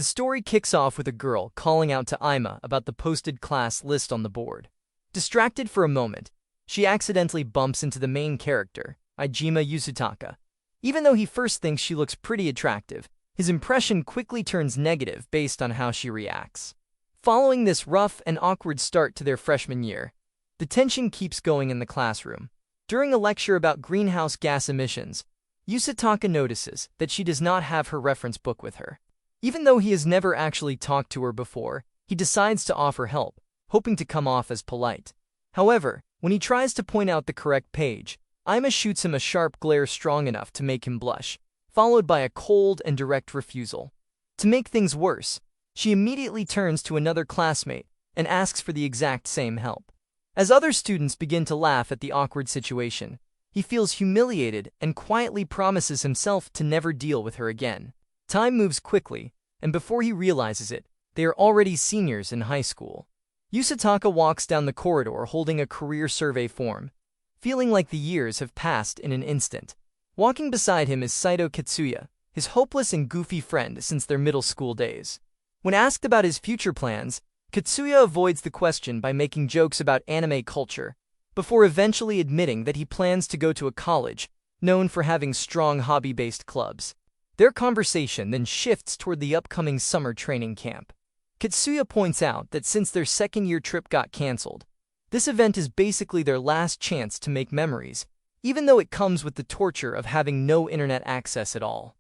The story kicks off with a girl calling out to Ima about the posted class list on the board. Distracted for a moment, she accidentally bumps into the main character, Ijima Yusutaka. Even though he first thinks she looks pretty attractive, his impression quickly turns negative based on how she reacts. Following this rough and awkward start to their freshman year, the tension keeps going in the classroom. During a lecture about greenhouse gas emissions, Yusutaka notices that she does not have her reference book with her. Even though he has never actually talked to her before, he decides to offer help, hoping to come off as polite. However, when he tries to point out the correct page, Ima shoots him a sharp glare strong enough to make him blush, followed by a cold and direct refusal. To make things worse, she immediately turns to another classmate and asks for the exact same help. As other students begin to laugh at the awkward situation, he feels humiliated and quietly promises himself to never deal with her again. Time moves quickly, and before he realizes it, they are already seniors in high school. Yusutaka walks down the corridor holding a career survey form, feeling like the years have passed in an instant. Walking beside him is Saito Katsuya, his hopeless and goofy friend since their middle school days. When asked about his future plans, Katsuya avoids the question by making jokes about anime culture, before eventually admitting that he plans to go to a college known for having strong hobby-based clubs. Their conversation then shifts toward the upcoming summer training camp. Katsuya points out that since their second-year trip got canceled, this event is basically their last chance to make memories, even though it comes with the torture of having no internet access at all.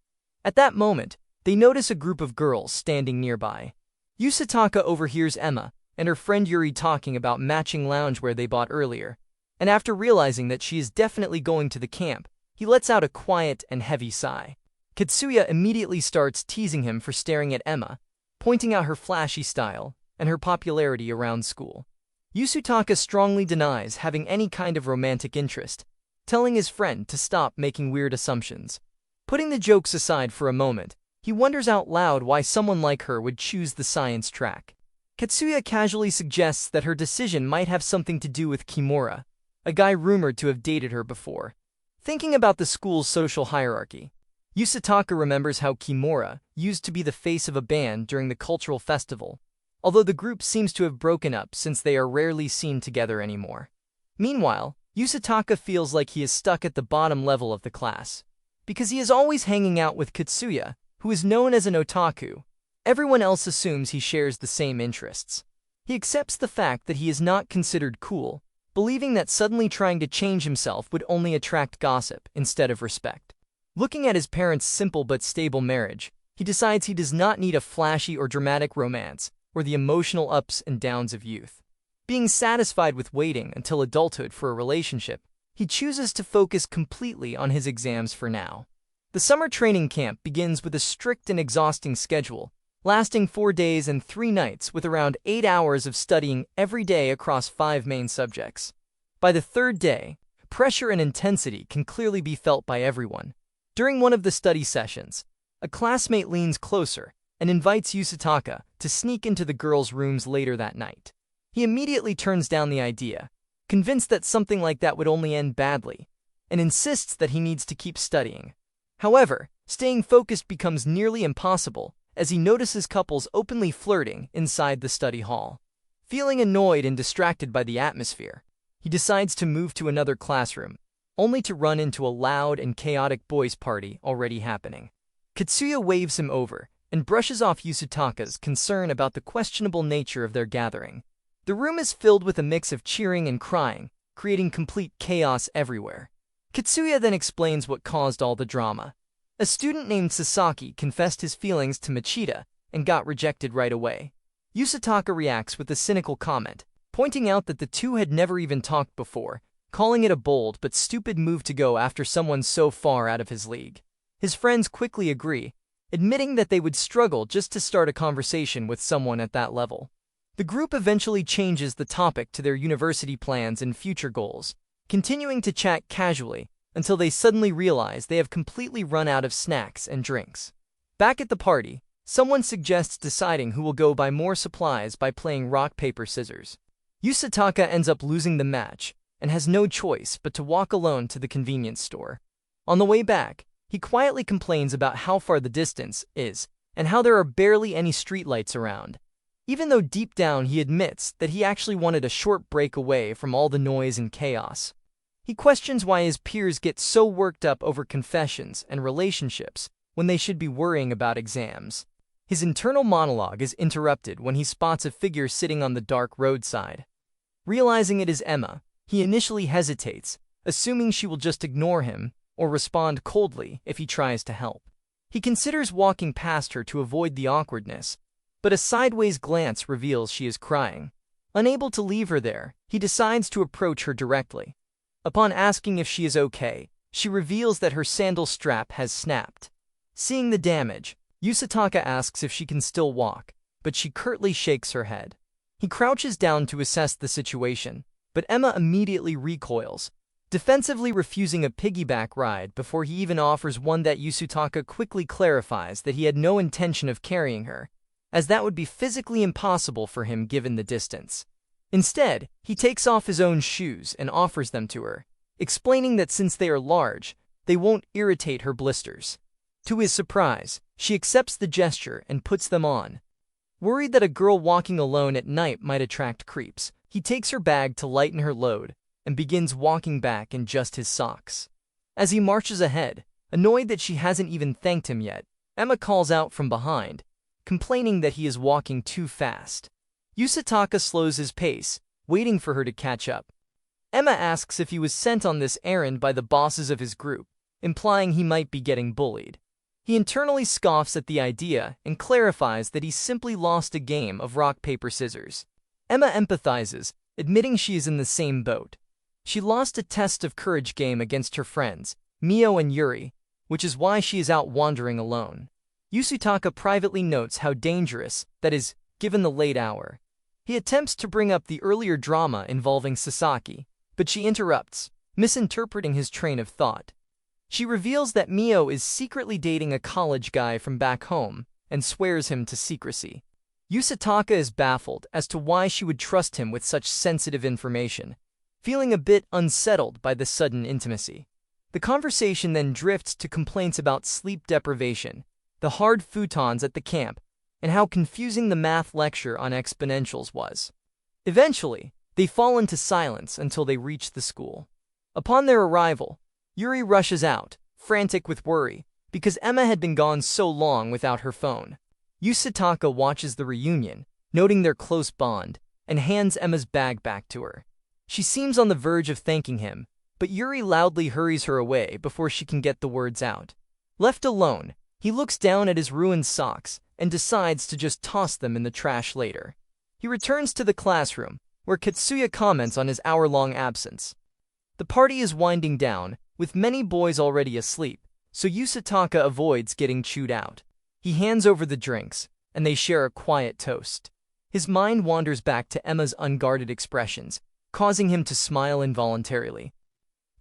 At that moment, they notice a group of girls standing nearby. Yusutaka overhears Emma and her friend Yuri talking about matching loungewear they bought earlier, and after realizing that she is definitely going to the camp, he lets out a quiet and heavy sigh. Katsuya immediately starts teasing him for staring at Emma, pointing out her flashy style and her popularity around school. Yusutaka strongly denies having any kind of romantic interest, telling his friend to stop making weird assumptions. Putting the jokes aside for a moment, he wonders out loud why someone like her would choose the science track. Katsuya casually suggests that her decision might have something to do with Kimura, a guy rumored to have dated her before. Thinking about the school's social hierarchy, Yusutaka remembers how Kimura used to be the face of a band during the cultural festival, although the group seems to have broken up since they are rarely seen together anymore. Meanwhile, Yusutaka feels like he is stuck at the bottom level of the class, because he is always hanging out with Katsuya, who is known as an otaku. Everyone else assumes he shares the same interests. He accepts the fact that he is not considered cool, believing that suddenly trying to change himself would only attract gossip instead of respect. Looking at his parents' simple but stable marriage, he decides he does not need a flashy or dramatic romance or the emotional ups and downs of youth. Being satisfied with waiting until adulthood for a relationship, he chooses to focus completely on his exams for now. The summer training camp begins with a strict and exhausting schedule, lasting 4 days and 3 nights with around 8 hours of studying every day across 5 main subjects. By the 3rd day, pressure and intensity can clearly be felt by everyone. During one of the study sessions, a classmate leans closer and invites Yusutaka to sneak into the girls' rooms later that night. He immediately turns down the idea, convinced that something like that would only end badly, and insists that he needs to keep studying. However, staying focused becomes nearly impossible as he notices couples openly flirting inside the study hall. Feeling annoyed and distracted by the atmosphere, he decides to move to another classroom, only to run into a loud and chaotic boys' party already happening. Katsuya waves him over and brushes off Yusutaka's concern about the questionable nature of their gathering. The room is filled with a mix of cheering and crying, creating complete chaos everywhere. Katsuya then explains what caused all the drama. A student named Sasaki confessed his feelings to Machida and got rejected right away. Yusutaka reacts with a cynical comment, pointing out that the two had never even talked before, calling it a bold but stupid move to go after someone so far out of his league. His friends quickly agree, admitting that they would struggle just to start a conversation with someone at that level. The group eventually changes the topic to their university plans and future goals, continuing to chat casually until they suddenly realize they have completely run out of snacks and drinks. Back at the party, someone suggests deciding who will go buy more supplies by playing rock, paper, scissors. Yusutaka ends up losing the match and has no choice but to walk alone to the convenience store. On the way back, he quietly complains about how far the distance is and how there are barely any streetlights around. Even though deep down he admits that he actually wanted a short break away from all the noise and chaos. He questions why his peers get so worked up over confessions and relationships when they should be worrying about exams. His internal monologue is interrupted when he spots a figure sitting on the dark roadside. Realizing it is Emma, he initially hesitates, assuming she will just ignore him or respond coldly if he tries to help. He considers walking past her to avoid the awkwardness, but a sideways glance reveals she is crying. Unable to leave her there, he decides to approach her directly. Upon asking if she is okay, she reveals that her sandal strap has snapped. Seeing the damage, Yusutaka asks if she can still walk, but she curtly shakes her head. He crouches down to assess the situation, but Emma immediately recoils, defensively refusing a piggyback ride before he even offers one that Yusutaka quickly clarifies that he had no intention of carrying her, as that would be physically impossible for him given the distance. Instead, he takes off his own shoes and offers them to her, explaining that since they are large, they won't irritate her blisters. To his surprise, she accepts the gesture and puts them on. Worried that a girl walking alone at night might attract creeps, he takes her bag to lighten her load and begins walking back in just his socks. As he marches ahead, annoyed that she hasn't even thanked him yet, Emma calls out from behind, complaining that he is walking too fast. Yusutaka slows his pace, waiting for her to catch up. Emma asks if he was sent on this errand by the bosses of his group, implying he might be getting bullied. He internally scoffs at the idea and clarifies that he simply lost a game of rock, paper, scissors. Emma empathizes, admitting she is in the same boat. She lost a test of courage game against her friends, Mio and Yuri, which is why she is out wandering alone. Yusutaka privately notes how dangerous that is, given the late hour. He attempts to bring up the earlier drama involving Sasaki, but she interrupts, misinterpreting his train of thought. She reveals that Mio is secretly dating a college guy from back home and swears him to secrecy. Yusutaka is baffled as to why she would trust him with such sensitive information, feeling a bit unsettled by the sudden intimacy. The conversation then drifts to complaints about sleep deprivation, the hard futons at the camp, and how confusing the math lecture on exponentials was. Eventually, they fall into silence until they reach the school. Upon their arrival, Yuri rushes out, frantic with worry, because Emma had been gone so long without her phone. Yusutaka watches the reunion, noting their close bond, and hands Emma's bag back to her. She seems on the verge of thanking him, but Yuri loudly hurries her away before she can get the words out. Left alone, he looks down at his ruined socks and decides to just toss them in the trash later. He returns to the classroom, where Katsuya comments on his hour-long absence. The party is winding down, with many boys already asleep, so Yusutaka avoids getting chewed out. He hands over the drinks, and they share a quiet toast. His mind wanders back to Emma's unguarded expressions, causing him to smile involuntarily.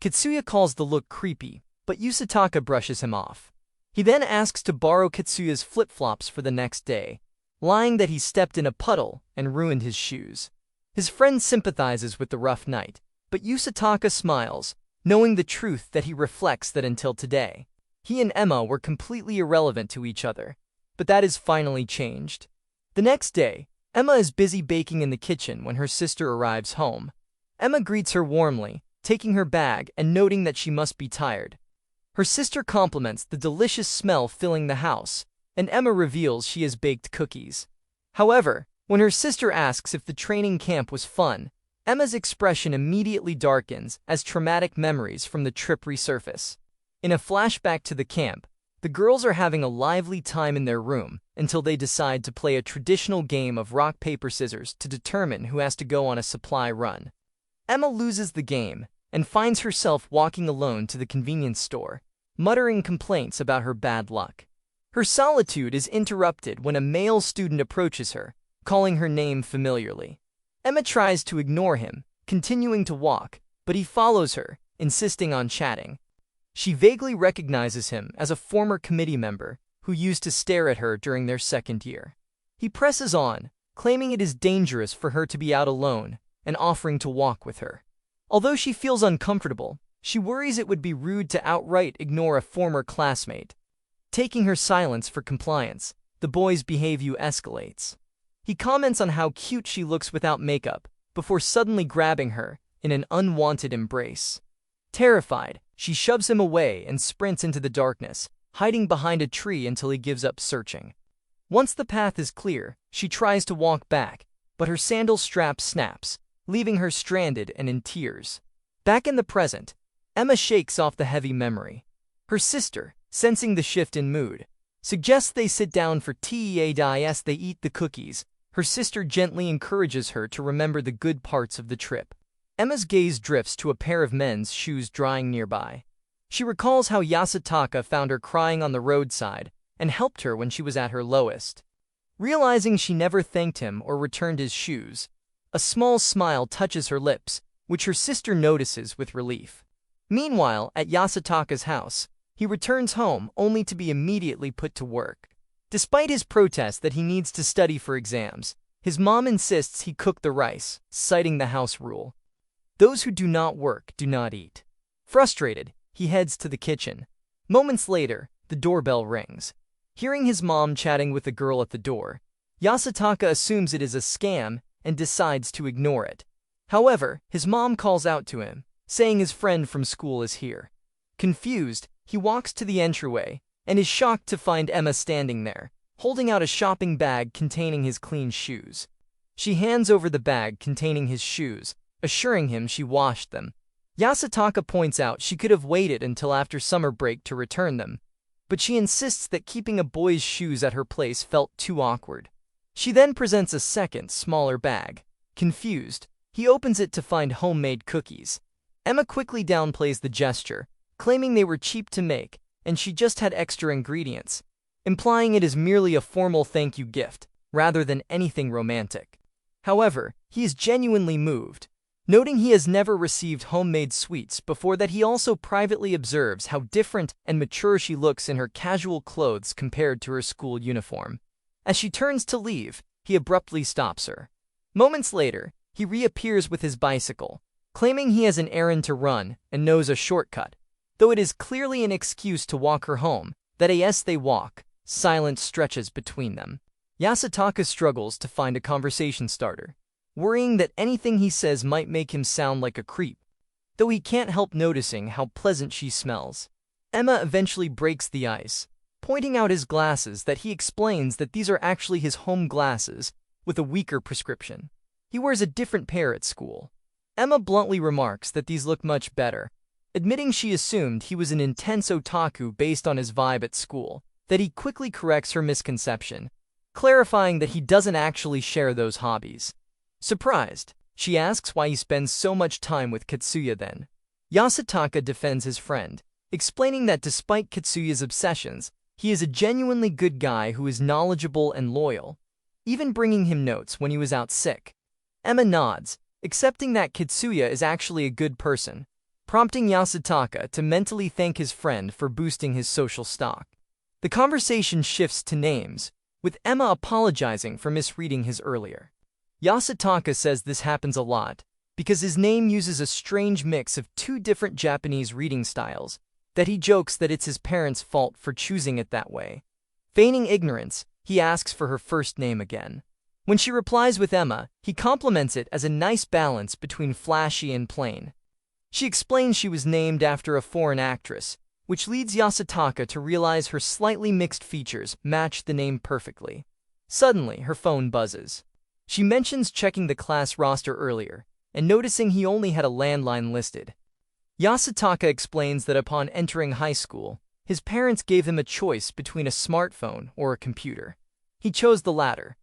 Katsuya calls the look creepy, but Yusutaka brushes him off. He then asks to borrow Katsuya's flip-flops for the next day, lying that he stepped in a puddle and ruined his shoes. His friend sympathizes with the rough night, but Yusutaka smiles, knowing the truth that he reflects that until today, he and Emma were completely irrelevant to each other, but that is finally changed. The next day, Emma is busy baking in the kitchen when her sister arrives home. Emma greets her warmly, taking her bag and noting that she must be tired. Her sister compliments the delicious smell filling the house, and Emma reveals she has baked cookies. However, when her sister asks if the training camp was fun, Emma's expression immediately darkens as traumatic memories from the trip resurface. In a flashback to the camp, the girls are having a lively time in their room until they decide to play a traditional game of rock, paper, scissors to determine who has to go on a supply run. Emma loses the game and finds herself walking alone to the convenience store, muttering complaints about her bad luck. Her solitude is interrupted when a male student approaches her, calling her name familiarly. Emma tries to ignore him, continuing to walk, but he follows her, insisting on chatting. She vaguely recognizes him as a former committee member who used to stare at her during their second year. He presses on, claiming it is dangerous for her to be out alone and offering to walk with her. Although she feels uncomfortable, she worries it would be rude to outright ignore a former classmate. Taking her silence for compliance, the boy's behavior escalates. He comments on how cute she looks without makeup, before suddenly grabbing her in an unwanted embrace. Terrified, she shoves him away and sprints into the darkness, hiding behind a tree until he gives up searching. Once the path is clear, she tries to walk back, but her sandal strap snaps, leaving her stranded and in tears. Back in the present, Emma shakes off the heavy memory. Her sister, sensing the shift in mood, suggests they sit down for tea as they eat the cookies. Her sister gently encourages her to remember the good parts of the trip. Emma's gaze drifts to a pair of men's shoes drying nearby. She recalls how Yasutaka found her crying on the roadside and helped her when she was at her lowest. Realizing she never thanked him or returned his shoes, a small smile touches her lips, which her sister notices with relief. Meanwhile, at Yasutaka's house, he returns home only to be immediately put to work. Despite his protest that he needs to study for exams, his mom insists he cook the rice, citing the house rule. Those who do not work do not eat. Frustrated, he heads to the kitchen. Moments later, the doorbell rings. Hearing his mom chatting with the girl at the door, Yasutaka assumes it is a scam and decides to ignore it. However, his mom calls out to him, saying his friend from school is here. Confused, he walks to the entryway and is shocked to find Emma standing there, holding out a shopping bag containing his clean shoes. She hands over the bag containing his shoes, assuring him she washed them. Yasutaka points out she could have waited until after summer break to return them, but she insists that keeping a boy's shoes at her place felt too awkward. She then presents a second, smaller bag. Confused, he opens it to find homemade cookies. Emma quickly downplays the gesture, claiming they were cheap to make and she just had extra ingredients, implying it is merely a formal thank you gift, rather than anything romantic. However, he is genuinely moved. Noting he has never received homemade sweets before that, he also privately observes how different and mature she looks in her casual clothes compared to her school uniform. As she turns to leave, he abruptly stops her. Moments later, he reappears with his bicycle, claiming he has an errand to run and knows a shortcut, though it is clearly an excuse to walk her home. That as they walk, silence stretches between them. Yasutaka struggles to find a conversation starter, worrying that anything he says might make him sound like a creep, though he can't help noticing how pleasant she smells. Emma eventually breaks the ice, pointing out his glasses that he explains that these are actually his home glasses with a weaker prescription. He wears a different pair at school. Emma bluntly remarks that these look much better, admitting she assumed he was an intense otaku based on his vibe at school, that he quickly corrects her misconception, clarifying that he doesn't actually share those hobbies. Surprised, she asks why he spends so much time with Katsuya then. Yasutaka defends his friend, explaining that despite Katsuya's obsessions, he is a genuinely good guy who is knowledgeable and loyal, even bringing him notes when he was out sick. Emma nods, accepting that Katsuya is actually a good person, prompting Yasutaka to mentally thank his friend for boosting his social stock. The conversation shifts to names, with Emma apologizing for misreading his earlier. Yasutaka says this happens a lot, because his name uses a strange mix of two different Japanese reading styles, that he jokes that it's his parents' fault for choosing it that way. Feigning ignorance, he asks for her first name again. When she replies with Emma, he compliments it as a nice balance between flashy and plain. She explains she was named after a foreign actress, which leads Yasutaka to realize her slightly mixed features match the name perfectly. Suddenly, her phone buzzes. She mentions checking the class roster earlier, and noticing he only had a landline listed. Yasutaka explains that upon entering high school, his parents gave him a choice between a smartphone or a computer. He chose the latter.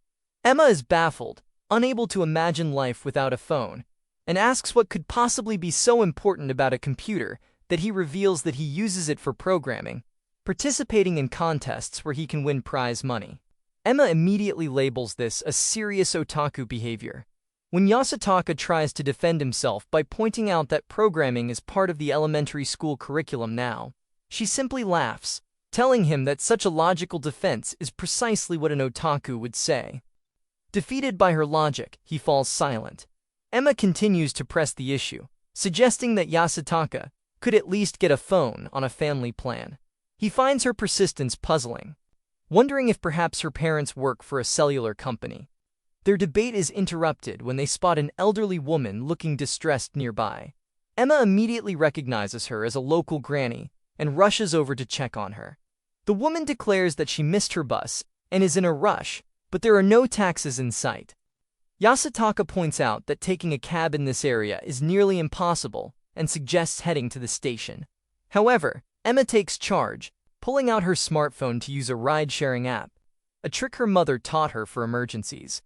Emma is baffled, unable to imagine life without a phone, and asks what could possibly be so important about a computer that he reveals that he uses it for programming, participating in contests where he can win prize money. Emma immediately labels this a serious otaku behavior. When Yasutaka tries to defend himself by pointing out that programming is part of the elementary school curriculum now, she simply laughs, telling him that such a logical defense is precisely what an otaku would say. Defeated by her logic, he falls silent. Emma continues to press the issue, suggesting that Yasutaka could at least get a phone on a family plan. He finds her persistence puzzling. wondering if perhaps her parents work for a cellular company. Their debate is interrupted when they spot an elderly woman looking distressed nearby. Emma immediately recognizes her as a local granny and rushes over to check on her. The woman declares that she missed her bus and is in a rush, but there are no taxis in sight. Yasutaka points out that taking a cab in this area is nearly impossible and suggests heading to the station. However, Emma takes charge, pulling out her smartphone to use a ride-sharing app, a trick her mother taught her for emergencies.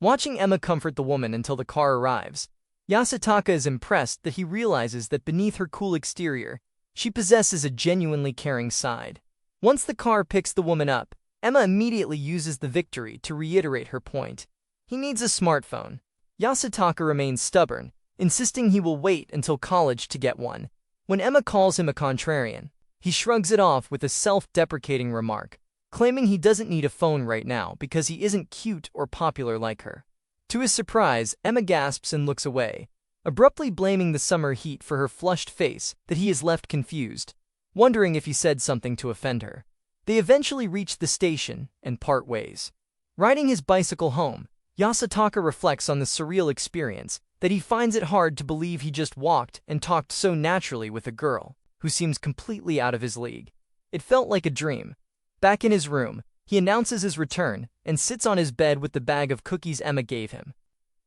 Watching Emma comfort the woman until the car arrives, Yasutaka is impressed that he realizes that beneath her cool exterior, she possesses a genuinely caring side. Once the car picks the woman up, Emma immediately uses the victory to reiterate her point. He needs a smartphone. Yasutaka remains stubborn, insisting he will wait until college to get one. When Emma calls him a contrarian, he shrugs it off with a self-deprecating remark, claiming he doesn't need a phone right now because he isn't cute or popular like her. To his surprise, Emma gasps and looks away, abruptly blaming the summer heat for her flushed face that he is left confused, wondering if he said something to offend her. They eventually reach the station and part ways. Riding his bicycle home, Yasutaka reflects on the surreal experience that he finds it hard to believe he just walked and talked so naturally with a girl who seems completely out of his league. It felt like a dream. Back in his room, he announces his return and sits on his bed with the bag of cookies Emma gave him.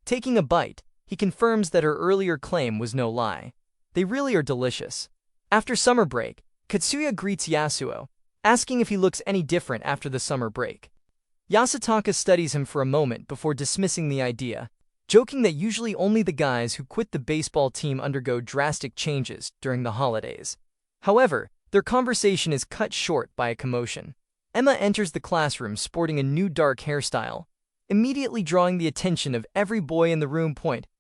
Taking a bite, he confirms that her earlier claim was no lie. They really are delicious. After summer break, Katsuya greets Yasuo, asking if he looks any different after the summer break. Yasutaka studies him for a moment before dismissing the idea, joking that usually only the guys who quit the baseball team undergo drastic changes during the holidays. However, their conversation is cut short by a commotion. Emma enters the classroom sporting a new dark hairstyle, immediately drawing the attention of every boy in the room.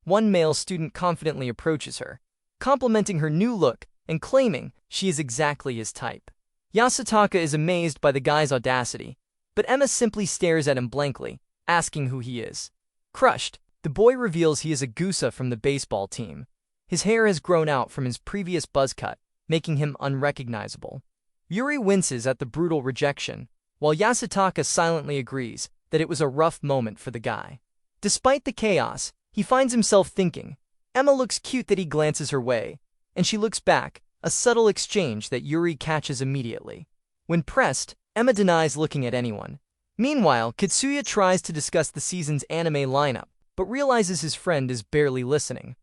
One male student confidently approaches her, complimenting her new look and claiming she is exactly his type. Yasutaka is amazed by the guy's audacity, but Emma simply stares at him blankly, asking who he is. Crushed, the boy reveals he is a Gusa from the baseball team. His hair has grown out from his previous buzz cut, making him unrecognizable. Yuri winces at the brutal rejection, while Yasutaka silently agrees that it was a rough moment for the guy. Despite the chaos, he finds himself thinking, Emma looks cute that he glances her way, and she looks back, a subtle exchange that Yuri catches immediately. When pressed, Emma denies looking at anyone. Meanwhile, Katsuya tries to discuss the season's anime lineup, but realizes his friend is barely listening.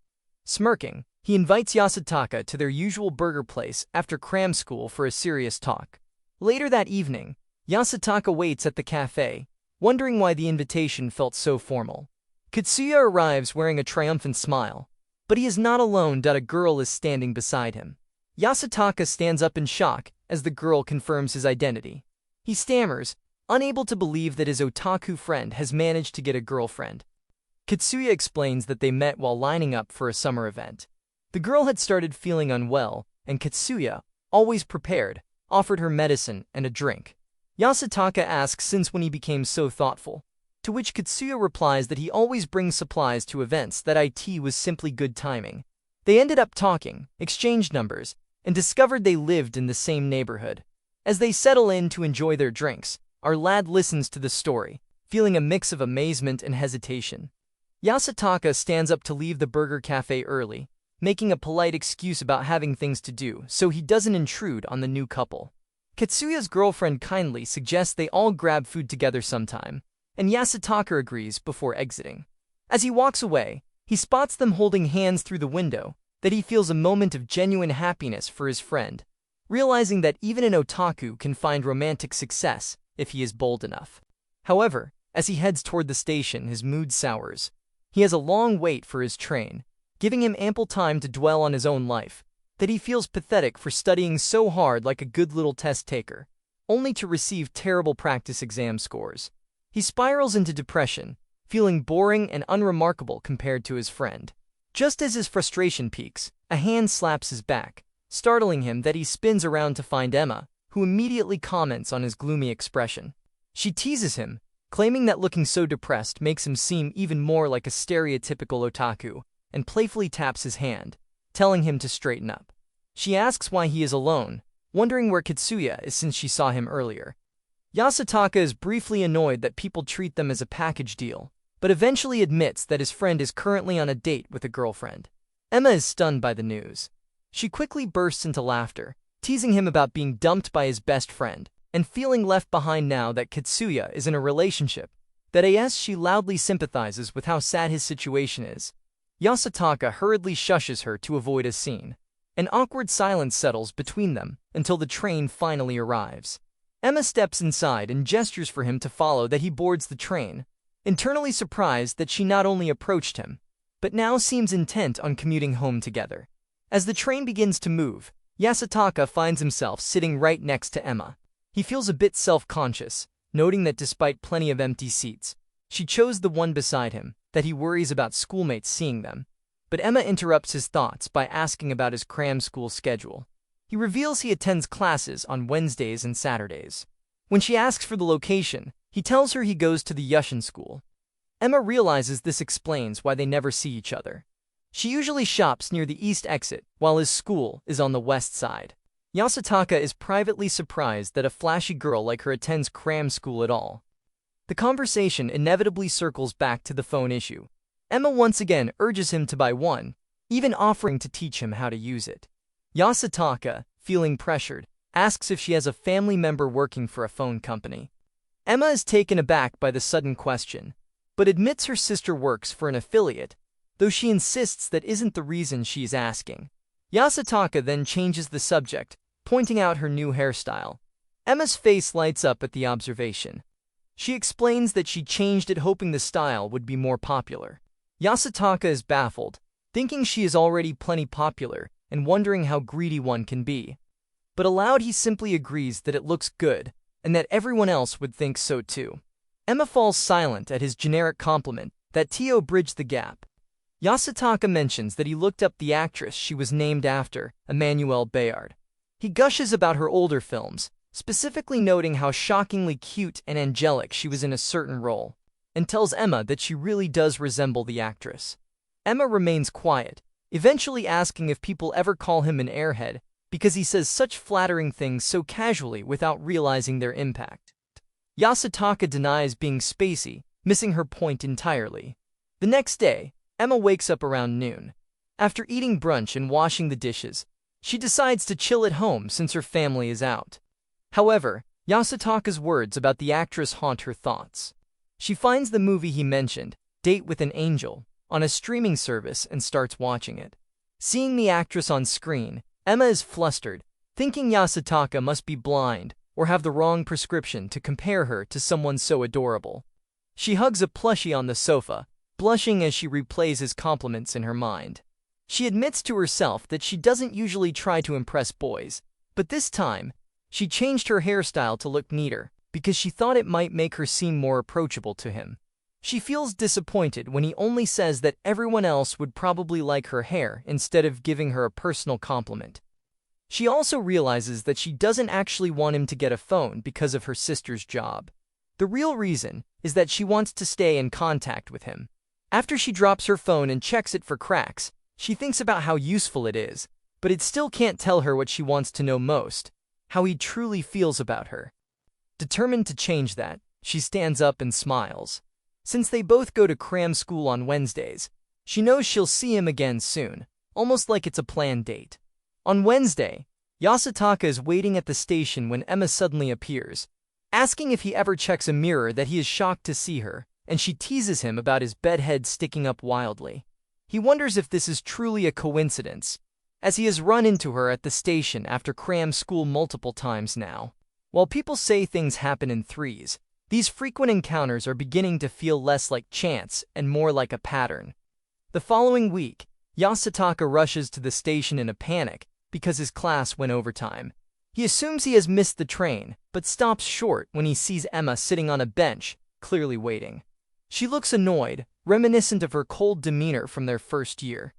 Smirking, he invites Yasutaka to their usual burger place after cram school for a serious talk. Later that evening, Yasutaka waits at the cafe, wondering why the invitation felt so formal. Katsuya arrives wearing a triumphant smile, but he is not alone. A girl is standing beside him. Yasutaka stands up in shock as the girl confirms his identity. He stammers, unable to believe that his otaku friend has managed to get a girlfriend. Katsuya explains that they met while lining up for a summer event. The girl had started feeling unwell, and Katsuya, always prepared, offered her medicine and a drink. Yasutaka asks since when he became so thoughtful, to which Katsuya replies that he always brings supplies to events, that it was simply good timing. They ended up talking, exchanged numbers, and discovered they lived in the same neighborhood. As they settle in to enjoy their drinks, our lad listens to the story, feeling a mix of amazement and hesitation. Yasutaka stands up to leave the burger cafe early, making a polite excuse about having things to do so he doesn't intrude on the new couple. Katsuya's girlfriend kindly suggests they all grab food together sometime, and Yasutaka agrees before exiting. As he walks away, he spots them holding hands through the window, that he feels a moment of genuine happiness for his friend, realizing that even an otaku can find romantic success if he is bold enough. However, as he heads toward the station, his mood sours. He has a long wait for his train, giving him ample time to dwell on his own life, that he feels pathetic for studying so hard like a good little test taker, only to receive terrible practice exam scores. He spirals into depression, feeling boring and unremarkable compared to his friend. Just as his frustration peaks, a hand slaps his back, startling him that he spins around to find Emma, who immediately comments on his gloomy expression. She teases him, claiming that looking so depressed makes him seem even more like a stereotypical otaku, and playfully taps his hand, telling him to straighten up. She asks why he is alone, wondering where Katsuya is since she saw him earlier. Yasutaka is briefly annoyed that people treat them as a package deal, but eventually admits that his friend is currently on a date with a girlfriend. Emma is stunned by the news. She quickly bursts into laughter, teasing him about being dumped by his best friend, and feeling left behind now that Katsuya is in a relationship. She loudly sympathizes with how sad his situation is. Yasutaka hurriedly shushes her to avoid a scene. An awkward silence settles between them until the train finally arrives. Emma steps inside and gestures for him to follow that he boards the train, internally surprised that she not only approached him, but now seems intent on commuting home together. As the train begins to move, Yasutaka finds himself sitting right next to Emma. He feels a bit self-conscious, noting that despite plenty of empty seats, she chose the one beside him, that he worries about schoolmates seeing them. But Emma interrupts his thoughts by asking about his cram school schedule. He reveals he attends classes on Wednesdays and Saturdays. When she asks for the location, he tells her he goes to the Yushin school. Emma realizes this explains why they never see each other. She usually shops near the east exit, while his school is on the west side. Yasutaka is privately surprised that a flashy girl like her attends cram school at all. The conversation inevitably circles back to the phone issue. Emma once again urges him to buy one, even offering to teach him how to use it. Yasutaka, feeling pressured, asks if she has a family member working for a phone company. Emma is taken aback by the sudden question, but admits her sister works for an affiliate, though she insists that isn't the reason she is asking. Yasutaka then changes the subject, pointing out her new hairstyle. Emma's face lights up at the observation. She explains that she changed it hoping the style would be more popular. Yasutaka is baffled, thinking she is already plenty popular and wondering how greedy one can be. But aloud he simply agrees that it looks good and that everyone else would think so too. Emma falls silent at his generic compliment that Tio bridged the gap. Yasutaka mentions that he looked up the actress she was named after, Emmanuelle Bayard. He gushes about her older films, specifically noting how shockingly cute and angelic she was in a certain role, and tells Emma that she really does resemble the actress. Emma remains quiet, eventually asking if people ever call him an airhead, because he says such flattering things so casually without realizing their impact. Yasutaka denies being spacey, missing her point entirely. The next day, Emma wakes up around noon. After eating brunch and washing the dishes, she decides to chill at home since her family is out. However, Yasutaka's words about the actress haunt her thoughts. She finds the movie he mentioned, Date with an Angel, on a streaming service and starts watching it. Seeing the actress on screen, Emma is flustered, thinking Yasutaka must be blind or have the wrong prescription to compare her to someone so adorable. She hugs a plushie on the sofa, blushing as she replays his compliments in her mind. She admits to herself that she doesn't usually try to impress boys, but this time, she changed her hairstyle to look neater because she thought it might make her seem more approachable to him. She feels disappointed when he only says that everyone else would probably like her hair instead of giving her a personal compliment. She also realizes that she doesn't actually want him to get a phone because of her sister's job. The real reason is that she wants to stay in contact with him. After she drops her phone and checks it for cracks, she thinks about how useful it is, but it still can't tell her what she wants to know most, how he truly feels about her. Determined to change that, she stands up and smiles. Since they both go to cram school on Wednesdays, she knows she'll see him again soon, almost like it's a planned date. On Wednesday, Yasutaka is waiting at the station when Emma suddenly appears, asking if he ever checks a mirror that he is shocked to see her, and she teases him about his bedhead sticking up wildly. He wonders if this is truly a coincidence, as he has run into her at the station after cram school multiple times now. While people say things happen in threes, these frequent encounters are beginning to feel less like chance and more like a pattern. The following week, Yasutaka rushes to the station in a panic because his class went overtime. He assumes he has missed the train, but stops short when he sees Emma sitting on a bench, clearly waiting. She looks annoyed, reminiscent of her cold demeanor from their first year.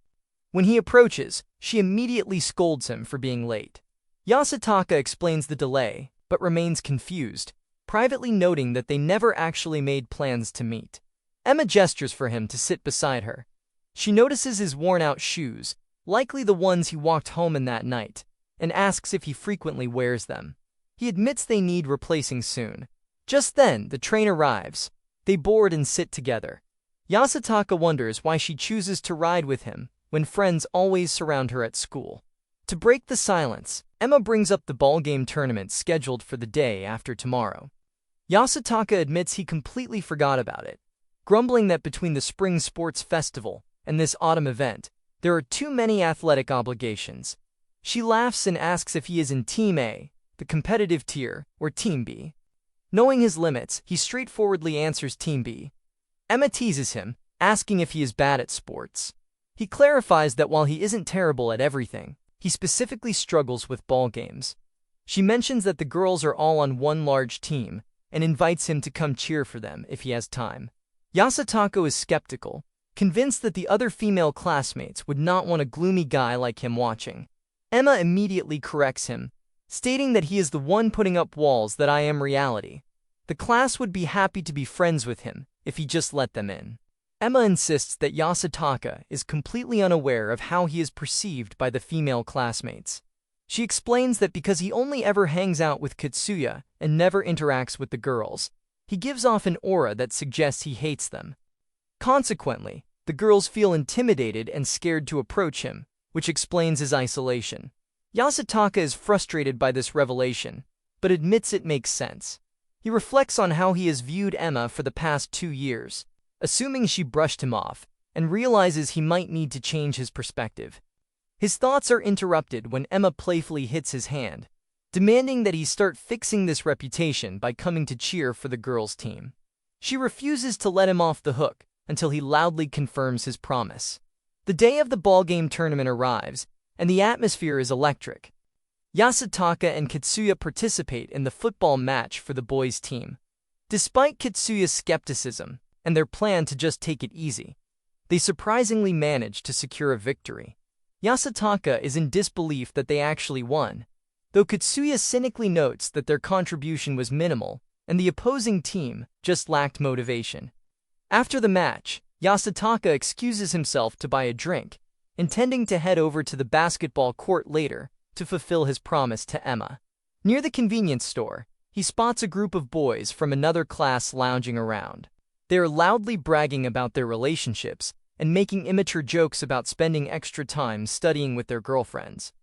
When he approaches, she immediately scolds him for being late. Yasutaka explains the delay, but remains confused, privately noting that they never actually made plans to meet. Emma gestures for him to sit beside her. She notices his worn-out shoes, likely the ones he walked home in that night, and asks if he frequently wears them. He admits they need replacing soon. Just then, the train arrives. They board and sit together. Yasutaka wonders why she chooses to ride with him when friends always surround her at school. To break the silence, Emma brings up the ball game tournament scheduled for the day after tomorrow. Yasutaka admits he completely forgot about it, grumbling that between the spring sports festival and this autumn event, there are too many athletic obligations. She laughs and asks if he is in Team A, the competitive tier, or Team B. Knowing his limits, he straightforwardly answers Team B. Emma teases him, asking if he is bad at sports. He clarifies that while he isn't terrible at everything, he specifically struggles with ball games. She mentions that the girls are all on one large team and invites him to come cheer for them if he has time. Yasutaka is skeptical, convinced that the other female classmates would not want a gloomy guy like him watching. Emma immediately corrects him, stating that he is the one putting up walls that I am reality. The class would be happy to be friends with him if he just let them in. Emma insists that Yasutaka is completely unaware of how he is perceived by the female classmates. She explains that because he only ever hangs out with Katsuya and never interacts with the girls, he gives off an aura that suggests he hates them. Consequently, the girls feel intimidated and scared to approach him, which explains his isolation. Yasutaka is frustrated by this revelation, but admits it makes sense. He reflects on how he has viewed Emma for the past 2 years, assuming she brushed him off, and realizes he might need to change his perspective. His thoughts are interrupted when Emma playfully hits his hand, demanding that he start fixing this reputation by coming to cheer for the girls' team. She refuses to let him off the hook until he loudly confirms his promise. The day of the ball game tournament arrives, and the atmosphere is electric. Yasutaka and Katsuya participate in the football match for the boys' team. Despite Katsuya's skepticism and their plan to just take it easy, they surprisingly manage to secure a victory. Yasutaka is in disbelief that they actually won, though Katsuya cynically notes that their contribution was minimal and the opposing team just lacked motivation. After the match, Yasutaka excuses himself to buy a drink, intending to head over to the basketball court later to fulfill his promise to Emma. Near the convenience store, he spots a group of boys from another class lounging around. They are loudly bragging about their relationships and making immature jokes about spending extra time studying with their girlfriends.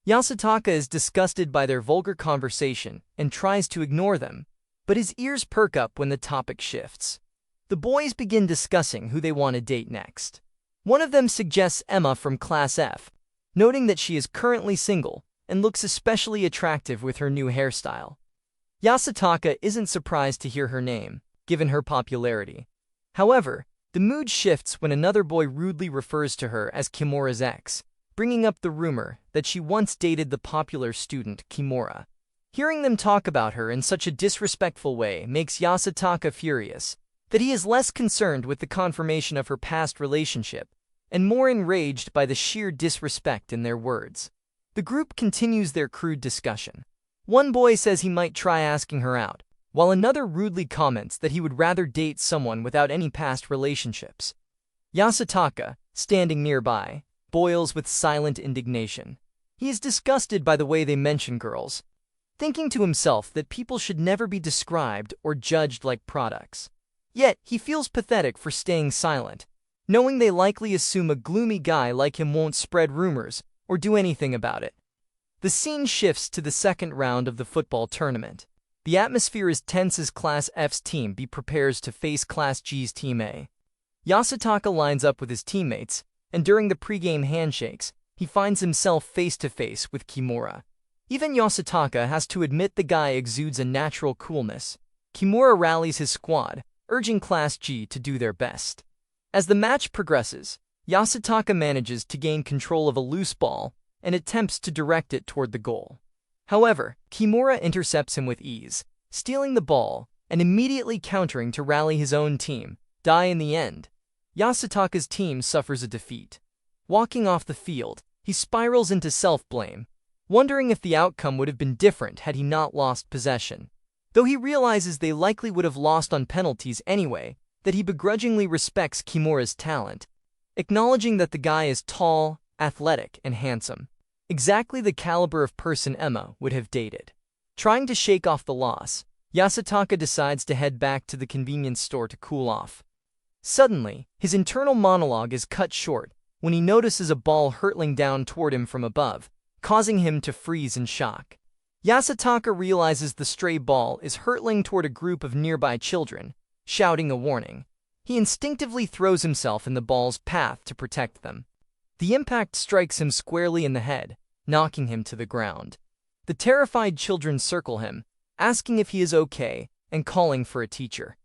Yasutaka is disgusted by their vulgar conversation and tries to ignore them, but his ears perk up when the topic shifts. The boys begin discussing who they want to date next. One of them suggests Emma from Class F, noting that she is currently single and looks especially attractive with her new hairstyle. Yasutaka isn't surprised to hear her name, given her popularity. However, the mood shifts when another boy rudely refers to her as Kimura's ex, bringing up the rumor that she once dated the popular student Kimura. Hearing them talk about her in such a disrespectful way makes Yasutaka furious, that he is less concerned with the confirmation of her past relationship and more enraged by the sheer disrespect in their words. The group continues their crude discussion. One boy says he might try asking her out, while another rudely comments that he would rather date someone without any past relationships. Yasutaka, standing nearby, boils with silent indignation. He is disgusted by the way they mention girls, thinking to himself that people should never be described or judged like products. Yet, he feels pathetic for staying silent, knowing they likely assume a gloomy guy like him won't spread rumors or do anything about it. The scene shifts to the second round of the football tournament. The atmosphere is tense as Class F's Team B prepares to face Class G's Team A. Yasutaka lines up with his teammates, and during the pregame handshakes, he finds himself face-to-face with Kimura. Even Yasutaka has to admit the guy exudes a natural coolness. Kimura rallies his squad, urging Class G to do their best. As the match progresses, Yasutaka manages to gain control of a loose ball and attempts to direct it toward the goal. However, Kimura intercepts him with ease, stealing the ball and immediately countering to rally his own team, die in the end. Yasutaka's team suffers a defeat. Walking off the field, he spirals into self-blame, wondering if the outcome would have been different had he not lost possession. Though he realizes they likely would have lost on penalties anyway, that he begrudgingly respects Kimura's talent, acknowledging that the guy is tall, athletic, and handsome. Exactly the caliber of person Emma would have dated. Trying to shake off the loss, Yasutaka decides to head back to the convenience store to cool off. Suddenly, his internal monologue is cut short when he notices a ball hurtling down toward him from above, causing him to freeze in shock. Yasutaka realizes the stray ball is hurtling toward a group of nearby children, shouting a warning. He instinctively throws himself in the ball's path to protect them. The impact strikes him squarely in the head, knocking him to the ground. The terrified children circle him, asking if he is okay and calling for a teacher.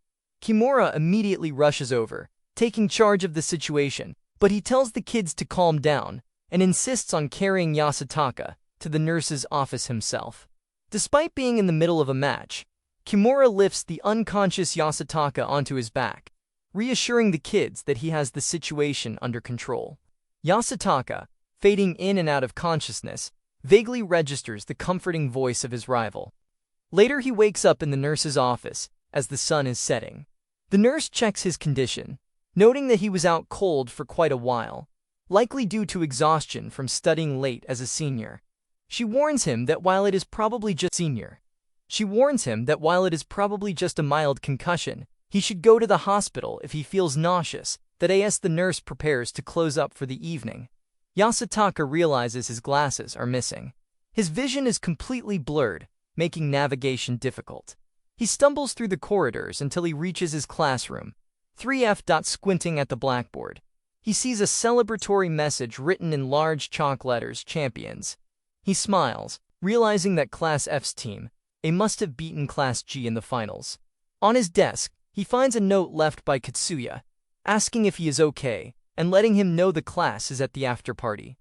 Kimura immediately rushes over, taking charge of the situation, but he tells the kids to calm down and insists on carrying Yasutaka to the nurse's office himself. Despite being in the middle of a match, Kimura lifts the unconscious Yasutaka onto his back, reassuring the kids that he has the situation under control. Yasutaka, fading in and out of consciousness, vaguely registers the comforting voice of his rival. Later he wakes up in the nurse's office as the sun is setting. The nurse checks his condition, noting that he was out cold for quite a while, likely due to exhaustion from studying late as a senior. She warns him that while it is probably just a mild concussion, he should go to the hospital if he feels nauseous. As the nurse prepares to close up for the evening, Yasutaka realizes his glasses are missing. His vision is completely blurred, making navigation difficult. He stumbles through the corridors until he reaches his classroom, 3F. Squinting at the blackboard, he sees a celebratory message written in large chalk letters, champions. He smiles, realizing that Class F's team, A, must have beaten Class G in the finals. On his desk, he finds a note left by Katsuya, asking if he is okay, and letting him know the class is at the after-party.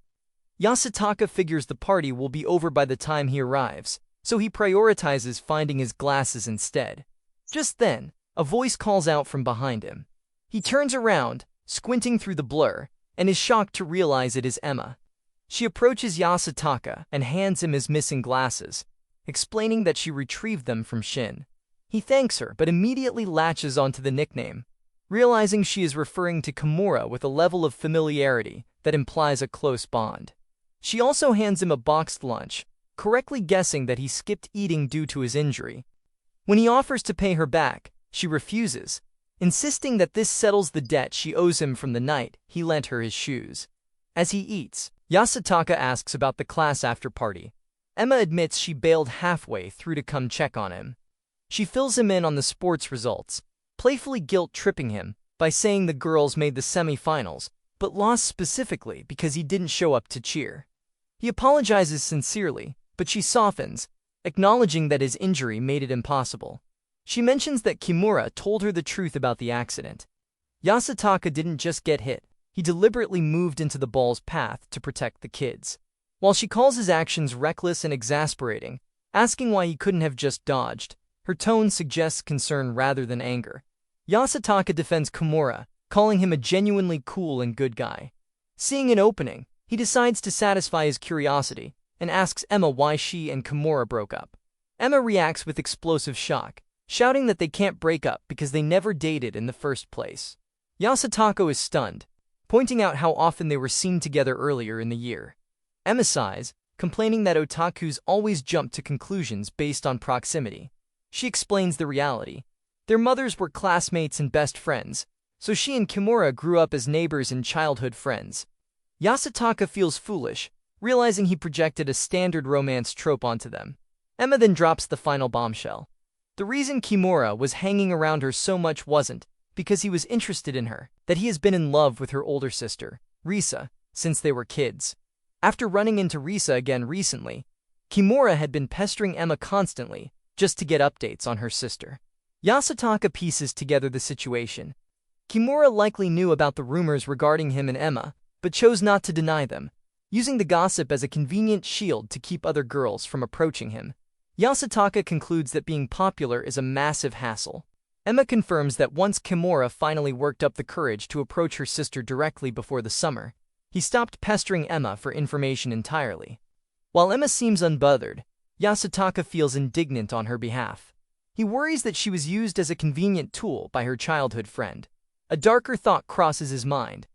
Yasutaka figures the party will be over by the time he arrives, so he prioritizes finding his glasses instead. Just then, a voice calls out from behind him. He turns around, squinting through the blur, and is shocked to realize it is Emma. She approaches Yasutaka and hands him his missing glasses, explaining that she retrieved them from Shin. He thanks her but immediately latches onto the nickname, realizing she is referring to Kimura with a level of familiarity that implies a close bond. She also hands him a boxed lunch, correctly guessing that he skipped eating due to his injury. When he offers to pay her back, she refuses, insisting that this settles the debt she owes him from the night he lent her his shoes. As he eats, Yasutaka asks about the class after-party. Emma admits she bailed halfway through to come check on him. She fills him in on the sports results, playfully guilt-tripping him by saying the girls made the semi-finals, but lost specifically because he didn't show up to cheer. He apologizes sincerely, but she softens, acknowledging that his injury made it impossible. She mentions that Kimura told her the truth about the accident. Yasutaka didn't just get hit, he deliberately moved into the ball's path to protect the kids. While she calls his actions reckless and exasperating, asking why he couldn't have just dodged, her tone suggests concern rather than anger. Yasutaka defends Kimura, calling him a genuinely cool and good guy. Seeing an opening, he decides to satisfy his curiosity and asks Emma why she and Kimura broke up. Emma reacts with explosive shock, shouting that they can't break up because they never dated in the first place. Yasutaka is stunned, pointing out how often they were seen together earlier in the year. Emma sighs, complaining that otakus always jump to conclusions based on proximity. She explains the reality. Their mothers were classmates and best friends, so she and Kimura grew up as neighbors and childhood friends. Yasutaka feels foolish, realizing he projected a standard romance trope onto them. Emma then drops the final bombshell. The reason Kimura was hanging around her so much wasn't because he was interested in her, that he has been in love with her older sister, Risa, since they were kids. After running into Risa again recently, Kimura had been pestering Emma constantly just to get updates on her sister. Yasutaka pieces together the situation. Kimura likely knew about the rumors regarding him and Emma, but chose not to deny them, using the gossip as a convenient shield to keep other girls from approaching him. Yasutaka concludes that being popular is a massive hassle. Emma confirms that once Kimura finally worked up the courage to approach her sister directly before the summer, he stopped pestering Emma for information entirely. While Emma seems unbothered, Yasutaka feels indignant on her behalf. He worries that she was used as a convenient tool by her childhood friend. A darker thought crosses his mind.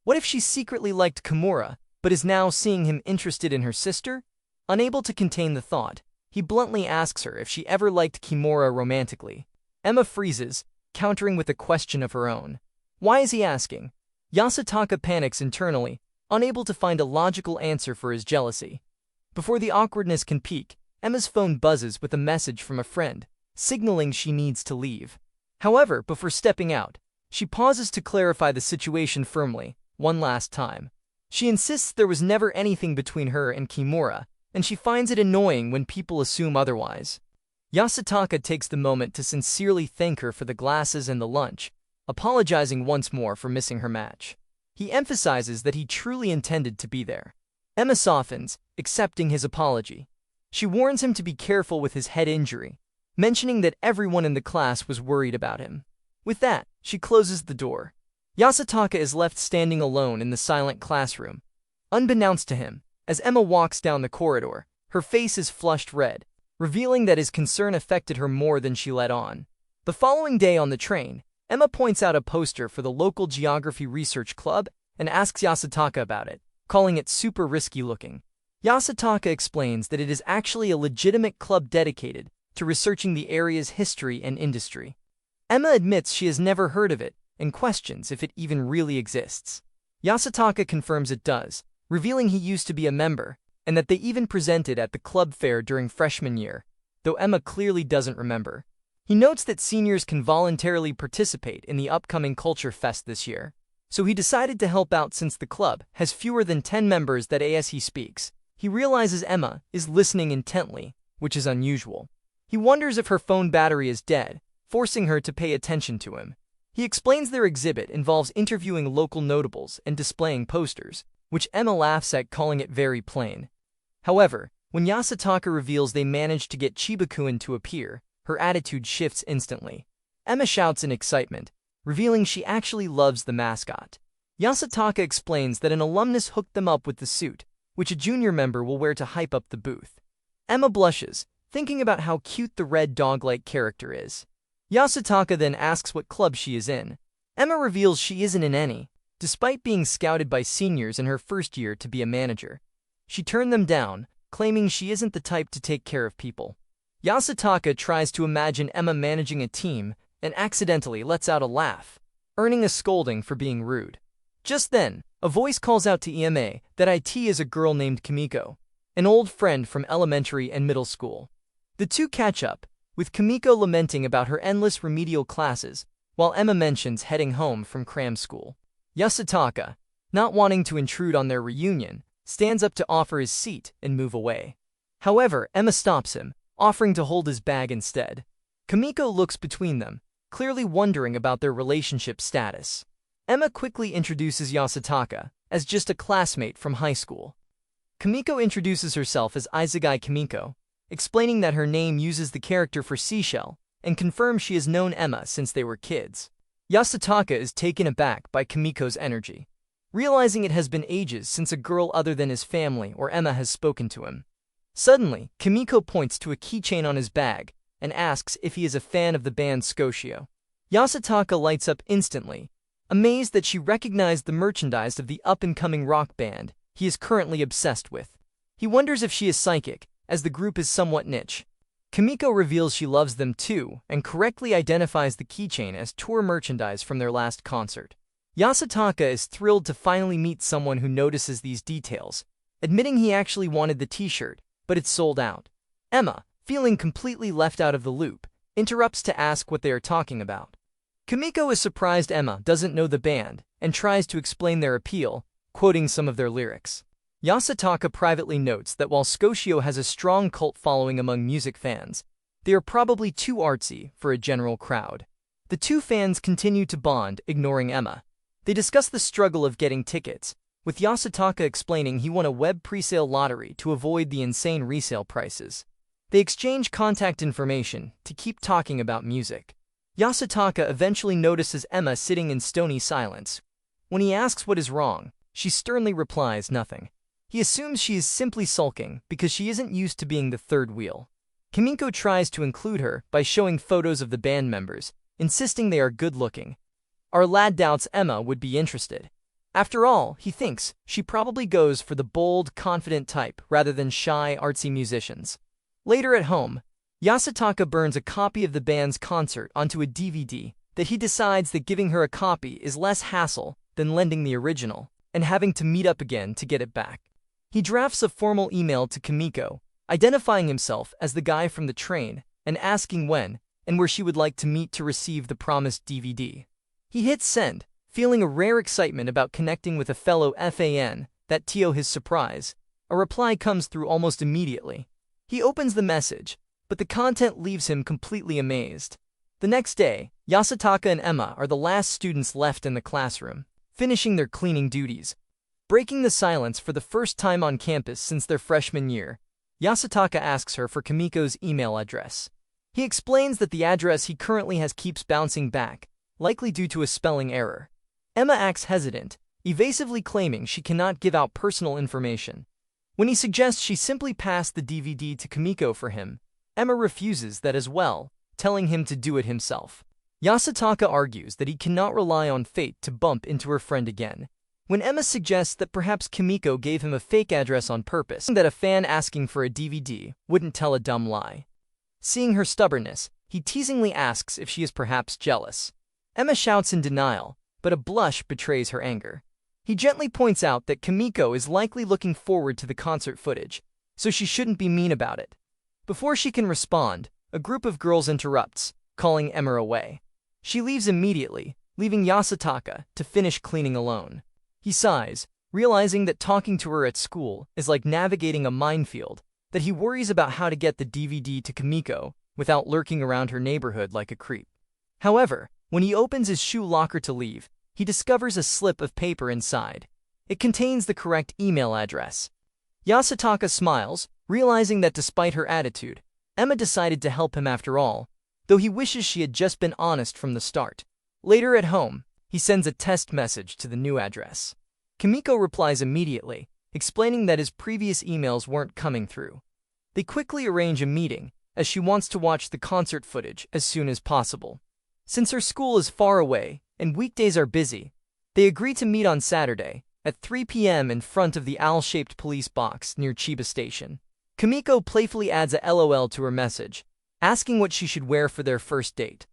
What if she secretly liked Kimura, but is now seeing him interested in her sister? Unable to contain the thought, He bluntly asks her if she ever liked Kimura romantically. Emma freezes, countering with a question of her own. Why is he asking? Yasutaka panics internally, unable to find a logical answer for his jealousy. Before the awkwardness can peak, Emma's phone buzzes with a message from a friend, signaling she needs to leave. However, before stepping out, she pauses to clarify the situation firmly, one last time. She insists there was never anything between her and Kimura, and she finds it annoying when people assume otherwise. Yasutaka takes the moment to sincerely thank her for the glasses and the lunch, apologizing once more for missing her match. He emphasizes that he truly intended to be there. Emma softens, accepting his apology. She warns him to be careful with his head injury, mentioning that everyone in the class was worried about him. With that, she closes the door. Yasutaka is left standing alone in the silent classroom. Unbeknownst to him, as Emma walks down the corridor, her face is flushed red, revealing that his concern affected her more than she let on. The following day on the train, Emma points out a poster for the local geography research club and asks Yasutaka about it, calling it super risky looking. Yasutaka explains that it is actually a legitimate club dedicated to researching the area's history and industry. Emma admits she has never heard of it and questions if it even really exists. Yasutaka confirms it does, revealing he used to be a member, and that they even presented at the club fair during freshman year, though Emma clearly doesn't remember. He notes that seniors can voluntarily participate in the upcoming Culture Fest this year, so he decided to help out since the club has fewer than 10 members that as he speaks. He realizes Emma is listening intently, which is unusual. He wonders if her phone battery is dead, forcing her to pay attention to him. He explains their exhibit involves interviewing local notables and displaying posters, which Emma laughs at, calling it very plain. However, when Yasutaka reveals they managed to get Chiba-kun to appear, her attitude shifts instantly. Emma shouts in excitement, revealing she actually loves the mascot. Yasutaka explains that an alumnus hooked them up with the suit, which a junior member will wear to hype up the booth. Emma blushes, thinking about how cute the red dog-like character is. Yasutaka then asks what club she is in. Emma reveals she isn't in any, despite being scouted by seniors in her first year to be a manager. She turned them down, claiming she isn't the type to take care of people. Yasutaka tries to imagine Emma managing a team and accidentally lets out a laugh, earning a scolding for being rude. Just then, a voice calls out to Ema that it is a girl named Kimiko, an old friend from elementary and middle school. The two catch up, with Kimiko lamenting about her endless remedial classes, while Emma mentions heading home from cram school. Yasutaka, not wanting to intrude on their reunion, stands up to offer his seat and move away. However, Emma stops him, offering to hold his bag instead. Kimiko looks between them, clearly wondering about their relationship status. Emma quickly introduces Yasutaka as just a classmate from high school. Kimiko introduces herself as Izagai Kimiko, explaining that her name uses the character for seashell, and confirms she has known Emma since they were kids. Yasutaka is taken aback by Kimiko's energy, realizing it has been ages since a girl other than his family or Emma has spoken to him. Suddenly, Kimiko points to a keychain on his bag and asks if he is a fan of the band Scotia. Yasutaka lights up instantly, amazed that she recognized the merchandise of the up-and-coming rock band he is currently obsessed with. He wonders if she is psychic, as the group is somewhat niche. Kimiko reveals she loves them too, and correctly identifies the keychain as tour merchandise from their last concert. Yasutaka is thrilled to finally meet someone who notices these details, admitting he actually wanted the t-shirt, but it's sold out. Emma, feeling completely left out of the loop, interrupts to ask what they are talking about. Kimiko is surprised Emma doesn't know the band, and tries to explain their appeal, quoting some of their lyrics. Yasutaka privately notes that while Scotia has a strong cult following among music fans, they are probably too artsy for a general crowd. The two fans continue to bond, ignoring Emma. They discuss the struggle of getting tickets, with Yasutaka explaining he won a web presale lottery to avoid the insane resale prices. They exchange contact information to keep talking about music. Yasutaka eventually notices Emma sitting in stony silence. When he asks what is wrong, she sternly replies nothing. He assumes she is simply sulking because she isn't used to being the third wheel. Kimiko tries to include her by showing photos of the band members, insisting they are good-looking. Our lad doubts Emma would be interested. After all, he thinks she probably goes for the bold, confident type rather than shy, artsy musicians. Later at home, Yasutaka burns a copy of the band's concert onto a DVD that he decides that giving her a copy is less hassle than lending the original and having to meet up again to get it back. He drafts a formal email to Kimiko, identifying himself as the guy from the train and asking when and where she would like to meet to receive the promised DVD. He hits send, feeling a rare excitement about connecting with a fellow fan. That to his surprise, a reply comes through almost immediately. He opens the message, but the content leaves him completely amazed. The next day, Yasutaka and Emma are the last students left in the classroom, finishing their cleaning duties. Breaking the silence for the first time on campus since their freshman year, Yasutaka asks her for Kimiko's email address. He explains that the address he currently has keeps bouncing back, likely due to a spelling error. Emma acts hesitant, evasively claiming she cannot give out personal information. When he suggests she simply pass the DVD to Kimiko for him, Emma refuses that as well, telling him to do it himself. Yasutaka argues that he cannot rely on fate to bump into her friend again. When Emma suggests that perhaps Kimiko gave him a fake address on purpose, that a fan asking for a DVD wouldn't tell a dumb lie. Seeing her stubbornness, he teasingly asks if she is perhaps jealous. Emma shouts in denial, but a blush betrays her anger. He gently points out that Kimiko is likely looking forward to the concert footage, so she shouldn't be mean about it. Before she can respond, a group of girls interrupts, calling Emma away. She leaves immediately, leaving Yasutaka to finish cleaning alone. He sighs, realizing that talking to her at school is like navigating a minefield, that he worries about how to get the DVD to Kimiko without lurking around her neighborhood like a creep. However, when he opens his shoe locker to leave, he discovers a slip of paper inside. It contains the correct email address. Yasutaka smiles, realizing that despite her attitude, Emma decided to help him after all, though he wishes she had just been honest from the start. Later at home, he sends a test message to the new address. Kimiko replies immediately, explaining that his previous emails weren't coming through. They quickly arrange a meeting, as she wants to watch the concert footage as soon as possible. Since her school is far away and weekdays are busy, they agree to meet on Saturday at 3 p.m. in front of the owl-shaped police box near Chiba Station. Kimiko playfully adds a LOL to her message, asking what she should wear for their first date.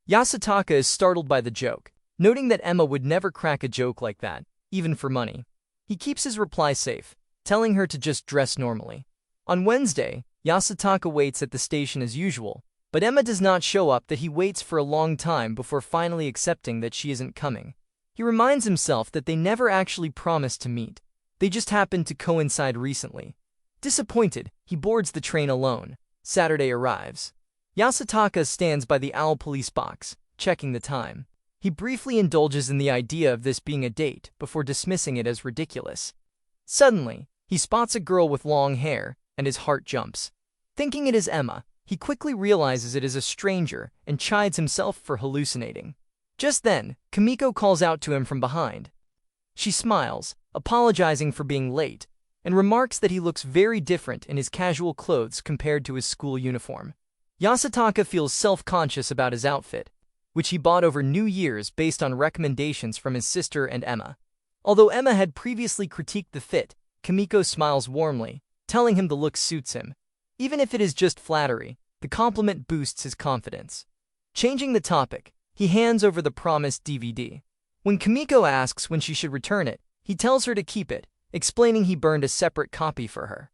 Yasutaka is startled by the joke, noting that Emma would never crack a joke like that, even for money. He keeps his reply safe, telling her to just dress normally. On Wednesday, Yasutaka waits at the station as usual, but Emma does not show up. That he waits for a long time before finally accepting that she isn't coming. He reminds himself that they never actually promised to meet. They just happened to coincide recently. Disappointed, he boards the train alone. Saturday arrives. Yasutaka stands by the owl police box, checking the time. He briefly indulges in the idea of this being a date before dismissing it as ridiculous. Suddenly, he spots a girl with long hair, and his heart jumps. Thinking it is Emma, he quickly realizes it is a stranger and chides himself for hallucinating. Just then, Kimiko calls out to him from behind. She smiles, apologizing for being late, and remarks that he looks very different in his casual clothes compared to his school uniform. Yasutaka feels self-conscious about his outfit, which he bought over New Year's based on recommendations from his sister and Emma. Although Emma had previously critiqued the fit, Kimiko smiles warmly, telling him the look suits him. Even if it is just flattery, the compliment boosts his confidence. Changing the topic, he hands over the promised DVD. When Kimiko asks when she should return it, he tells her to keep it, explaining he burned a separate copy for her.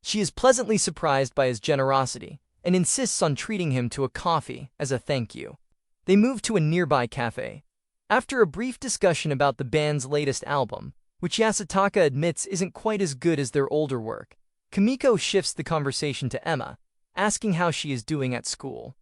She is pleasantly surprised by his generosity and insists on treating him to a coffee as a thank you. They move to a nearby cafe. After a brief discussion about the band's latest album, which Yasutaka admits isn't quite as good as their older work, Kimiko shifts the conversation to Emma, asking how she is doing at school.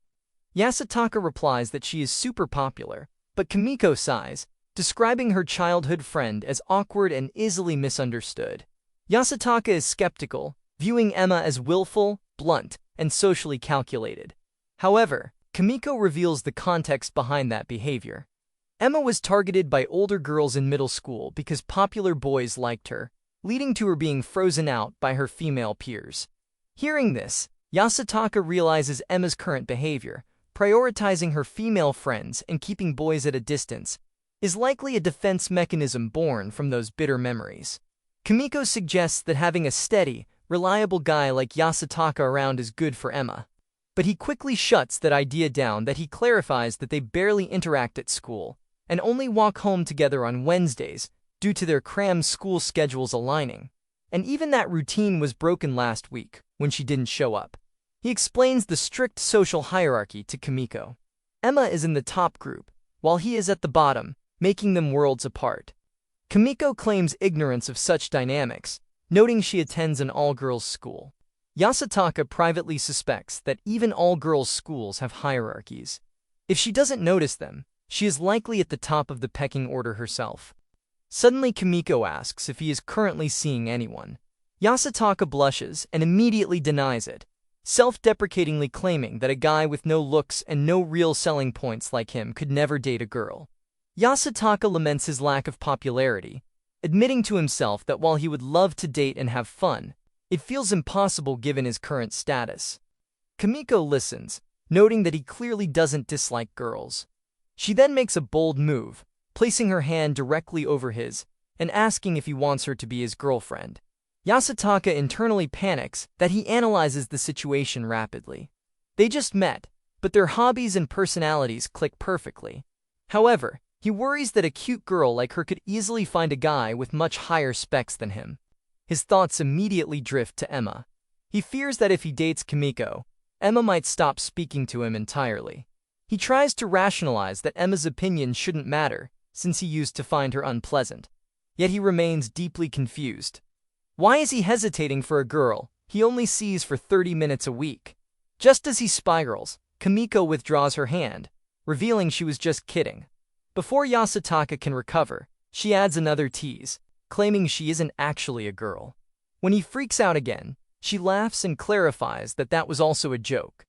Yasutaka replies that she is super popular, but Kimiko sighs, describing her childhood friend as awkward and easily misunderstood. Yasutaka is skeptical, viewing Emma as willful, blunt, and socially calculated. However, Kimiko reveals the context behind that behavior. Emma was targeted by older girls in middle school because popular boys liked her, leading to her being frozen out by her female peers. Hearing this, Yasutaka realizes Emma's current behavior, prioritizing her female friends and keeping boys at a distance, is likely a defense mechanism born from those bitter memories. Kimiko suggests that having a steady, reliable guy like Yasutaka around is good for Emma. But he quickly shuts that idea down that he clarifies that they barely interact at school and only walk home together on Wednesdays due to their cram school schedules aligning. And even that routine was broken last week when she didn't show up. He explains the strict social hierarchy to Kimiko. Emma is in the top group, while he is at the bottom, making them worlds apart. Kimiko claims ignorance of such dynamics, noting she attends an all-girls school. Yasutaka privately suspects that even all-girls schools have hierarchies. If she doesn't notice them, she is likely at the top of the pecking order herself. Suddenly Kimiko asks if he is currently seeing anyone. Yasutaka blushes and immediately denies it, self-deprecatingly claiming that a guy with no looks and no real selling points like him could never date a girl. Yasutaka laments his lack of popularity, admitting to himself that while he would love to date and have fun, it feels impossible given his current status. Kimiko listens, noting that he clearly doesn't dislike girls. She then makes a bold move, placing her hand directly over his and asking if he wants her to be his girlfriend. Yasutaka internally panics that he analyzes the situation rapidly. They just met, but their hobbies and personalities click perfectly. However, he worries that a cute girl like her could easily find a guy with much higher specs than him. His thoughts immediately drift to Emma. He fears that if he dates Kimiko, Emma might stop speaking to him entirely. He tries to rationalize that Emma's opinion shouldn't matter, since he used to find her unpleasant. Yet he remains deeply confused. Why is he hesitating for a girl he only sees for 30 minutes a week? Just as he spirals, Kimiko withdraws her hand, revealing she was just kidding. Before Yasutaka can recover, she adds another tease, claiming she isn't actually a girl. When he freaks out again, she laughs and clarifies that that was also a joke.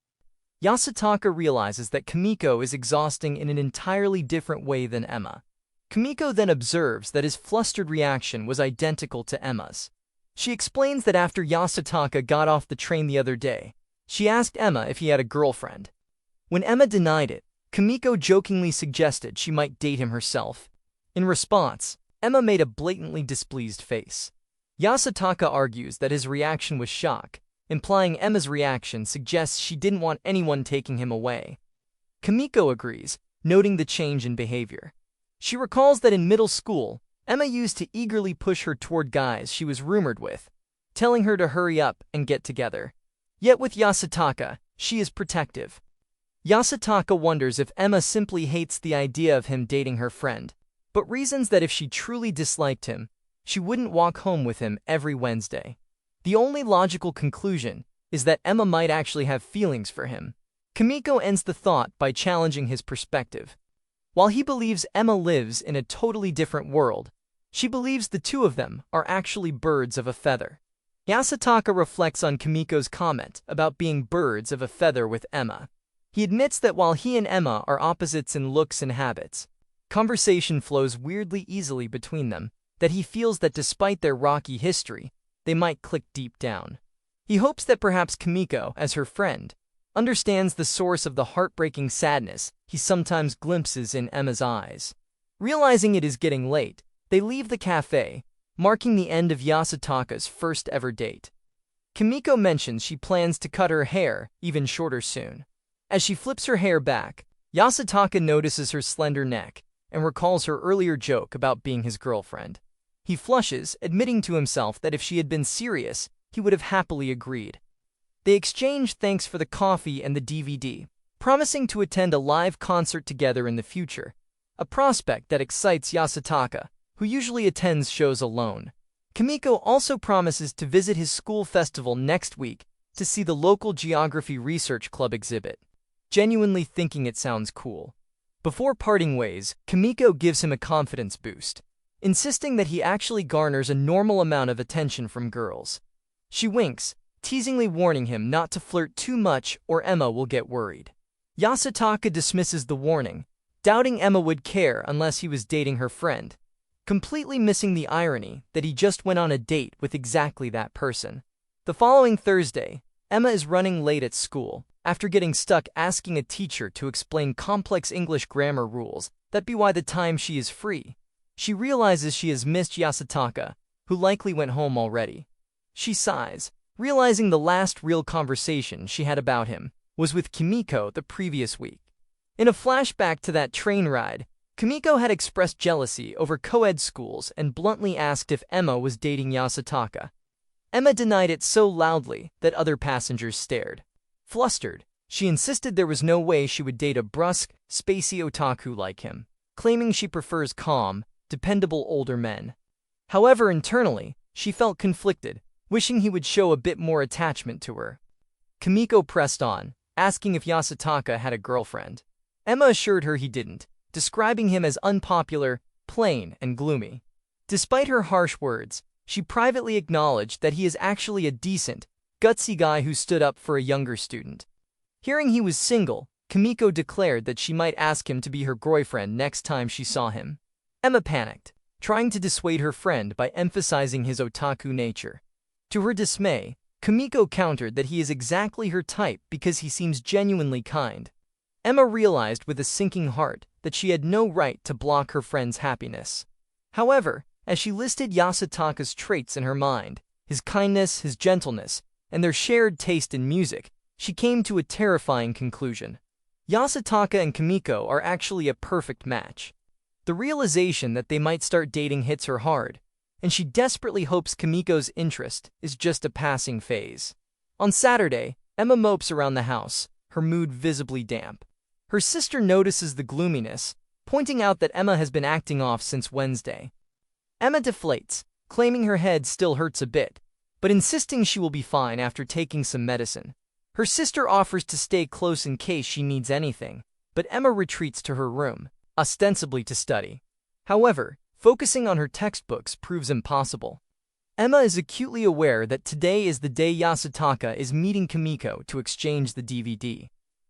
Yasutaka realizes that Kimiko is exhausting in an entirely different way than Emma. Kimiko then observes that his flustered reaction was identical to Emma's. She explains that after Yasutaka got off the train the other day, she asked Emma if he had a girlfriend. When Emma denied it, Kimiko jokingly suggested she might date him herself. In response, Emma made a blatantly displeased face. Yasutaka argues that his reaction was shock, implying Emma's reaction suggests she didn't want anyone taking him away. Kimiko agrees, noting the change in behavior. She recalls that in middle school, Emma used to eagerly push her toward guys she was rumored with, telling her to hurry up and get together. Yet with Yasutaka, she is protective. Yasutaka wonders if Emma simply hates the idea of him dating her friend, but reasons that if she truly disliked him, she wouldn't walk home with him every Wednesday. The only logical conclusion is that Emma might actually have feelings for him. Kimiko ends the thought by challenging his perspective. While he believes Emma lives in a totally different world, she believes the two of them are actually birds of a feather. Yasutaka reflects on Kimiko's comment about being birds of a feather with Emma. He admits that while he and Emma are opposites in looks and habits, conversation flows weirdly easily between them, that he feels that despite their rocky history, they might click deep down. He hopes that perhaps Kimiko, as her friend, understands the source of the heartbreaking sadness he sometimes glimpses in Emma's eyes. Realizing it is getting late, they leave the cafe, marking the end of Yasutaka's first ever date. Kimiko mentions she plans to cut her hair even shorter soon. As she flips her hair back, Yasutaka notices her slender neck and recalls her earlier joke about being his girlfriend. He flushes, admitting to himself that if she had been serious, he would have happily agreed. They exchange thanks for the coffee and the DVD, promising to attend a live concert together in the future, a prospect that excites Yasutaka, who usually attends shows alone. Kimiko also promises to visit his school festival next week to see the local Geography Research Club exhibit, genuinely thinking it sounds cool. Before parting ways, Kimiko gives him a confidence boost, insisting that he actually garners a normal amount of attention from girls. She winks, teasingly warning him not to flirt too much or Emma will get worried. Yasutaka dismisses the warning, doubting Emma would care unless he was dating her friend, completely missing the irony that he just went on a date with exactly that person. The following Thursday, Emma is running late at school, after getting stuck asking a teacher to explain complex English grammar rules that be why the time she is free. She realizes she has missed Yasutaka, who likely went home already. She sighs, realizing the last real conversation she had about him was with Kimiko the previous week. In a flashback to that train ride, Kimiko had expressed jealousy over co-ed schools and bluntly asked if Emma was dating Yasutaka. Emma denied it so loudly that other passengers stared. Flustered, she insisted there was no way she would date a brusque, spacey otaku like him, claiming she prefers calm, dependable older men. However, internally, she felt conflicted, wishing he would show a bit more attachment to her. Kimiko pressed on, asking if Yasutaka had a girlfriend. Emma assured her he didn't, describing him as unpopular, plain, and gloomy. Despite her harsh words, she privately acknowledged that he is actually a decent, gutsy guy who stood up for a younger student. Hearing he was single, Kimiko declared that she might ask him to be her boyfriend next time she saw him. Emma panicked, trying to dissuade her friend by emphasizing his otaku nature. To her dismay, Kimiko countered that he is exactly her type because he seems genuinely kind. Emma realized with a sinking heart that she had no right to block her friend's happiness. However, as she listed Yasutaka's traits in her mind, his kindness, his gentleness, and their shared taste in music, she came to a terrifying conclusion. Yasutaka and Kimiko are actually a perfect match. The realization that they might start dating hits her hard, and she desperately hopes Kimiko's interest is just a passing phase. On Saturday, Emma mopes around the house, her mood visibly damp. Her sister notices the gloominess, pointing out that Emma has been acting off since Wednesday. Emma deflates, claiming her head still hurts a bit, but insisting she will be fine after taking some medicine. Her sister offers to stay close in case she needs anything, but Emma retreats to her room, ostensibly to study. However, focusing on her textbooks proves impossible. Emma is acutely aware that today is the day Yasutaka is meeting Kimiko to exchange the DVD.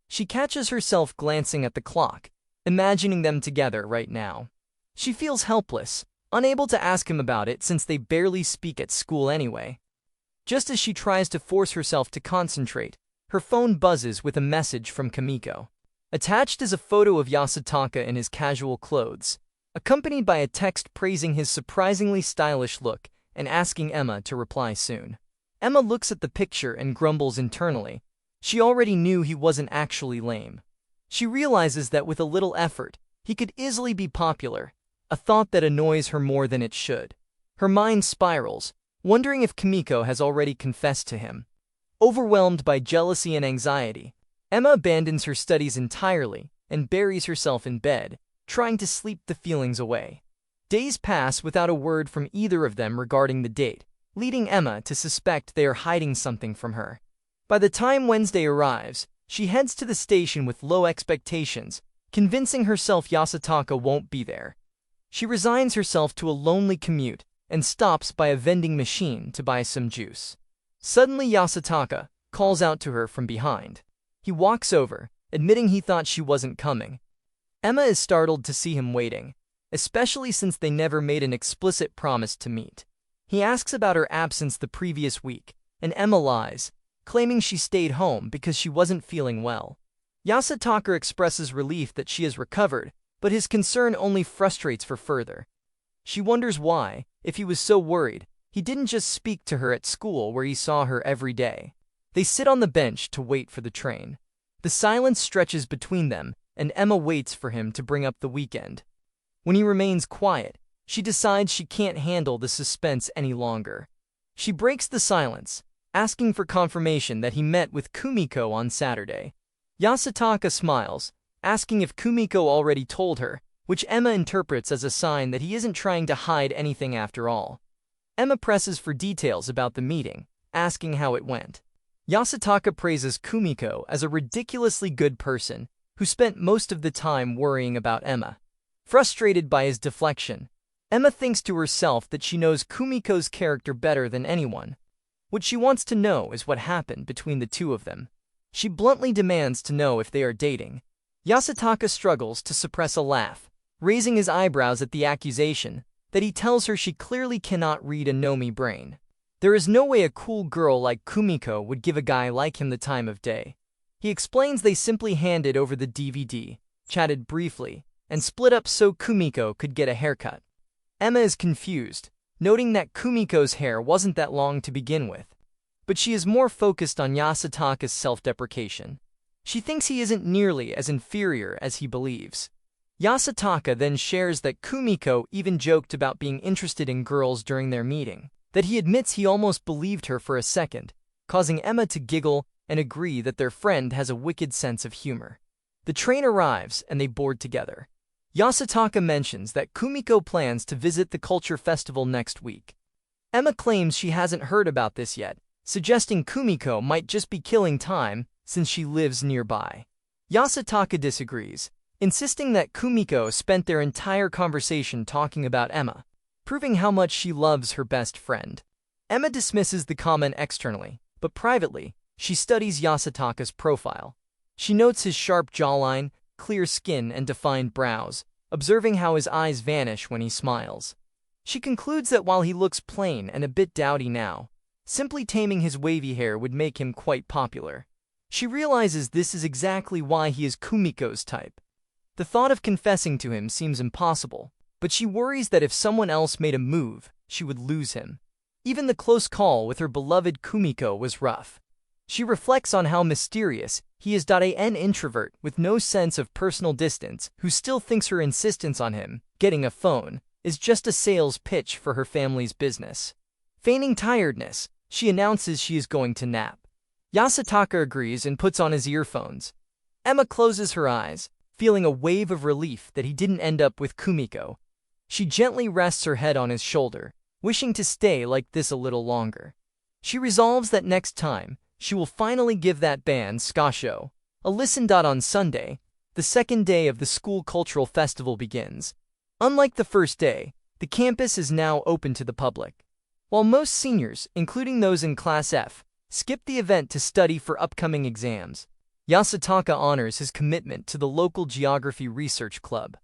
She catches herself glancing at the clock, imagining them together right now. She feels helpless, unable to ask him about it since they barely speak at school anyway. Just as she tries to force herself to concentrate, her phone buzzes with a message from Kimiko. Attached is a photo of Yasutaka in his casual clothes, accompanied by a text praising his surprisingly stylish look and asking Emma to reply soon. Emma looks at the picture and grumbles internally. She already knew he wasn't actually lame. She realizes that with a little effort, he could easily be popular, a thought that annoys her more than it should. Her mind spirals, wondering if Kimiko has already confessed to him. Overwhelmed by jealousy and anxiety, Emma abandons her studies entirely and buries herself in bed, trying to sleep the feelings away. Days pass without a word from either of them regarding the date, leading Emma to suspect they are hiding something from her. By the time Wednesday arrives, she heads to the station with low expectations, convincing herself Yasutaka won't be there. She resigns herself to a lonely commute and stops by a vending machine to buy some juice. Suddenly Yasutaka calls out to her from behind. He walks over, admitting he thought she wasn't coming. Emma is startled to see him waiting, especially since they never made an explicit promise to meet. He asks about her absence the previous week, and Emma lies, claiming she stayed home because she wasn't feeling well. Yasutaka expresses relief that she has recovered, but his concern only frustrates her further. She wonders why, if he was so worried, he didn't just speak to her at school where he saw her every day. They sit on the bench to wait for the train. The silence stretches between them, and Emma waits for him to bring up the weekend. When he remains quiet, she decides she can't handle the suspense any longer. She breaks the silence, asking for confirmation that he met with Kumiko on Saturday. Yasutaka smiles, asking if Kumiko already told her, which Emma interprets as a sign that he isn't trying to hide anything after all. Emma presses for details about the meeting, asking how it went. Yasutaka praises Kumiko as a ridiculously good person who spent most of the time worrying about Emma. Frustrated by his deflection, Emma thinks to herself that she knows Kumiko's character better than anyone. What she wants to know is what happened between the two of them. She bluntly demands to know if they are dating. Yasutaka struggles to suppress a laugh, raising his eyebrows at the accusation that he tells her she clearly cannot read a Nomi brain. There is no way a cool girl like Kumiko would give a guy like him the time of day. He explains they simply handed over the DVD, chatted briefly, and split up so Kumiko could get a haircut. Emma is confused, noting that Kumiko's hair wasn't that long to begin with. but she is more focused on Yasutaka's self-deprecation. She thinks he isn't nearly as inferior as he believes. Yasutaka then shares that Kumiko even joked about being interested in girls during their meeting, that he admits he almost believed her for a second, causing Emma to giggle and agree that their friend has a wicked sense of humor. The train arrives and they board together. Yasutaka mentions that Kumiko plans to visit the culture festival next week. Emma claims she hasn't heard about this yet, suggesting Kumiko might just be killing time since she lives nearby. Yasutaka disagrees, insisting that Kumiko spent their entire conversation talking about Emma, proving how much she loves her best friend. Emma dismisses the comment externally, but privately, she studies Yasutaka's profile. She notes his sharp jawline, clear skin, and defined brows, observing how his eyes vanish when he smiles. She concludes that while he looks plain and a bit dowdy now, simply taming his wavy hair would make him quite popular. She realizes this is exactly why he is Kumiko's type. The thought of confessing to him seems impossible, but she worries that if someone else made a move, she would lose him. Even the close call with her beloved Kumiko was rough. She reflects on how mysterious he is. An introvert with no sense of personal distance who still thinks her insistence on him getting a phone is just a sales pitch for her family's business. Feigning tiredness, she announces she is going to nap. Yasutaka agrees and puts on his earphones. Emma closes her eyes, feeling a wave of relief that he didn't end up with Kumiko. She gently rests her head on his shoulder, wishing to stay like this a little longer. She resolves that next time, she will finally give that band ska show a listen. On Sunday, the second day of the school cultural festival begins. Unlike the first day, the campus is now open to the public. While most seniors, including those in Class F, skip the event to study for upcoming exams, Yasutaka honors his commitment to the local geography research club.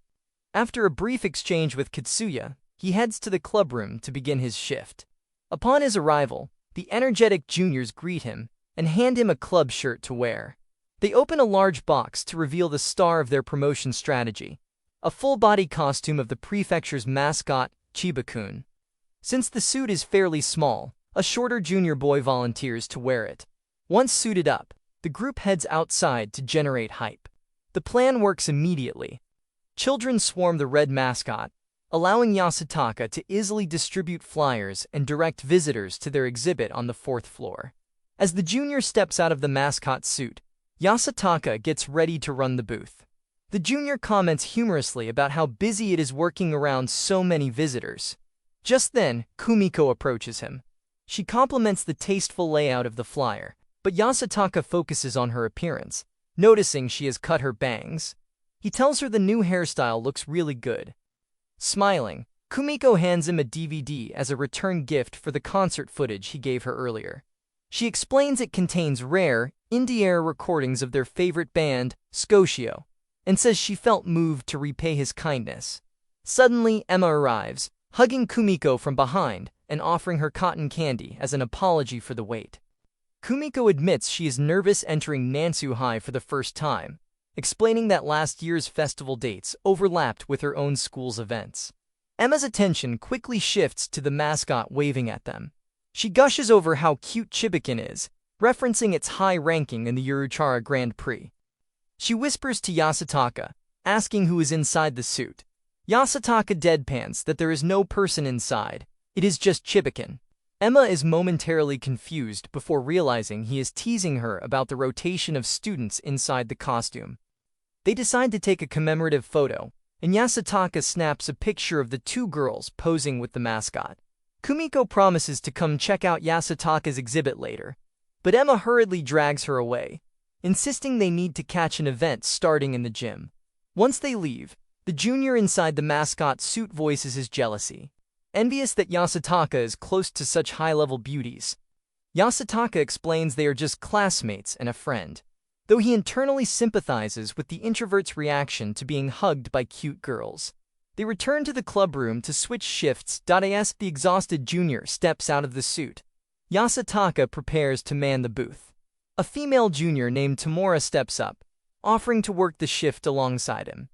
After a brief exchange with Katsuya, he heads to the clubroom to begin his shift. Upon his arrival, the energetic juniors greet him and hand him a club shirt to wear. They open a large box to reveal the star of their promotion strategy, a full-body costume of the prefecture's mascot, Chiba-kun. Since the suit is fairly small, a shorter junior boy volunteers to wear it. Once suited up, the group heads outside to generate hype. The plan works immediately. Children swarm the red mascot, allowing Yasutaka to easily distribute flyers and direct visitors to their exhibit on the 4th floor. As the junior steps out of the mascot suit, Yasutaka gets ready to run the booth. The junior comments humorously about how busy it is working around so many visitors. Just then, Kumiko approaches him. She compliments the tasteful layout of the flyer, but Yasutaka focuses on her appearance, noticing she has cut her bangs. He tells her the new hairstyle looks really good. Smiling, Kumiko hands him a DVD as a return gift for the concert footage he gave her earlier. She explains it contains rare, indie-era recordings of their favorite band, Scotia, and says she felt moved to repay his kindness. Suddenly, Emma arrives, hugging Kumiko from behind and offering her cotton candy as an apology for the wait. Kumiko admits she is nervous entering Nansu High for the first time, explaining that last year's festival dates overlapped with her own school's events. Emma's attention quickly shifts to the mascot waving at them. She gushes over how cute Chibikin is, referencing its high ranking in the Uruchara Grand Prix. She whispers to Yasutaka, asking who is inside the suit. Yasutaka deadpans that there is no person inside, it is just Chibikin. Emma is momentarily confused before realizing he is teasing her about the rotation of students inside the costume. They decide to take a commemorative photo, and Yasutaka snaps a picture of the two girls posing with the mascot. Kumiko promises to come check out Yasutaka's exhibit later, but Emma hurriedly drags her away, insisting they need to catch an event starting in the gym. Once they leave, the junior inside the mascot suit voices his jealousy, envious that Yasutaka is close to such high-level beauties. Yasutaka explains they are just classmates and a friend, though he internally sympathizes with the introvert's reaction to being hugged by cute girls. They return to the clubroom to switch shifts. As the exhausted junior steps out of the suit, Yasutaka prepares to man the booth. A female junior named Tamora steps up, offering to work the shift alongside him.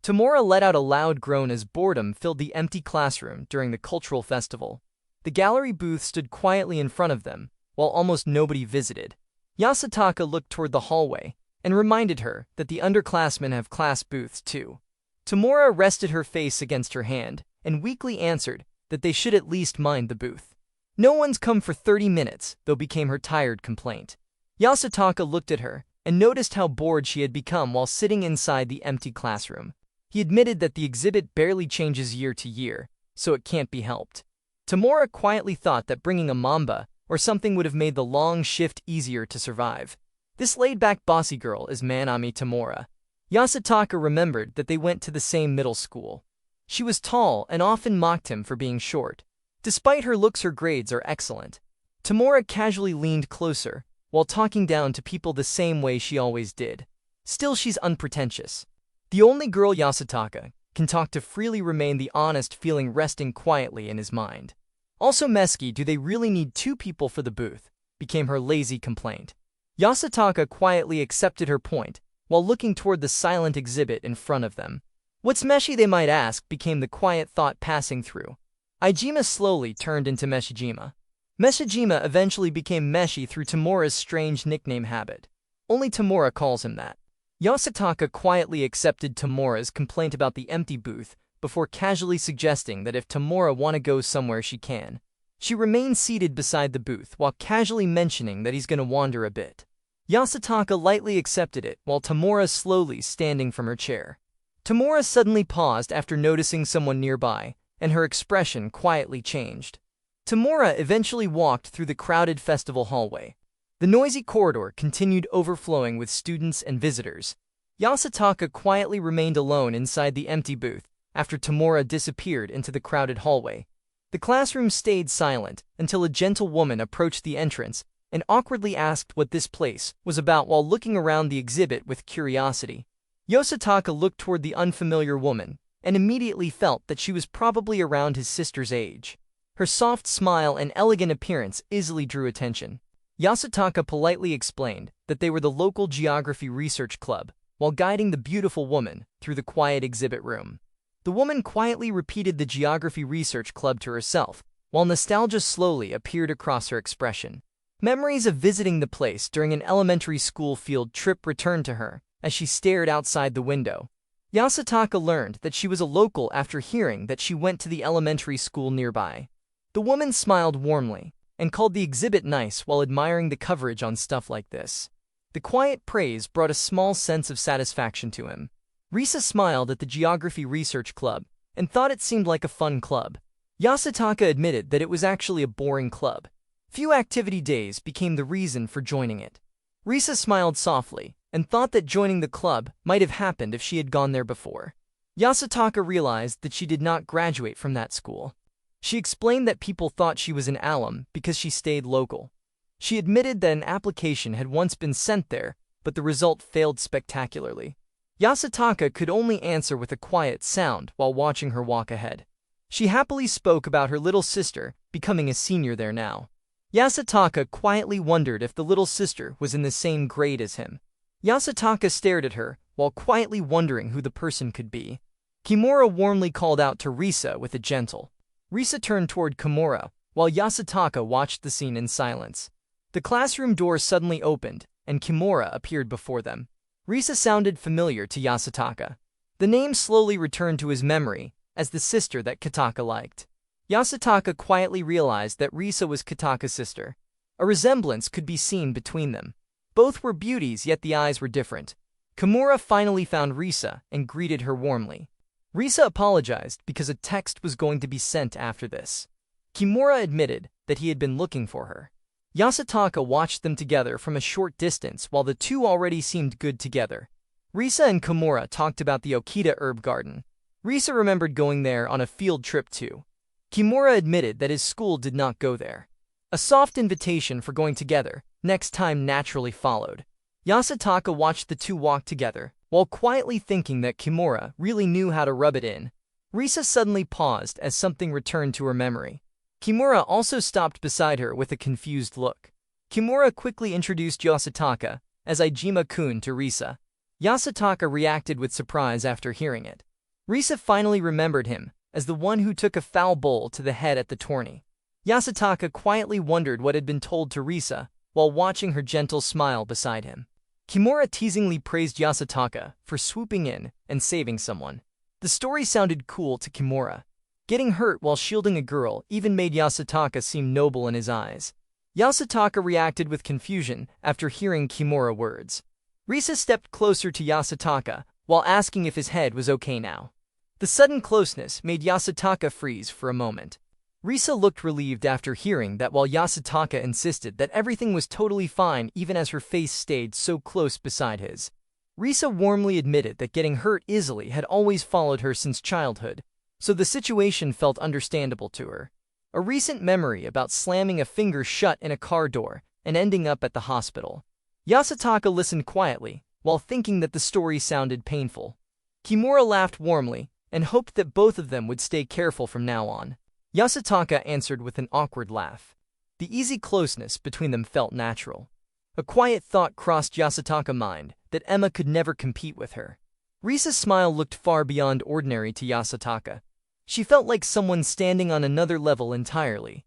Tamora let out a loud groan as boredom filled the empty classroom during the cultural festival. The gallery booth stood quietly in front of them, while almost nobody visited. Yasutaka looked toward the hallway and reminded her that the underclassmen have class booths too. Tamura rested her face against her hand and weakly answered that they should at least mind the booth. "No one's come for 30 minutes, though," became her tired complaint. Yasutaka looked at her and noticed how bored she had become while sitting inside the empty classroom. He admitted that the exhibit barely changes year to year, so it can't be helped. Tamura quietly thought that bringing a mamba or something would have made the long shift easier to survive. This laid-back bossy girl is Manami Tamura. Yasutaka remembered that they went to the same middle school. She was tall and often mocked him for being short. Despite her looks, her grades are excellent. Tamura casually leaned closer, while talking down to people the same way she always did. Still, she's unpretentious. The only girl Yasutaka can talk to freely remained the honest feeling resting quietly in his mind. Also, Meski, do they really need 2 people for the booth? Became her lazy complaint. Yasutaka quietly accepted her point, while looking toward the silent exhibit in front of them. What's Meshi, they might ask, became the quiet thought passing through. Ijima slowly turned into Meshijima. Meshijima eventually became Meshi through Tamura's strange nickname habit. Only Tamura calls him that. Yasutaka quietly accepted Tamura's complaint about the empty booth before casually suggesting that if Tamura want to go somewhere she can. She remained seated beside the booth while casually mentioning that he's gonna wander a bit. Yasutaka lightly accepted it while Tamura slowly standing from her chair. Tamura suddenly paused after noticing someone nearby, and her expression quietly changed. Tamura eventually walked through the crowded festival hallway. The noisy corridor continued overflowing with students and visitors. Yasutaka quietly remained alone inside the empty booth after Tamura disappeared into the crowded hallway. The classroom stayed silent until a gentle woman approached the entrance and awkwardly asked what this place was about while looking around the exhibit with curiosity. Yasutaka looked toward the unfamiliar woman and immediately felt that she was probably around his sister's age. Her soft smile and elegant appearance easily drew attention. Yasutaka politely explained that they were the local geography research club while guiding the beautiful woman through the quiet exhibit room. The woman quietly repeated the geography research club to herself, while nostalgia slowly appeared across her expression. Memories of visiting the place during an elementary school field trip returned to her as she stared outside the window. Yasutaka learned that she was a local after hearing that she went to the elementary school nearby. The woman smiled warmly and called the exhibit nice while admiring the coverage on stuff like this. The quiet praise brought a small sense of satisfaction to him. Risa smiled at the Geography Research Club and thought it seemed like a fun club. Yasutaka admitted that it was actually a boring club. Few activity days became the reason for joining it. Risa smiled softly and thought that joining the club might have happened if she had gone there before. Yasutaka realized that she did not graduate from that school. She explained that people thought she was an alum because she stayed local. She admitted that an application had once been sent there, but the result failed spectacularly. Yasutaka could only answer with a quiet sound while watching her walk ahead. She happily spoke about her little sister becoming a senior there now. Yasutaka quietly wondered if the little sister was in the same grade as him. Yasutaka stared at her while quietly wondering who the person could be. Kimura warmly called out to Risa with a gentle. Risa turned toward Kimura, while Yasutaka watched the scene in silence. The classroom door suddenly opened, and Kimura appeared before them. Risa sounded familiar to Yasutaka. The name slowly returned to his memory as the sister that Kitaka liked. Yasutaka quietly realized that Risa was Kitaka's sister. A resemblance could be seen between them. Both were beauties, yet the eyes were different. Kimura finally found Risa and greeted her warmly. Risa apologized because a text was going to be sent after this. Kimura admitted that he had been looking for her. Yasutaka watched them together from a short distance while the two already seemed good together. Risa and Kimura talked about the Okita herb garden. Risa remembered going there on a field trip too. Kimura admitted that his school did not go there. A soft invitation for going together next time naturally followed. Yasutaka watched the two walk together, while quietly thinking that Kimura really knew how to rub it in. Risa suddenly paused as something returned to her memory. Kimura also stopped beside her with a confused look. Kimura quickly introduced Yasutaka as Ijima-kun to Risa. Yasutaka reacted with surprise after hearing it. Risa finally remembered him as the one who took a foul bowl to the head at the tourney. Yasutaka quietly wondered what had been told to Risa while watching her gentle smile beside him. Kimura teasingly praised Yasutaka for swooping in and saving someone. The story sounded cool to Kimura. Getting hurt while shielding a girl even made Yasutaka seem noble in his eyes. Yasutaka reacted with confusion after hearing Kimura words. Risa stepped closer to Yasutaka while asking if his head was okay now. The sudden closeness made Yasutaka freeze for a moment. Risa looked relieved after hearing that while Yasutaka insisted that everything was totally fine even as her face stayed so close beside his. Risa warmly admitted that getting hurt easily had always followed her since childhood, so the situation felt understandable to her. A recent memory about slamming a finger shut in a car door and ending up at the hospital. Yasutaka listened quietly, while thinking that the story sounded painful. Kimura laughed warmly and hoped that both of them would stay careful from now on. Yasutaka answered with an awkward laugh. The easy closeness between them felt natural. A quiet thought crossed Yasutaka's mind that Emma could never compete with her. Risa's smile looked far beyond ordinary to Yasutaka. She felt like someone standing on another level entirely.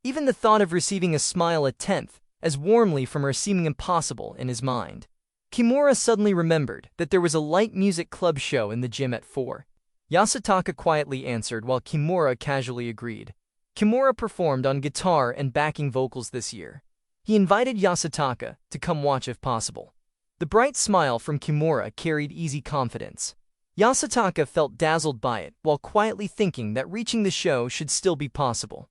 Even the thought of receiving a smile a tenth as warmly from her seeming impossible in his mind. Kimura suddenly remembered that there was a light music club show in the gym at 4. Yasutaka quietly answered while Kimura casually agreed. Kimura performed on guitar and backing vocals this year. He invited Yasutaka to come watch if possible. The bright smile from Kimura carried easy confidence. Yasutaka felt dazzled by it while quietly thinking that reaching the show should still be possible.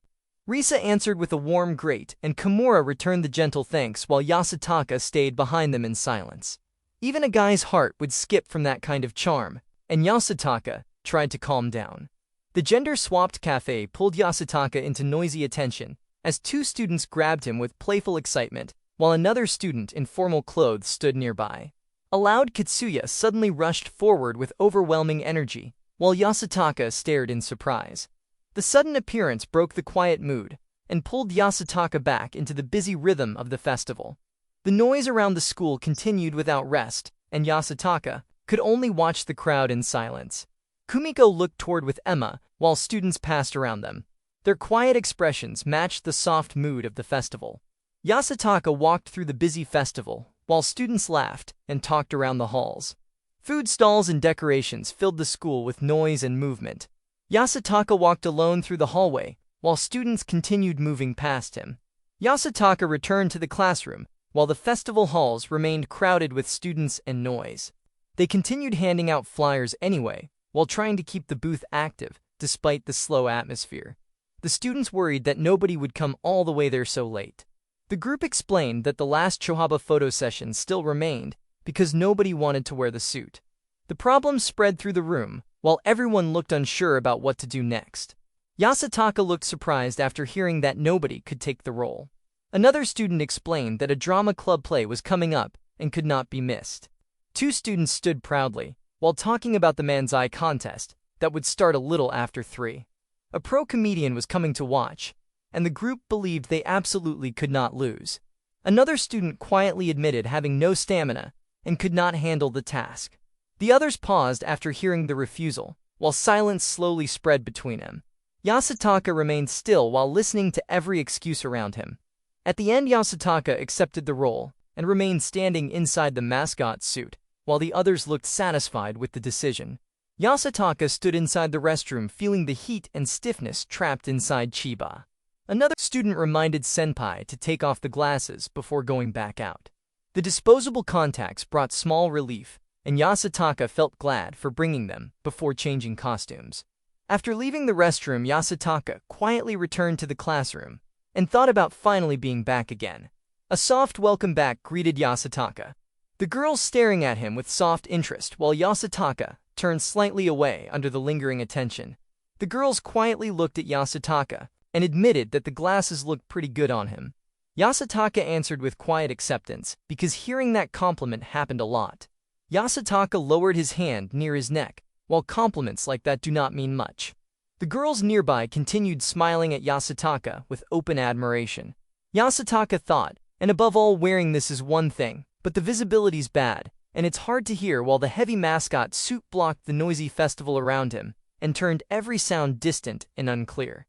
Risa answered with a warm great and Kimura returned the gentle thanks while Yasutaka stayed behind them in silence. Even a guy's heart would skip from that kind of charm, and Yasutaka tried to calm down. The gender-swapped cafe pulled Yasutaka into noisy attention as two students grabbed him with playful excitement, while another student in formal clothes stood nearby. A loud Kitsuya suddenly rushed forward with overwhelming energy, while Yasutaka stared in surprise. The sudden appearance broke the quiet mood and pulled Yasutaka back into the busy rhythm of the festival. The noise around the school continued without rest, and Yasutaka could only watch the crowd in silence. Kumiko looked toward with Emma while students passed around them. Their quiet expressions matched the soft mood of the festival. Yasutaka walked through the busy festival while students laughed and talked around the halls. Food stalls and decorations filled the school with noise and movement. Yasutaka walked alone through the hallway while students continued moving past him. Yasutaka returned to the classroom while the festival halls remained crowded with students and noise. They continued handing out flyers anyway, while trying to keep the booth active despite the slow atmosphere. The students worried that nobody would come all the way there so late. The group explained that the last Chohaba photo session still remained because nobody wanted to wear the suit. The problem spread through the room, while everyone looked unsure about what to do next. Yasutaka looked surprised after hearing that nobody could take the role. Another student explained that a drama club play was coming up and could not be missed. Two students stood proudly, while talking about the Manzai contest that would start a little after 3. A pro comedian was coming to watch, and the group believed they absolutely could not lose. Another student quietly admitted having no stamina and could not handle the task. The others paused after hearing the refusal, while silence slowly spread between them. Yasutaka remained still while listening to every excuse around him. At the end, Yasutaka accepted the role and remained standing inside the mascot suit, while the others looked satisfied with the decision. Yasutaka stood inside the restroom feeling the heat and stiffness trapped inside Chiba. Another student reminded Senpai to take off the glasses before going back out. The disposable contacts brought small relief, and Yasutaka felt glad for bringing them before changing costumes. After leaving the restroom, Yasutaka quietly returned to the classroom and thought about finally being back again. A soft welcome back greeted Yasutaka. The girls staring at him with soft interest while Yasutaka turned slightly away under the lingering attention. The girls quietly looked at Yasutaka and admitted that the glasses looked pretty good on him. Yasutaka answered with quiet acceptance because hearing that compliment happened a lot. Yasutaka lowered his hand near his neck, while compliments like that do not mean much. The girls nearby continued smiling at Yasutaka with open admiration. Yasutaka thought, and above all wearing this is one thing, but the visibility's bad, and it's hard to hear while the heavy mascot suit blocked the noisy festival around him and turned every sound distant and unclear.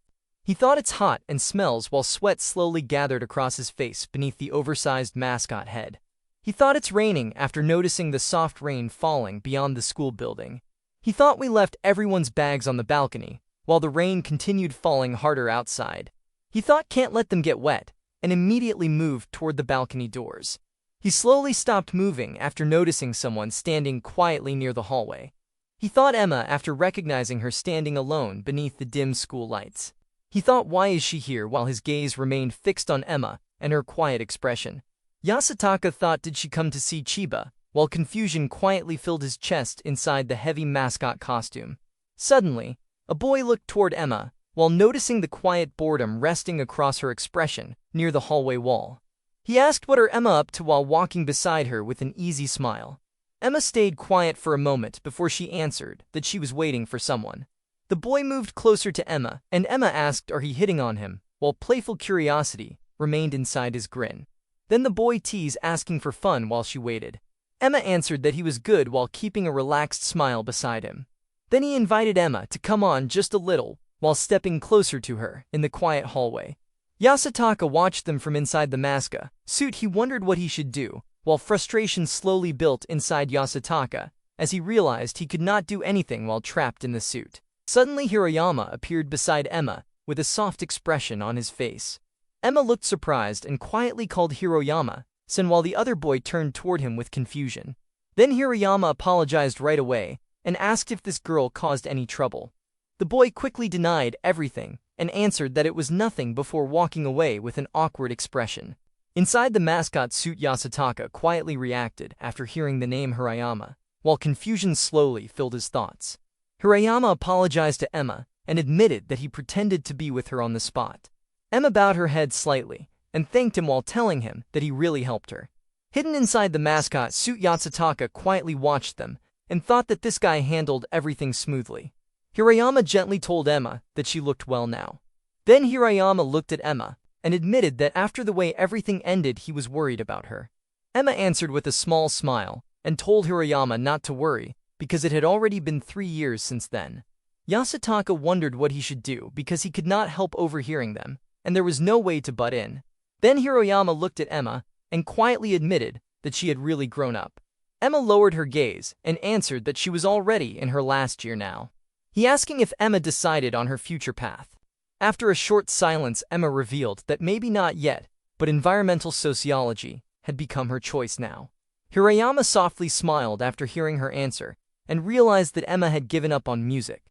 He thought it's hot and smells while sweat slowly gathered across his face beneath the oversized mascot head. He thought it's raining after noticing the soft rain falling beyond the school building. He thought we left everyone's bags on the balcony, while the rain continued falling harder outside. He thought can't let them get wet, and immediately moved toward the balcony doors. He slowly stopped moving after noticing someone standing quietly near the hallway. He thought Emma after recognizing her standing alone beneath the dim school lights. He thought why is she here while his gaze remained fixed on Emma and her quiet expression. Yasutaka thought did she come to see Chiba, while confusion quietly filled his chest inside the heavy mascot costume. Suddenly, a boy looked toward Emma, while noticing the quiet boredom resting across her expression near the hallway wall. He asked what are Emma up to while walking beside her with an easy smile. Emma stayed quiet for a moment before she answered that she was waiting for someone. The boy moved closer to Emma, and Emma asked are he hitting on him, while playful curiosity remained inside his grin. Then the boy teased asking for fun while she waited. Emma answered that he was good while keeping a relaxed smile beside him. Then he invited Emma to come on just a little while stepping closer to her in the quiet hallway. Yasutaka watched them from inside the mascot suit. He wondered what he should do, while frustration slowly built inside Yasutaka as he realized he could not do anything while trapped in the suit. Suddenly Hiroyama appeared beside Emma with a soft expression on his face. Emma looked surprised and quietly called Hiroyama-san while the other boy turned toward him with confusion. Then Hiroyama apologized right away and asked if this girl caused any trouble. The boy quickly denied everything and answered that it was nothing before walking away with an awkward expression. Inside the mascot suit, Yasutaka quietly reacted after hearing the name Hiroyama, while confusion slowly filled his thoughts. Hiroyama apologized to Emma and admitted that he pretended to be with her on the spot. Emma bowed her head slightly and thanked him while telling him that he really helped her. Hidden inside the mascot suit, Yasutaka quietly watched them and thought that this guy handled everything smoothly. Hiroyama gently told Emma that she looked well now. Then Hiroyama looked at Emma and admitted that after the way everything ended he was worried about her. Emma answered with a small smile and told Hiroyama not to worry because it had already been 3 years since then. Yasutaka wondered what he should do because he could not help overhearing them, and there was no way to butt in. Then Hiroyama looked at Emma and quietly admitted that she had really grown up. Emma lowered her gaze and answered that she was already in her last year now. He asking if Emma decided on her future path. After a short silence, Emma revealed that maybe not yet, but environmental sociology had become her choice now. Hiroyama softly smiled after hearing her answer and realized that Emma had given up on music.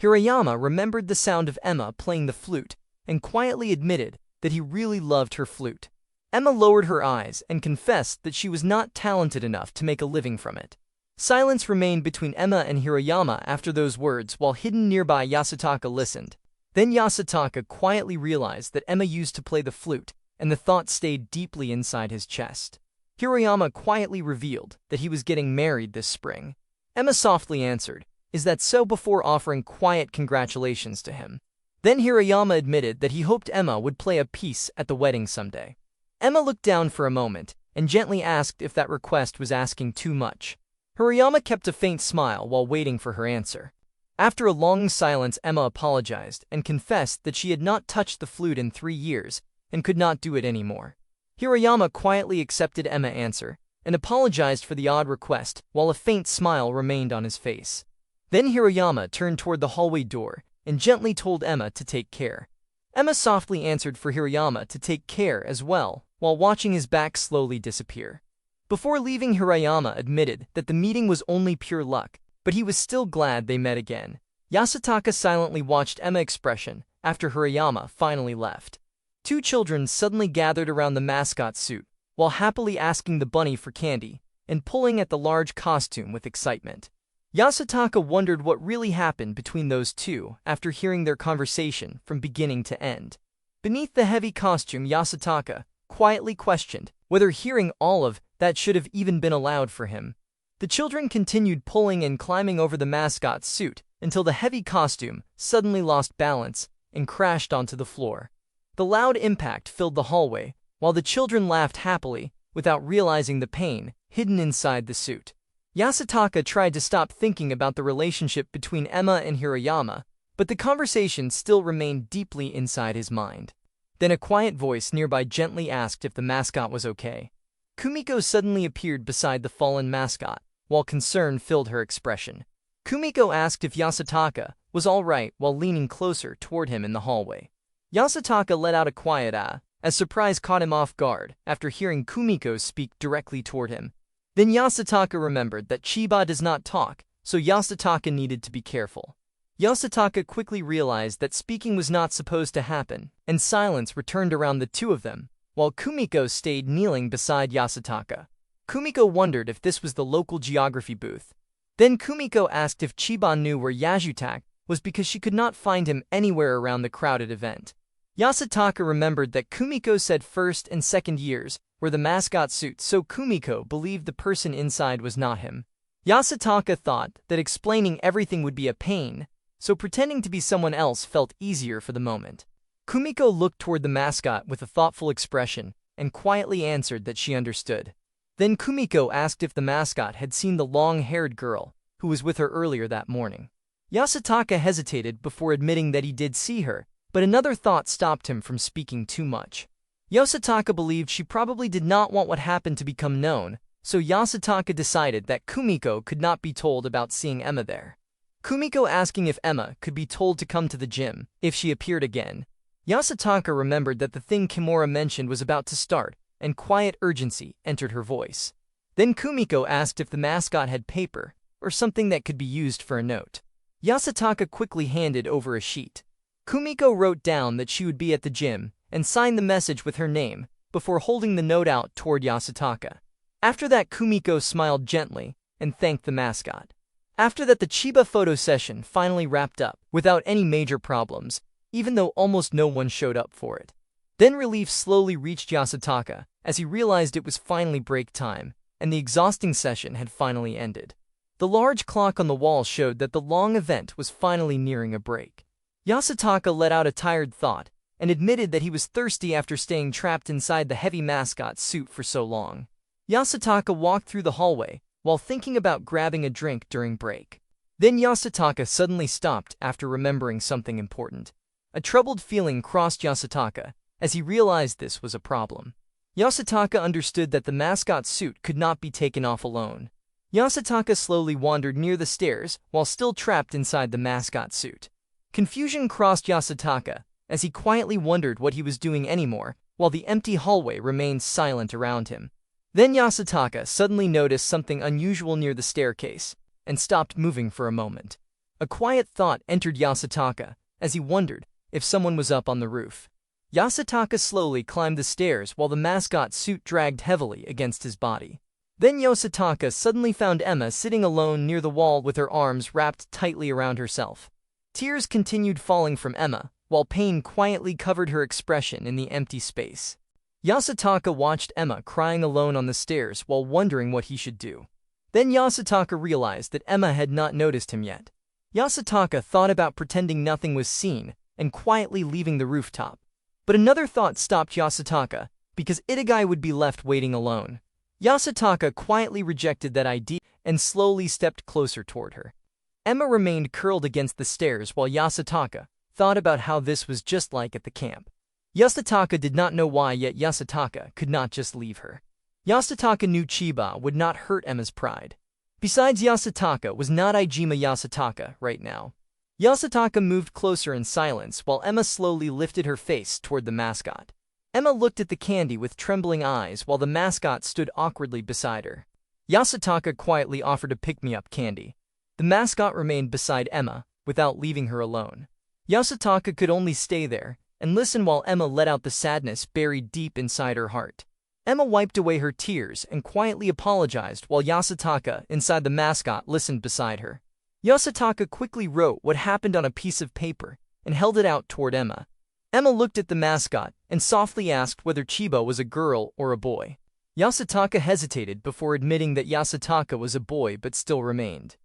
Hiroyama remembered the sound of Emma playing the flute and quietly admitted that he really loved her flute. Emma lowered her eyes and confessed that she was not talented enough to make a living from it. Silence remained between Emma and Hiroyama after those words while hidden nearby Yasutaka listened. Then Yasutaka quietly realized that Emma used to play the flute, and the thought stayed deeply inside his chest. Hiroyama quietly revealed that he was getting married this spring. Emma softly answered, "Is that so?" before offering quiet congratulations to him. Then Hiroyama admitted that he hoped Emma would play a piece at the wedding someday. Emma looked down for a moment and gently asked if that request was asking too much. Hiroyama kept a faint smile while waiting for her answer. After a long silence, Emma apologized and confessed that she had not touched the flute in 3 years and could not do it anymore. Hiroyama quietly accepted Emma's answer and apologized for the odd request while a faint smile remained on his face. Then Hiroyama turned toward the hallway door and gently told Emma to take care. Emma softly answered for Hiroyama to take care as well while watching his back slowly disappear. Before leaving, Hiroyama admitted that the meeting was only pure luck, but he was still glad they met again. Yasutaka silently watched Emma's expression after Hiroyama finally left. 2 children suddenly gathered around the mascot suit, while happily asking the bunny for candy and pulling at the large costume with excitement. Yasutaka wondered what really happened between those two after hearing their conversation from beginning to end. Beneath the heavy costume, Yasutaka quietly questioned whether hearing all of that should have even been allowed for him. The children continued pulling and climbing over the mascot suit until the heavy costume suddenly lost balance and crashed onto the floor. The loud impact filled the hallway, while the children laughed happily without realizing the pain hidden inside the suit. Yasutaka tried to stop thinking about the relationship between Emma and Hiroyama, but the conversation still remained deeply inside his mind. Then a quiet voice nearby gently asked if the mascot was okay. Kumiko suddenly appeared beside the fallen mascot, while concern filled her expression. Kumiko asked if Yasutaka was all right while leaning closer toward him in the hallway. Yasutaka let out a quiet ah, as surprise caught him off guard after hearing Kumiko speak directly toward him. Then Yasutaka remembered that Chiba does not talk, so Yasutaka needed to be careful. Yasutaka quickly realized that speaking was not supposed to happen, and silence returned around the two of them, while Kumiko stayed kneeling beside Yasutaka. Kumiko wondered if this was the local geography booth. Then Kumiko asked if Chiba knew where Yasutaka was because she could not find him anywhere around the crowded event. Yasutaka remembered that Kumiko said first and second years were the mascot suit, so Kumiko believed the person inside was not him. Yasutaka thought that explaining everything would be a pain, so pretending to be someone else felt easier for the moment. Kumiko looked toward the mascot with a thoughtful expression and quietly answered that she understood. Then Kumiko asked if the mascot had seen the long-haired girl who was with her earlier that morning. Yasutaka hesitated before admitting that he did see her, but another thought stopped him from speaking too much. Yasutaka believed she probably did not want what happened to become known, so Yasutaka decided that Kumiko could not be told about seeing Emma there. Kumiko asking if Emma could be told to come to the gym if she appeared again. Yasutaka remembered that the thing Kimura mentioned was about to start, and quiet urgency entered her voice. Then Kumiko asked if the mascot had paper, or something that could be used for a note. Yasutaka quickly handed over a sheet. Kumiko wrote down that she would be at the gym, and signed the message with her name, before holding the note out toward Yasutaka. After that, Kumiko smiled gently, and thanked the mascot. After that, the Chiba photo session finally wrapped up, without any major problems, even though almost no one showed up for it. Then relief slowly reached Yasutaka, as he realized it was finally break time, and the exhausting session had finally ended. The large clock on the wall showed that the long event was finally nearing a break. Yasutaka let out a tired thought, and admitted that he was thirsty after staying trapped inside the heavy mascot suit for so long. Yasutaka walked through the hallway, while thinking about grabbing a drink during break. Then Yasutaka suddenly stopped after remembering something important. A troubled feeling crossed Yasutaka, as he realized this was a problem. Yasutaka understood that the mascot suit could not be taken off alone. Yasutaka slowly wandered near the stairs while still trapped inside the mascot suit. Confusion crossed Yasutaka, as he quietly wondered what he was doing anymore, while the empty hallway remained silent around him. Then Yasutaka suddenly noticed something unusual near the staircase, and stopped moving for a moment. A quiet thought entered Yasutaka, as he wondered if someone was up on the roof. Yasutaka slowly climbed the stairs while the mascot suit dragged heavily against his body. Then Yasutaka suddenly found Emma sitting alone near the wall with her arms wrapped tightly around herself. Tears continued falling from Emma, while pain quietly covered her expression in the empty space. Yasutaka watched Emma crying alone on the stairs while wondering what he should do. Then Yasutaka realized that Emma had not noticed him yet. Yasutaka thought about pretending nothing was seen and quietly leaving the rooftop. But another thought stopped Yasutaka, because Itagai would be left waiting alone. Yasutaka quietly rejected that idea and slowly stepped closer toward her. Emma remained curled against the stairs while Yasutaka thought about how this was just like at the camp. Yasutaka did not know why, yet Yasutaka could not just leave her. Yasutaka knew Chiba would not hurt Emma's pride. Besides, Yasutaka was not Ijima Yasutaka right now. Yasutaka moved closer in silence while Emma slowly lifted her face toward the mascot. Emma looked at the candy with trembling eyes while the mascot stood awkwardly beside her. Yasutaka quietly offered a pick-me-up candy. The mascot remained beside Emma, without leaving her alone. Yasutaka could only stay there and listen while Emma let out the sadness buried deep inside her heart. Emma wiped away her tears and quietly apologized while Yasutaka, inside the mascot, listened beside her. Yasutaka quickly wrote what happened on a piece of paper and held it out toward Emma. Emma looked at the mascot and softly asked whether Chiba was a girl or a boy. Yasutaka hesitated before admitting that Yasutaka was a boy but still remained.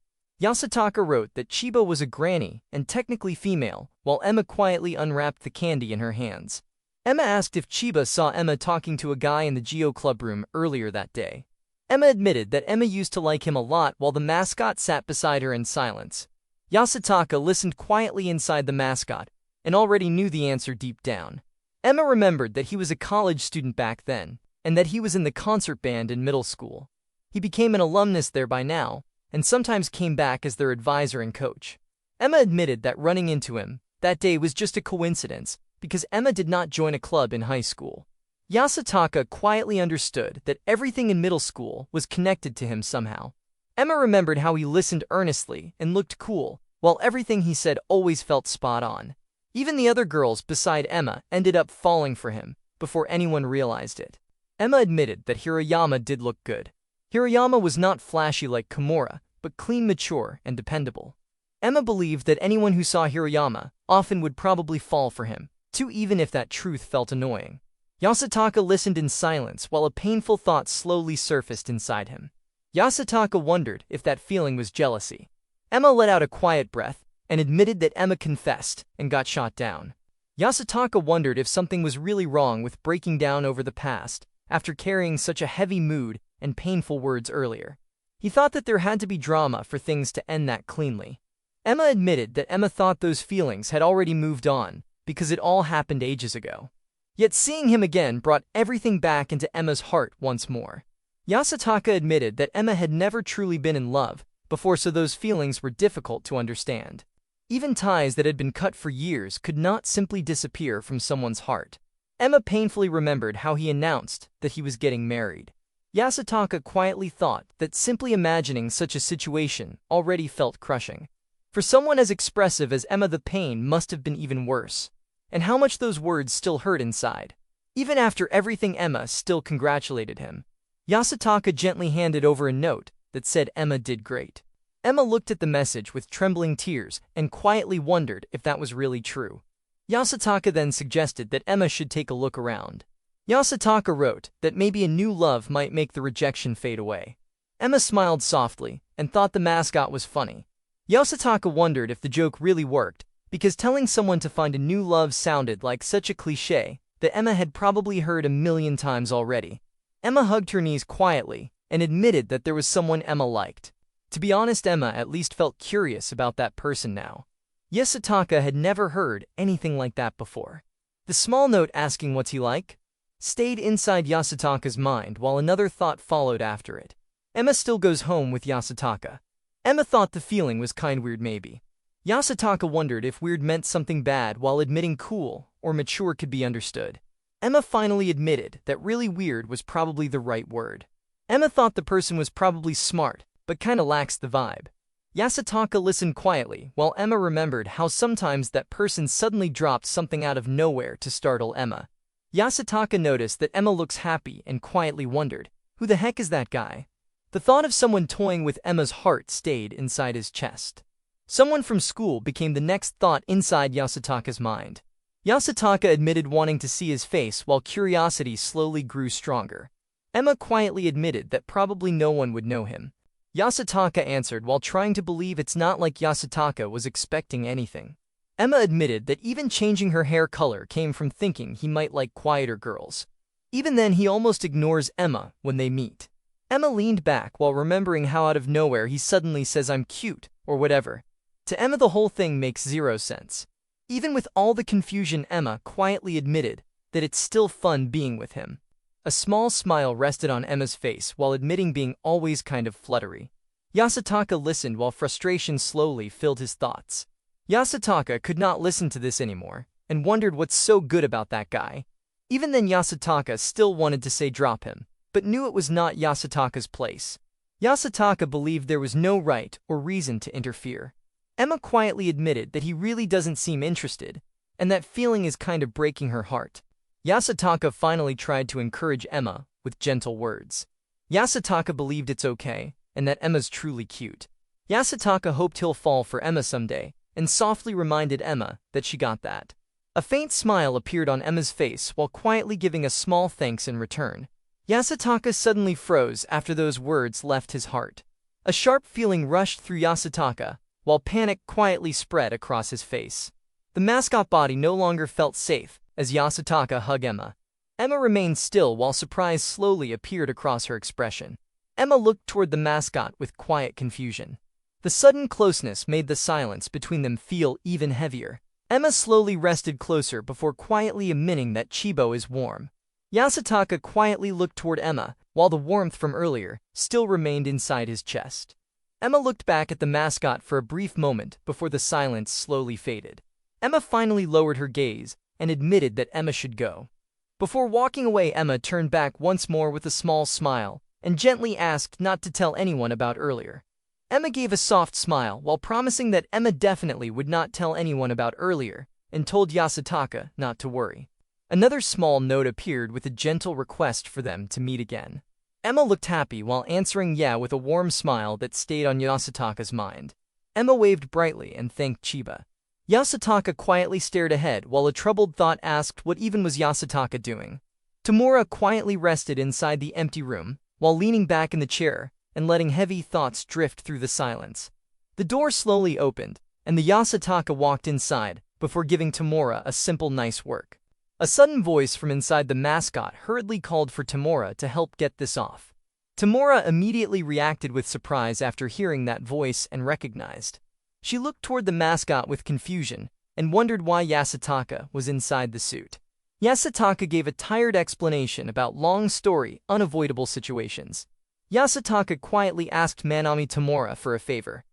Yasutaka wrote that Chiba was a granny and technically female, while Emma quietly unwrapped the candy in her hands. Emma asked if Chiba saw Emma talking to a guy in the Geo Club room earlier that day. Emma admitted that Emma used to like him a lot while the mascot sat beside her in silence. Yasutaka listened quietly inside the mascot and already knew the answer deep down. Emma remembered that he was a college student back then, and that he was in the concert band in middle school. He became an alumnus there by now, and sometimes came back as their advisor and coach. Emma admitted that running into him that day was just a coincidence, because Emma did not join a club in high school. Yasutaka quietly understood that everything in middle school was connected to him somehow. Emma remembered how he listened earnestly and looked cool, while everything he said always felt spot on. Even the other girls beside Emma ended up falling for him before anyone realized it. Emma admitted that Hirayama did look good. Hirayama was not flashy like Kimura, but clean, mature, and dependable. Emma believed that anyone who saw Hirayama often would probably fall for him, too, even if that truth felt annoying. Yasutaka listened in silence while a painful thought slowly surfaced inside him. Yasutaka wondered if that feeling was jealousy. Emma let out a quiet breath and admitted that Emma confessed and got shot down. Yasutaka wondered if something was really wrong with breaking down over the past after carrying such a heavy mood and painful words earlier. He thought that there had to be drama for things to end that cleanly. Emma admitted that Emma thought those feelings had already moved on because it all happened ages ago. Yet seeing him again brought everything back into Emma's heart once more. Yasutaka admitted that Emma had never truly been in love before, so those feelings were difficult to understand. Even ties that had been cut for years could not simply disappear from someone's heart. Emma painfully remembered how he announced that he was getting married. Yasutaka quietly thought that simply imagining such a situation already felt crushing. For someone as expressive as Emma, the pain must have been even worse. And how much those words still hurt inside. Even after everything, Emma still congratulated him. Yasutaka gently handed over a note that said Emma did great. Emma looked at the message with trembling tears and quietly wondered if that was really true. Yasutaka then suggested that Emma should take a look around. Yasutaka wrote that maybe a new love might make the rejection fade away. Emma smiled softly and thought the mascot was funny. Yasutaka wondered if the joke really worked, because telling someone to find a new love sounded like such a cliché that Emma had probably heard a million times already. Emma hugged her knees quietly and admitted that there was someone Emma liked. To be honest, Emma at least felt curious about that person now. Yasutaka had never heard anything like that before. The small note asking what's he like stayed inside Yasutaka's mind while another thought followed after it. Emma still goes home with Yasutaka. Emma thought the feeling was kind weird maybe. Yasutaka wondered if weird meant something bad, while admitting cool or mature could be understood. Emma finally admitted that really weird was probably the right word. Emma thought the person was probably smart, but kinda lacks the vibe. Yasutaka listened quietly while Emma remembered how sometimes that person suddenly dropped something out of nowhere to startle Emma. Yasutaka noticed that Emma looks happy and quietly wondered, who the heck is that guy? The thought of someone toying with Emma's heart stayed inside his chest. Someone from school became the next thought inside Yasutaka's mind. Yasutaka admitted wanting to see his face while curiosity slowly grew stronger. Emma quietly admitted that probably no one would know him. Yasutaka answered while trying to believe it's not like Yasutaka was expecting anything. Emma admitted that even changing her hair color came from thinking he might like quieter girls. Even then, he almost ignores Emma when they meet. Emma leaned back while remembering how out of nowhere he suddenly says I'm cute, or whatever. To Emma the whole thing makes zero sense. Even with all the confusion, Emma quietly admitted that it's still fun being with him. A small smile rested on Emma's face while admitting being always kind of fluttery. Yasutaka listened while frustration slowly filled his thoughts. Yasutaka could not listen to this anymore and wondered what's so good about that guy. Even then, Yasutaka still wanted to say drop him, but knew it was not Yasutaka's place. Yasutaka believed there was no right or reason to interfere. Emma quietly admitted that he really doesn't seem interested, and that feeling is kind of breaking her heart. Yasutaka finally tried to encourage Emma with gentle words. Yasutaka believed it's okay, and that Emma's truly cute. Yasutaka hoped he'll fall for Emma someday, and softly reminded Emma that she got that. A faint smile appeared on Emma's face while quietly giving a small thanks in return. Yasutaka suddenly froze after those words left his heart. A sharp feeling rushed through Yasutaka, while panic quietly spread across his face. The mascot body no longer felt safe as Yasutaka hugged Emma. Emma remained still while surprise slowly appeared across her expression. Emma looked toward the mascot with quiet confusion. The sudden closeness made the silence between them feel even heavier. Emma slowly rested closer before quietly admitting that Chibo is warm. Yasutaka quietly looked toward Emma, while the warmth from earlier still remained inside his chest. Emma looked back at the mascot for a brief moment before the silence slowly faded. Emma finally lowered her gaze and admitted that Emma should go. Before walking away, Emma turned back once more with a small smile and gently asked not to tell anyone about earlier. Emma gave a soft smile while promising that Emma definitely would not tell anyone about earlier and told Yasutaka not to worry. Another small note appeared with a gentle request for them to meet again. Emma looked happy while answering yeah with a warm smile that stayed on Yasutaka's mind. Emma waved brightly and thanked Chiba. Yasutaka quietly stared ahead while a troubled thought asked what even was Yasutaka doing. Tamura quietly rested inside the empty room while leaning back in the chair and letting heavy thoughts drift through the silence. The door slowly opened, and the Yasutaka walked inside before giving Tamura a simple nice work. A sudden voice from inside the mascot hurriedly called for Tamura to help get this off. Tamura immediately reacted with surprise after hearing that voice and recognized. She looked toward the mascot with confusion and wondered why Yasutaka was inside the suit. Yasutaka gave a tired explanation about long story, unavoidable situations. Yasutaka quietly asked Manami Tamura for a favor.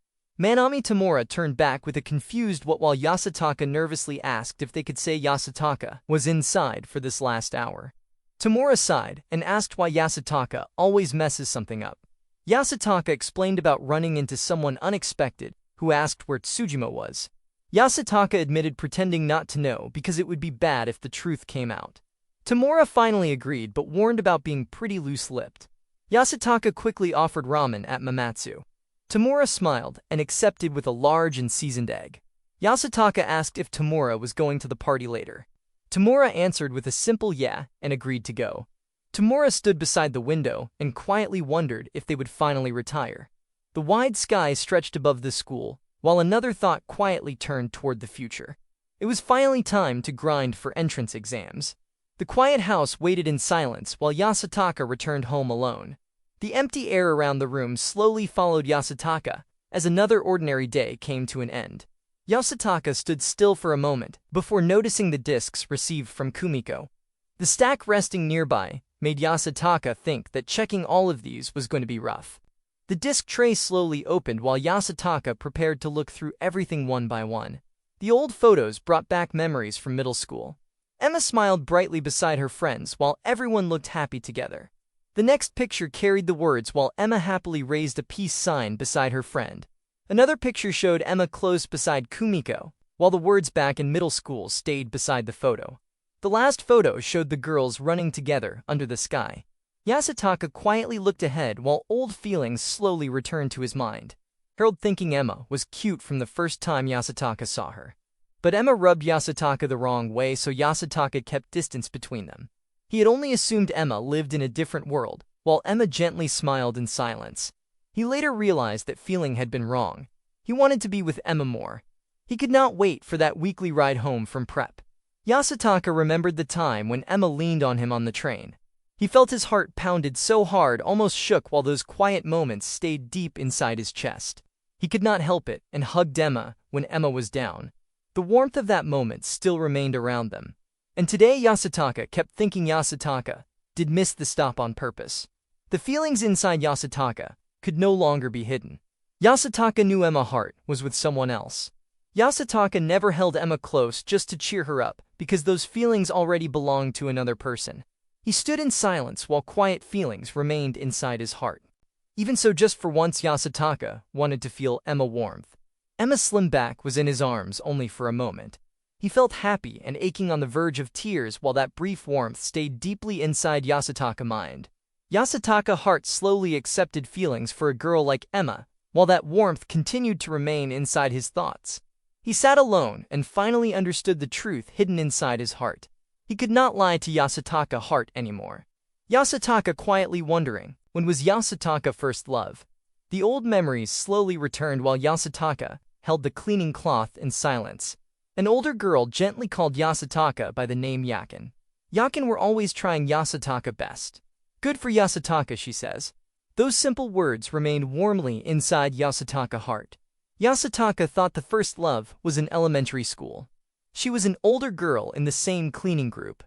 Manami Tamura turned back with a confused what while Yasutaka nervously asked if they could say Yasutaka was inside for this last hour. Tamura sighed and asked why Yasutaka always messes something up. Yasutaka explained about running into someone unexpected who asked where Tsujima was. Yasutaka admitted pretending not to know because it would be bad if the truth came out. Tamura finally agreed but warned about being pretty loose-lipped. Yasutaka quickly offered ramen at Mamatsu. Tamura smiled and accepted with a large and seasoned egg. Yasutaka asked if Tamura was going to the party later. Tamura answered with a simple yeah and agreed to go. Tamura stood beside the window and quietly wondered if they would finally retire. The wide sky stretched above the school, while another thought quietly turned toward the future. It was finally time to grind for entrance exams. The quiet house waited in silence while Yasutaka returned home alone. The empty air around the room slowly followed Yasutaka as another ordinary day came to an end. Yasutaka stood still for a moment before noticing the discs received from Kumiko. The stack resting nearby made Yasutaka think that checking all of these was going to be rough. The disc tray slowly opened while Yasutaka prepared to look through everything one by one. The old photos brought back memories from middle school. Emma smiled brightly beside her friends while everyone looked happy together. The next picture carried the words while Emma happily raised a peace sign beside her friend. Another picture showed Emma close beside Kumiko, while the words back in middle school stayed beside the photo. The last photo showed the girls running together under the sky. Yasutaka quietly looked ahead while old feelings slowly returned to his mind. Harold thinking Emma was cute from the first time Yasutaka saw her. But Emma rubbed Yasutaka the wrong way, so Yasutaka kept distance between them. He had only assumed Emma lived in a different world, while Emma gently smiled in silence. He later realized that feeling had been wrong. He wanted to be with Emma more. He could not wait for that weekly ride home from prep. Yasutaka remembered the time when Emma leaned on him on the train. He felt his heart pounded so hard, almost shook, while those quiet moments stayed deep inside his chest. He could not help it and hugged Emma when Emma was down. The warmth of that moment still remained around them. And today Yasutaka kept thinking Yasutaka did miss the stop on purpose. The feelings inside Yasutaka could no longer be hidden. Yasutaka knew Emma's heart was with someone else. Yasutaka never held Emma close just to cheer her up because those feelings already belonged to another person. He stood in silence while quiet feelings remained inside his heart. Even so, just for once Yasutaka wanted to feel Emma's warmth. Emma's slim back was in his arms only for a moment. He felt happy and aching on the verge of tears while that brief warmth stayed deeply inside Yasutaka's mind. Yasutaka's heart slowly accepted feelings for a girl like Emma, while that warmth continued to remain inside his thoughts. He sat alone and finally understood the truth hidden inside his heart. He could not lie to Yasutaka's heart anymore. Yasutaka quietly wondering, when was Yasutaka's first love? The old memories slowly returned while Yasutaka held the cleaning cloth in silence. An older girl gently called Yasutaka by the name Yakin. Yakin were always trying Yasutaka best. Good for Yasutaka, she says. Those simple words remained warmly inside Yasutaka's heart. Yasutaka thought the first love was in elementary school. She was an older girl in the same cleaning group.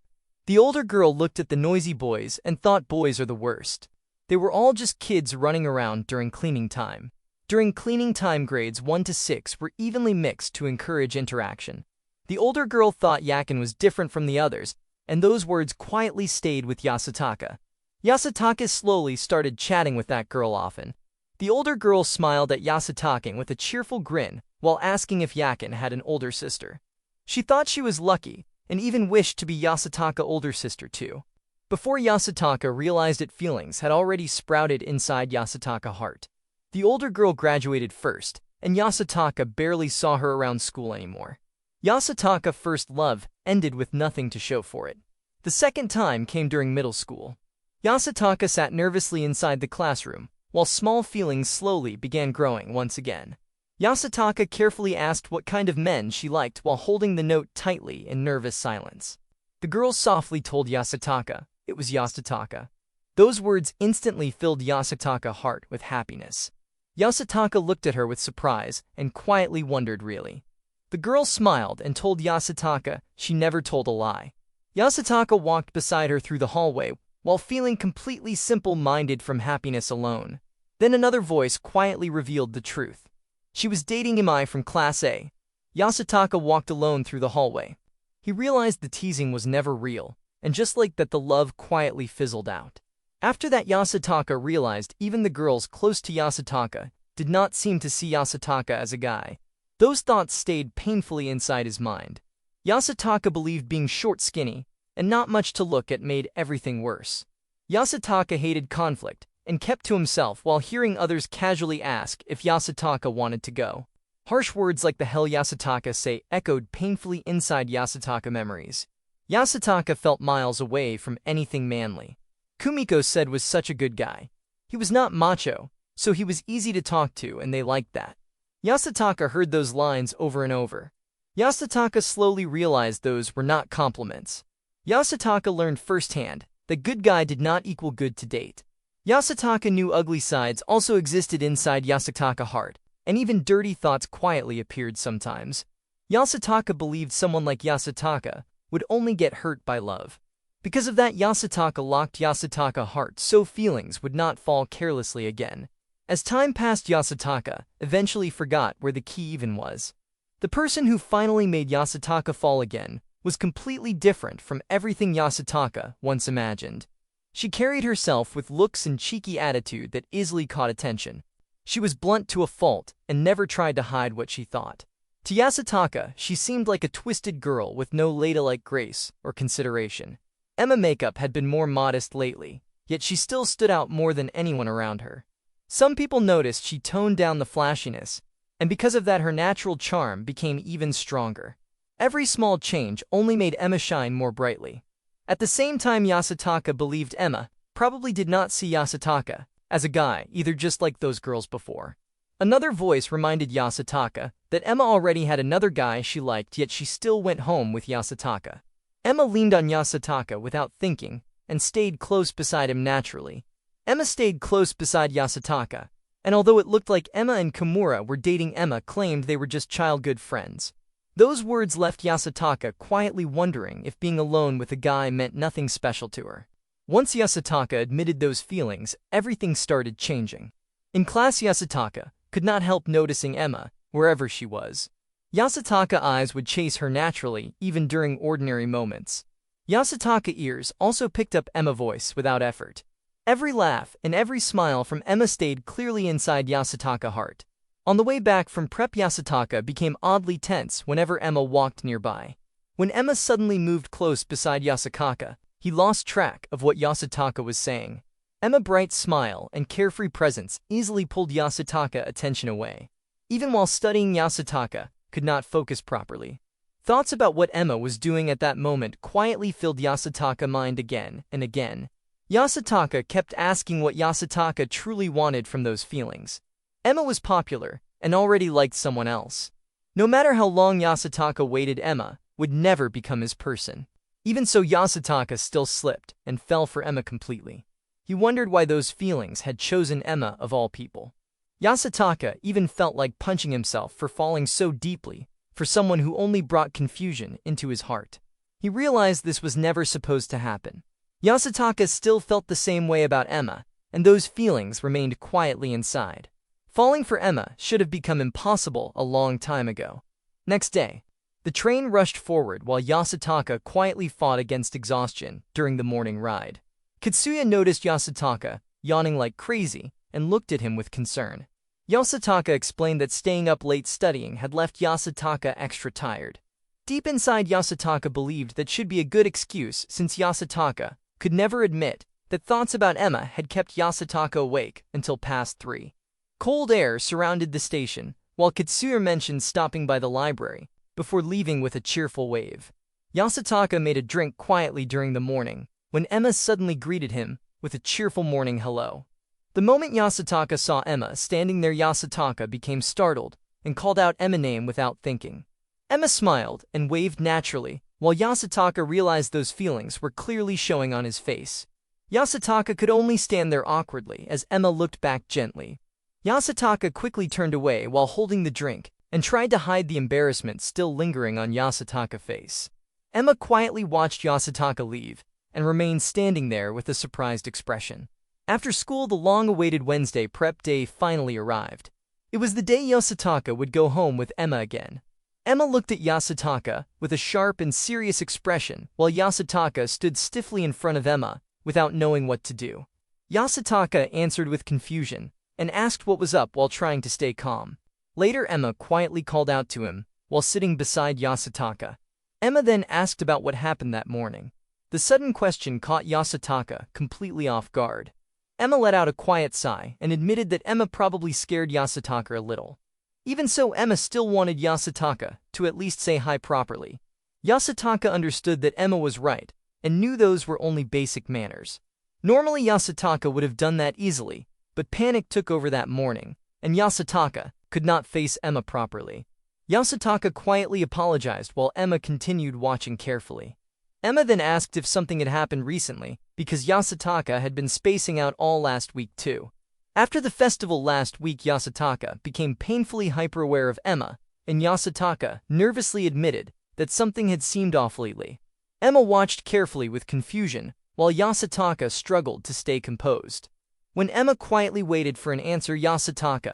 The older girl looked at the noisy boys and thought boys are the worst. They were all just kids running around during cleaning time. During cleaning time, grades 1 to 6 were evenly mixed to encourage interaction. The older girl thought Yakin was different from the others, and those words quietly stayed with Yasutaka. Yasutaka slowly started chatting with that girl often. The older girl smiled at Yasutaka with a cheerful grin while asking if Yakin had an older sister. She thought she was lucky and even wished to be Yasutaka's older sister too. Before Yasutaka realized it, feelings had already sprouted inside Yasutaka's heart. The older girl graduated first, and Yasutaka barely saw her around school anymore. Yasutaka's first love ended with nothing to show for it. The second time came during middle school. Yasutaka sat nervously inside the classroom, while small feelings slowly began growing once again. Yasutaka carefully asked what kind of men she liked while holding the note tightly in nervous silence. The girl softly told Yasutaka it was Yasutaka. Those words instantly filled Yasutaka's heart with happiness. Yasutaka looked at her with surprise and quietly wondered really. The girl smiled and told Yasutaka she never told a lie. Yasutaka walked beside her through the hallway while feeling completely simple-minded from happiness alone. Then another voice quietly revealed the truth. She was dating Imai from Class A. Yasutaka walked alone through the hallway. He realized the teasing was never real, and just like that the love quietly fizzled out. After that, Yasutaka realized even the girls close to Yasutaka did not seem to see Yasutaka as a guy. Those thoughts stayed painfully inside his mind. Yasutaka believed being short, skinny, and not much to look at made everything worse. Yasutaka hated conflict and kept to himself while hearing others casually ask if Yasutaka wanted to go. Harsh words like the hell Yasutaka say echoed painfully inside Yasutaka memories. Yasutaka felt miles away from anything manly. Kumiko said was such a good guy. He was not macho, so he was easy to talk to and they liked that. Yasutaka heard those lines over and over. Yasutaka slowly realized those were not compliments. Yasutaka learned firsthand that good guy did not equal good to date. Yasutaka knew ugly sides also existed inside Yasutaka's heart, and even dirty thoughts quietly appeared sometimes. Yasutaka believed someone like Yasutaka would only get hurt by love. Because of that, Yasutaka locked Yasutaka's heart so feelings would not fall carelessly again. As time passed, Yasutaka eventually forgot where the key even was. The person who finally made Yasutaka fall again was completely different from everything Yasutaka once imagined. She carried herself with looks and cheeky attitude that easily caught attention. She was blunt to a fault and never tried to hide what she thought. To Yasutaka, she seemed like a twisted girl with no ladylike grace or consideration. Emma's makeup had been more modest lately, yet she still stood out more than anyone around her. Some people noticed she toned down the flashiness, and because of that her natural charm became even stronger. Every small change only made Emma shine more brightly. At the same time, Yasutaka believed Emma probably did not see Yasutaka as a guy either, just like those girls before. Another voice reminded Yasutaka that Emma already had another guy she liked, yet she still went home with Yasutaka. Emma leaned on Yasutaka without thinking and stayed close beside him naturally. Emma stayed close beside Yasutaka, and although it looked like Emma and Kimura were dating, Emma claimed they were just childhood friends. Those words left Yasutaka quietly wondering if being alone with a guy meant nothing special to her. Once Yasutaka admitted those feelings, everything started changing. In class, Yasutaka could not help noticing Emma wherever she was. Yasutaka's eyes would chase her naturally, even during ordinary moments. Yasutaka's ears also picked up Emma's voice without effort. Every laugh and every smile from Emma stayed clearly inside Yasutaka's heart. On the way back from prep, Yasutaka became oddly tense whenever Emma walked nearby. When Emma suddenly moved close beside Yasutaka, he lost track of what Yasutaka was saying. Emma's bright smile and carefree presence easily pulled Yasutaka's attention away. Even while studying, Yasutaka could not focus properly. Thoughts about what Emma was doing at that moment quietly filled Yasutaka's mind again and again. Yasutaka kept asking what Yasutaka truly wanted from those feelings. Emma was popular and already liked someone else. No matter how long Yasutaka waited, Emma would never become his person. Even so, Yasutaka still slipped and fell for Emma completely. He wondered why those feelings had chosen Emma of all people. Yasutaka even felt like punching himself for falling so deeply for someone who only brought confusion into his heart. He realized this was never supposed to happen. Yasutaka still felt the same way about Emma, and those feelings remained quietly inside. Falling for Emma should have become impossible a long time ago. Next day, the train rushed forward while Yasutaka quietly fought against exhaustion during the morning ride. Katsuya noticed Yasutaka, yawning like crazy, and looked at him with concern. Yasutaka explained that staying up late studying had left Yasutaka extra tired. Deep inside, Yasutaka believed that should be a good excuse since Yasutaka could never admit that thoughts about Emma had kept Yasutaka awake until past 3. Cold air surrounded the station, while Katsuya mentioned stopping by the library before leaving with a cheerful wave. Yasutaka made a drink quietly during the morning when Emma suddenly greeted him with a cheerful morning hello. The moment Yasutaka saw Emma standing there, Yasutaka became startled and called out Emma's name without thinking. Emma smiled and waved naturally, while Yasutaka realized those feelings were clearly showing on his face. Yasutaka could only stand there awkwardly as Emma looked back gently. Yasutaka quickly turned away while holding the drink and tried to hide the embarrassment still lingering on Yasutaka's face. Emma quietly watched Yasutaka leave and remained standing there with a surprised expression. After school, the long-awaited Wednesday prep day finally arrived. It was the day Yasutaka would go home with Emma again. Emma looked at Yasutaka with a sharp and serious expression while Yasutaka stood stiffly in front of Emma without knowing what to do. Yasutaka answered with confusion and asked what was up while trying to stay calm. Later, Emma quietly called out to him while sitting beside Yasutaka. Emma then asked about what happened that morning. The sudden question caught Yasutaka completely off guard. Emma let out a quiet sigh and admitted that Emma probably scared Yasutaka a little. Even so, Emma still wanted Yasutaka to at least say hi properly. Yasutaka understood that Emma was right and knew those were only basic manners. Normally, Yasutaka would have done that easily, but panic took over that morning, and Yasutaka could not face Emma properly. Yasutaka quietly apologized while Emma continued watching carefully. Emma then asked if something had happened recently, because Yasutaka had been spacing out all last week too. After the festival last week, Yasutaka became painfully hyper-aware of Emma, and Yasutaka nervously admitted that something had seemed off lately. Emma watched carefully with confusion, while Yasutaka struggled to stay composed. When Emma quietly waited for an answer, Yasutaka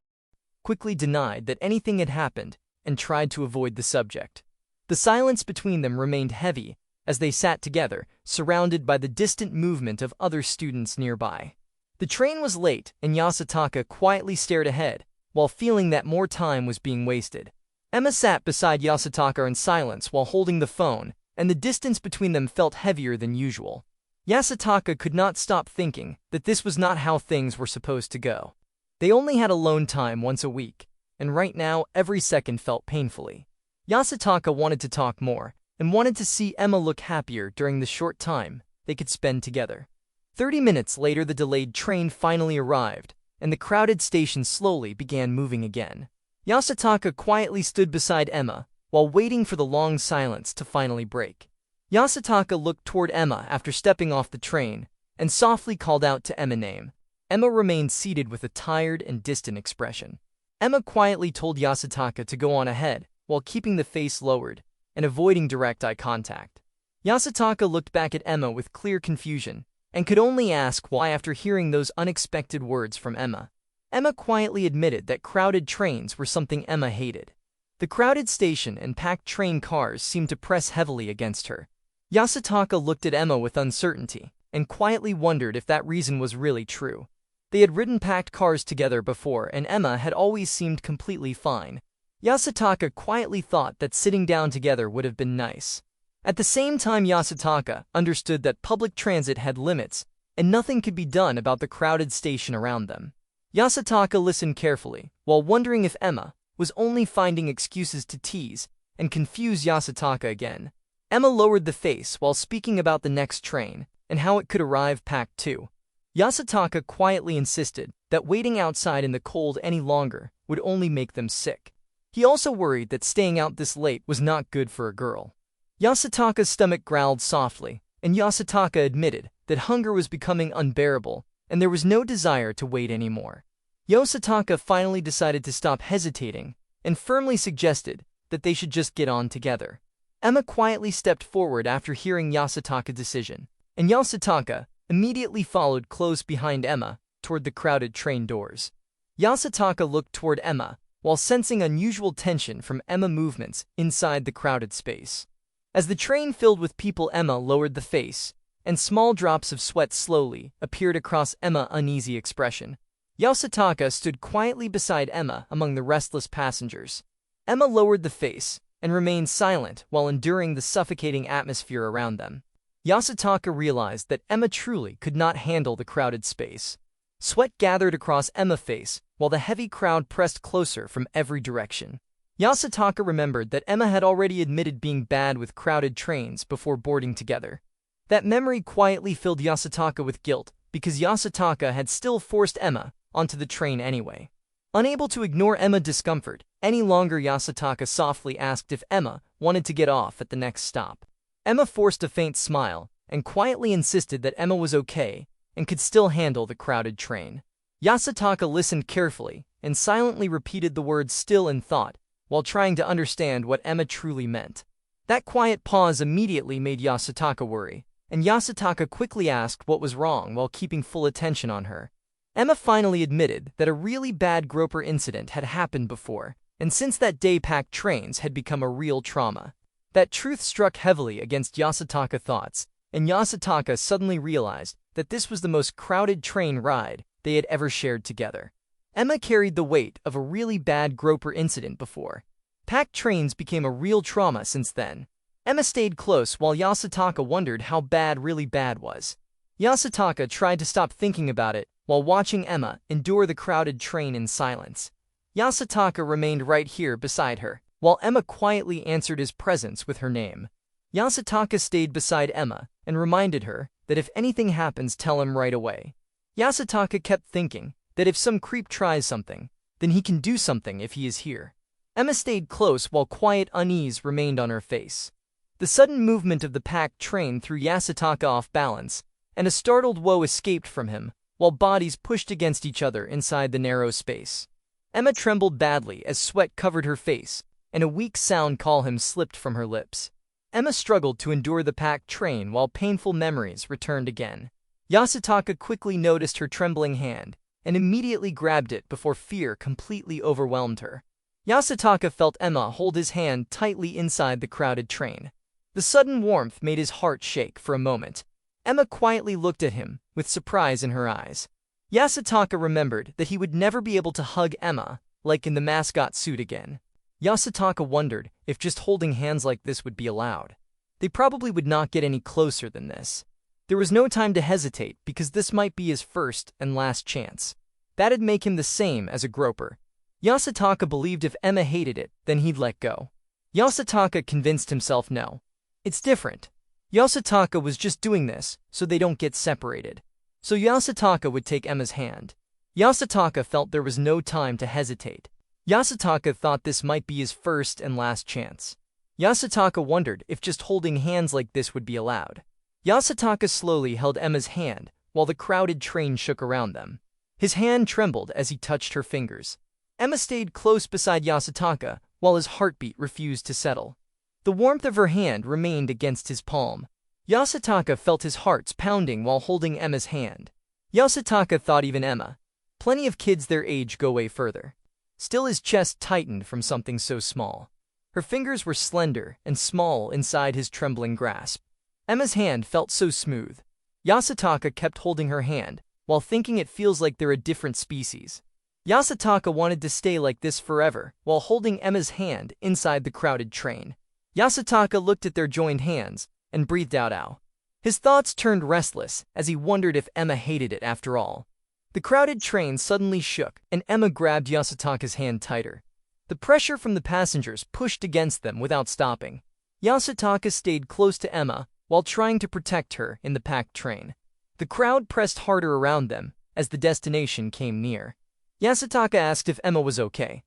quickly denied that anything had happened and tried to avoid the subject. The silence between them remained heavy as they sat together, surrounded by the distant movement of other students nearby. The train was late, and Yasutaka quietly stared ahead, while feeling that more time was being wasted. Emma sat beside Yasutaka in silence while holding the phone, and the distance between them felt heavier than usual. Yasutaka could not stop thinking that this was not how things were supposed to go. They only had alone time once a week, and right now every second felt painfully. Yasutaka wanted to talk more, and wanted to see Emma look happier during the short time they could spend together. 30 minutes later, the delayed train finally arrived, and the crowded station slowly began moving again. Yasutaka quietly stood beside Emma while waiting for the long silence to finally break. Yasutaka looked toward Emma after stepping off the train and softly called out to Emma's name. Emma remained seated with a tired and distant expression. Emma quietly told Yasutaka to go on ahead while keeping the face lowered and avoiding direct eye contact. Yasutaka looked back at Emma with clear confusion and could only ask why after hearing those unexpected words from Emma. Emma quietly admitted that crowded trains were something Emma hated. The crowded station and packed train cars seemed to press heavily against her. Yasutaka looked at Emma with uncertainty and quietly wondered if that reason was really true. They had ridden packed cars together before, and Emma had always seemed completely fine. Yasutaka quietly thought that sitting down together would have been nice. At the same time, Yasutaka understood that public transit had limits, and nothing could be done about the crowded station around them. Yasutaka listened carefully, while wondering if Emma was only finding excuses to tease and confuse Yasutaka again. Emma lowered the face while speaking about the next train, and how it could arrive packed too. Yasutaka quietly insisted that waiting outside in the cold any longer would only make them sick. He also worried that staying out this late was not good for a girl. Yasutaka's stomach growled softly, and Yasutaka admitted that hunger was becoming unbearable and there was no desire to wait anymore. Yositaka finally decided to stop hesitating and firmly suggested that they should just get on together. Emma quietly stepped forward after hearing Yasutaka's decision, and Yasutaka immediately followed close behind Emma toward the crowded train doors. Yasutaka looked toward Emma while sensing unusual tension from Emma's movements inside the crowded space. As the train filled with people, Emma lowered the face, and small drops of sweat slowly appeared across Emma's uneasy expression. Yasutaka stood quietly beside Emma among the restless passengers. Emma lowered the face and remained silent while enduring the suffocating atmosphere around them. Yasutaka realized that Emma truly could not handle the crowded space. Sweat gathered across Emma's face while the heavy crowd pressed closer from every direction. Yasutaka remembered that Emma had already admitted being bad with crowded trains before boarding together. That memory quietly filled Yasutaka with guilt because Yasutaka had still forced Emma onto the train anyway. Unable to ignore Emma's discomfort any longer, Yasutaka softly asked if Emma wanted to get off at the next stop. Emma forced a faint smile and quietly insisted that Emma was okay and could still handle the crowded train. Yasutaka listened carefully and silently repeated the words still in thought while trying to understand what Emma truly meant. That quiet pause immediately made Yasutaka worry, and Yasutaka quickly asked what was wrong while keeping full attention on her. Emma finally admitted that a really bad groper incident had happened before, and since that day packed trains had become a real trauma. That truth struck heavily against Yasutaka's thoughts, and Yasutaka suddenly realized that this was the most crowded train ride they had ever shared together. Emma carried the weight of a really bad groper incident before. Packed trains became a real trauma since then. Emma stayed close while Yasutaka wondered how bad really bad was. Yasutaka tried to stop thinking about it while watching Emma endure the crowded train in silence. Yasutaka remained right here beside her, while Emma quietly answered his presence with her name. Yasutaka stayed beside Emma and reminded her that if anything happens, tell him right away. Yasutaka kept thinking that if some creep tries something, then he can do something if he is here. Emma stayed close while quiet unease remained on her face. The sudden movement of the packed train threw Yasutaka off balance, and a startled whoa escaped from him, while bodies pushed against each other inside the narrow space. Emma trembled badly as sweat covered her face, and a weak sound call him slipped from her lips. Emma struggled to endure the packed train while painful memories returned again. Yasutaka quickly noticed her trembling hand, and immediately grabbed it before fear completely overwhelmed her. Yasutaka felt Emma hold his hand tightly inside the crowded train. The sudden warmth made his heart shake for a moment. Emma quietly looked at him, with surprise in her eyes. Yasutaka remembered that he would never be able to hug Emma, like in the mascot suit again. Yasutaka wondered if just holding hands like this would be allowed. They probably would not get any closer than this. There was no time to hesitate because this might be his first and last chance. That'd make him the same as a groper. Yasutaka believed if Emma hated it, then he'd let go. Yasutaka convinced himself no. It's different. Yasutaka was just doing this so they don't get separated. So Yasutaka would take Emma's hand. Yasutaka felt there was no time to hesitate. Yasutaka thought this might be his first and last chance. Yasutaka wondered if just holding hands like this would be allowed. Yasutaka slowly held Emma's hand while the crowded train shook around them. His hand trembled as he touched her fingers. Emma stayed close beside Yasutaka while his heartbeat refused to settle. The warmth of her hand remained against his palm. Yasutaka felt his heart pounding while holding Emma's hand. Yasutaka thought even Emma, plenty of kids their age go way further. Still his chest tightened from something so small. Her fingers were slender and small inside his trembling grasp. Emma's hand felt so smooth. Yasutaka kept holding her hand, while thinking it feels like they're a different species. Yasutaka wanted to stay like this forever, while holding Emma's hand inside the crowded train. Yasutaka looked at their joined hands, and breathed out ow. His thoughts turned restless as he wondered if Emma hated it after all. The crowded train suddenly shook, and Emma grabbed Yasutaka's hand tighter. The pressure from the passengers pushed against them without stopping. Yasutaka stayed close to Emma while trying to protect her in the packed train. The crowd pressed harder around them as the destination came near. Yasutaka asked if Emma was okay.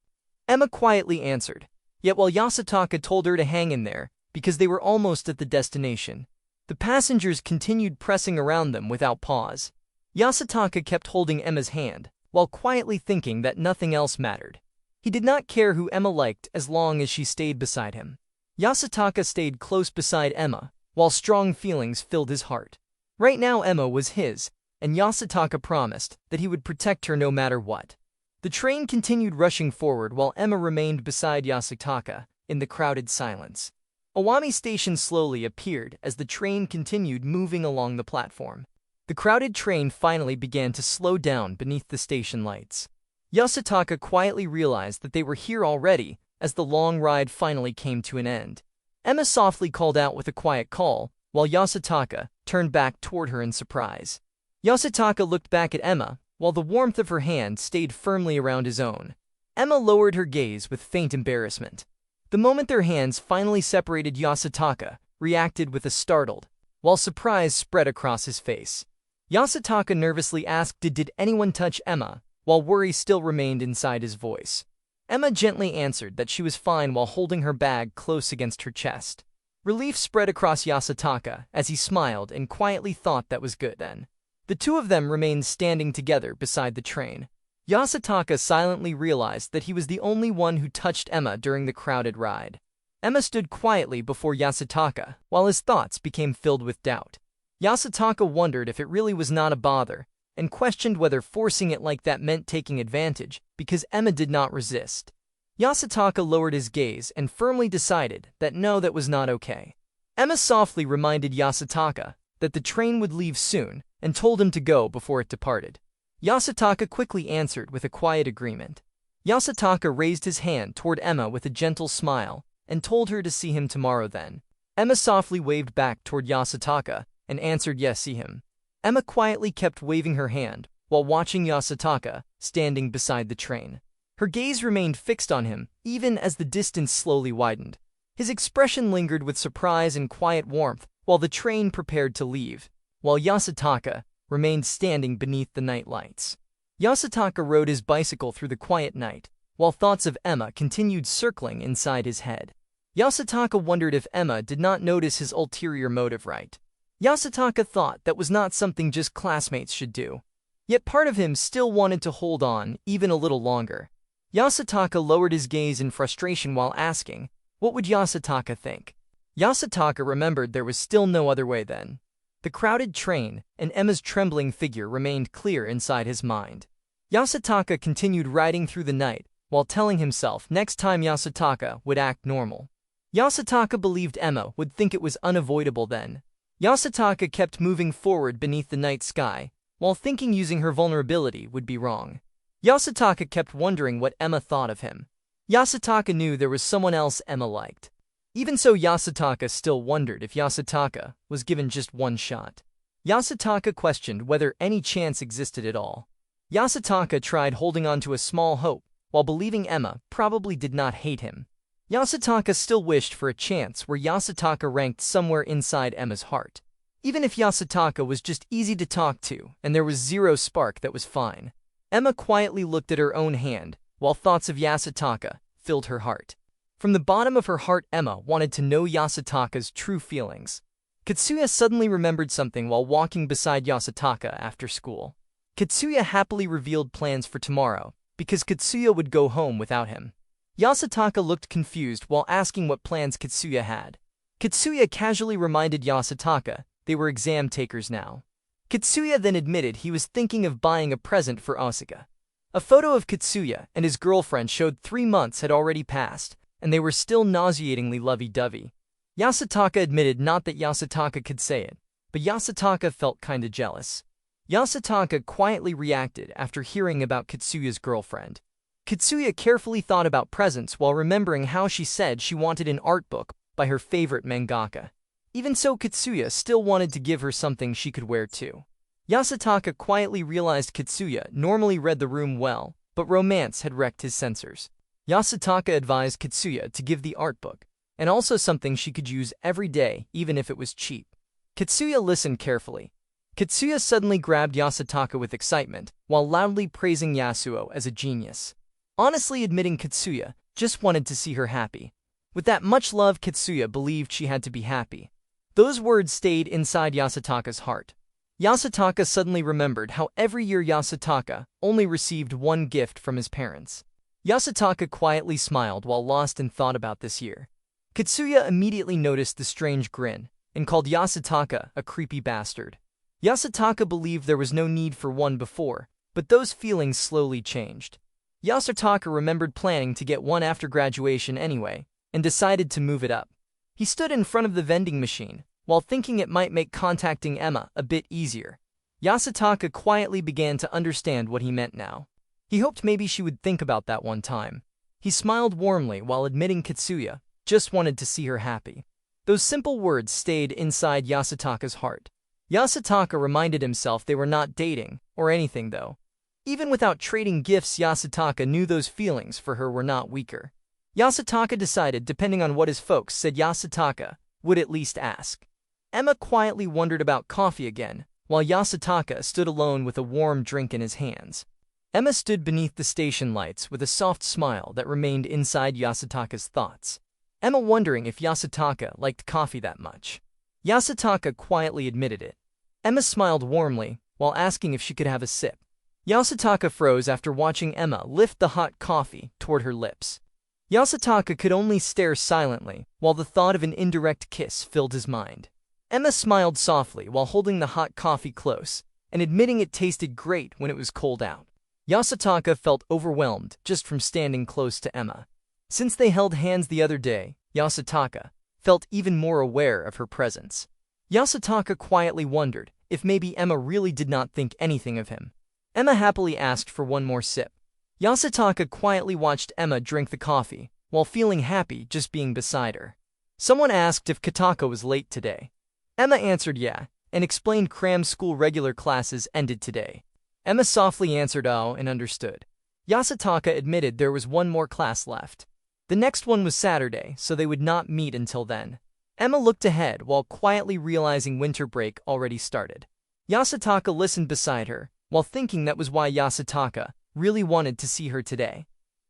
Emma quietly answered, yet while Yasutaka told her to hang in there because they were almost at the destination, the passengers continued pressing around them without pause. Yasutaka kept holding Emma's hand, while quietly thinking that nothing else mattered. He did not care who Emma liked as long as she stayed beside him. Yasutaka stayed close beside Emma, while strong feelings filled his heart. Right now Emma was his, and Yasutaka promised that he would protect her no matter what. The train continued rushing forward while Emma remained beside Yasutaka in the crowded silence. Owami Station slowly appeared as the train continued moving along the platform. The crowded train finally began to slow down beneath the station lights. Yasutaka quietly realized that they were here already as the long ride finally came to an end. Emma softly called out with a quiet call, while Yasutaka turned back toward her in surprise. Yasutaka looked back at Emma, while the warmth of her hand stayed firmly around his own. Emma lowered her gaze with faint embarrassment. The moment their hands finally separated, Yasutaka reacted with a startled, while surprise spread across his face. Yasutaka nervously asked did anyone touch Emma, while worry still remained inside his voice. Emma gently answered that she was fine while holding her bag close against her chest. Relief spread across Yasutaka as he smiled and quietly thought that was good then. The two of them remained standing together beside the train. Yasutaka silently realized that he was the only one who touched Emma during the crowded ride. Emma stood quietly before Yasutaka, while his thoughts became filled with doubt. Yasutaka wondered if it really was not a bother, and questioned whether forcing it like that meant taking advantage, because Emma did not resist. Yasutaka lowered his gaze and firmly decided that no, that was not okay. Emma softly reminded Yasutaka that the train would leave soon, and told him to go before it departed. Yasutaka quickly answered with a quiet agreement. Yasutaka raised his hand toward Emma with a gentle smile, and told her to see him tomorrow then. Emma softly waved back toward Yasutaka, and answered yes, see him. Emma quietly kept waving her hand, while watching Yasutaka, standing beside the train. Her gaze remained fixed on him, even as the distance slowly widened. His expression lingered with surprise and quiet warmth, while the train prepared to leave, while Yasutaka remained standing beneath the night lights. Yasutaka rode his bicycle through the quiet night, while thoughts of Emma continued circling inside his head. Yasutaka wondered if Emma did not notice his ulterior motive right. Yasutaka thought that was not something just classmates should do. Yet part of him still wanted to hold on even a little longer. Yasutaka lowered his gaze in frustration while asking, what would Yasutaka think? Yasutaka remembered there was still no other way then. The crowded train and Emma's trembling figure remained clear inside his mind. Yasutaka continued riding through the night, while telling himself next time Yasutaka would act normal. Yasutaka believed Emma would think it was unavoidable then. Yasutaka kept moving forward beneath the night sky, while thinking using her vulnerability would be wrong. Yasutaka kept wondering what Emma thought of him. Yasutaka knew there was someone else Emma liked. Even so, Yasutaka still wondered if Yasutaka was given just one shot. Yasutaka questioned whether any chance existed at all. Yasutaka tried holding on to a small hope, while believing Emma probably did not hate him. Yasutaka still wished for a chance where Yasutaka ranked somewhere inside Emma's heart. Even if Yasutaka was just easy to talk to and there was zero spark, that was fine. Emma quietly looked at her own hand, while thoughts of Yasutaka filled her heart. From the bottom of her heart, Emma wanted to know Yasutaka's true feelings. Katsuya suddenly remembered something while walking beside Yasutaka after school. Katsuya happily revealed plans for tomorrow, because Katsuya would go home without him. Yasutaka looked confused while asking what plans Katsuya had. Katsuya casually reminded Yasutaka they were exam takers now. Katsuya then admitted he was thinking of buying a present for Asuka. A photo of Katsuya and his girlfriend showed 3 months had already passed, and they were still nauseatingly lovey-dovey. Yasutaka admitted not that Yasutaka could say it, but Yasutaka felt kinda jealous. Yasutaka quietly reacted after hearing about Katsuya's girlfriend. Katsuya carefully thought about presents while remembering how she said she wanted an art book by her favorite mangaka. Even so, Katsuya still wanted to give her something she could wear too. Yasutaka quietly realized Katsuya normally read the room well, but romance had wrecked his sensors. Yasutaka advised Katsuya to give the art book, and also something she could use every day even if it was cheap. Katsuya listened carefully. Katsuya suddenly grabbed Yasutaka with excitement, while loudly praising Yasuo as a genius. Honestly admitting Katsuya just wanted to see her happy. With that much love, Katsuya believed she had to be happy. Those words stayed inside Yasutaka's heart. Yasutaka suddenly remembered how every year Yasutaka only received one gift from his parents. Yasutaka quietly smiled while lost in thought about this year. Katsuya immediately noticed the strange grin and called Yasutaka a creepy bastard. Yasutaka believed there was no need for one before, but those feelings slowly changed. Yasutaka remembered planning to get one after graduation anyway, and decided to move it up. He stood in front of the vending machine, while thinking it might make contacting Emma a bit easier. Yasutaka quietly began to understand what he meant now. He hoped maybe she would think about that one time. He smiled warmly while admitting Katsuya just wanted to see her happy. Those simple words stayed inside Yasutaka's heart. Yasutaka reminded himself they were not dating or anything though. Even without trading gifts, Yasutaka knew those feelings for her were not weaker. Yasutaka decided, depending on what his folks said, Yasutaka would at least ask. Emma quietly wondered about coffee again, while Yasutaka stood alone with a warm drink in his hands. Emma stood beneath the station lights with a soft smile that remained inside Yasutaka's thoughts. Emma wondering if Yasutaka liked coffee that much. Yasutaka quietly admitted it. Emma smiled warmly while asking if she could have a sip. Yasutaka froze after watching Emma lift the hot coffee toward her lips. Yasutaka could only stare silently while the thought of an indirect kiss filled his mind. Emma smiled softly while holding the hot coffee close and admitting it tasted great when it was cold out. Yasutaka felt overwhelmed just from standing close to Emma. Since they held hands the other day, Yasutaka felt even more aware of her presence. Yasutaka quietly wondered if maybe Emma really did not think anything of him. Emma happily asked for one more sip. Yasutaka quietly watched Emma drink the coffee while feeling happy just being beside her. Someone asked if Kataka was late today. Emma answered yeah, and explained cram school regular classes ended today. Emma softly answered oh and understood. Yasutaka admitted there was one more class left. The next one was Saturday, so they would not meet until then. Emma looked ahead while quietly realizing winter break already started. Yasutaka listened beside her, while thinking that was why Yasutaka really wanted to see her today.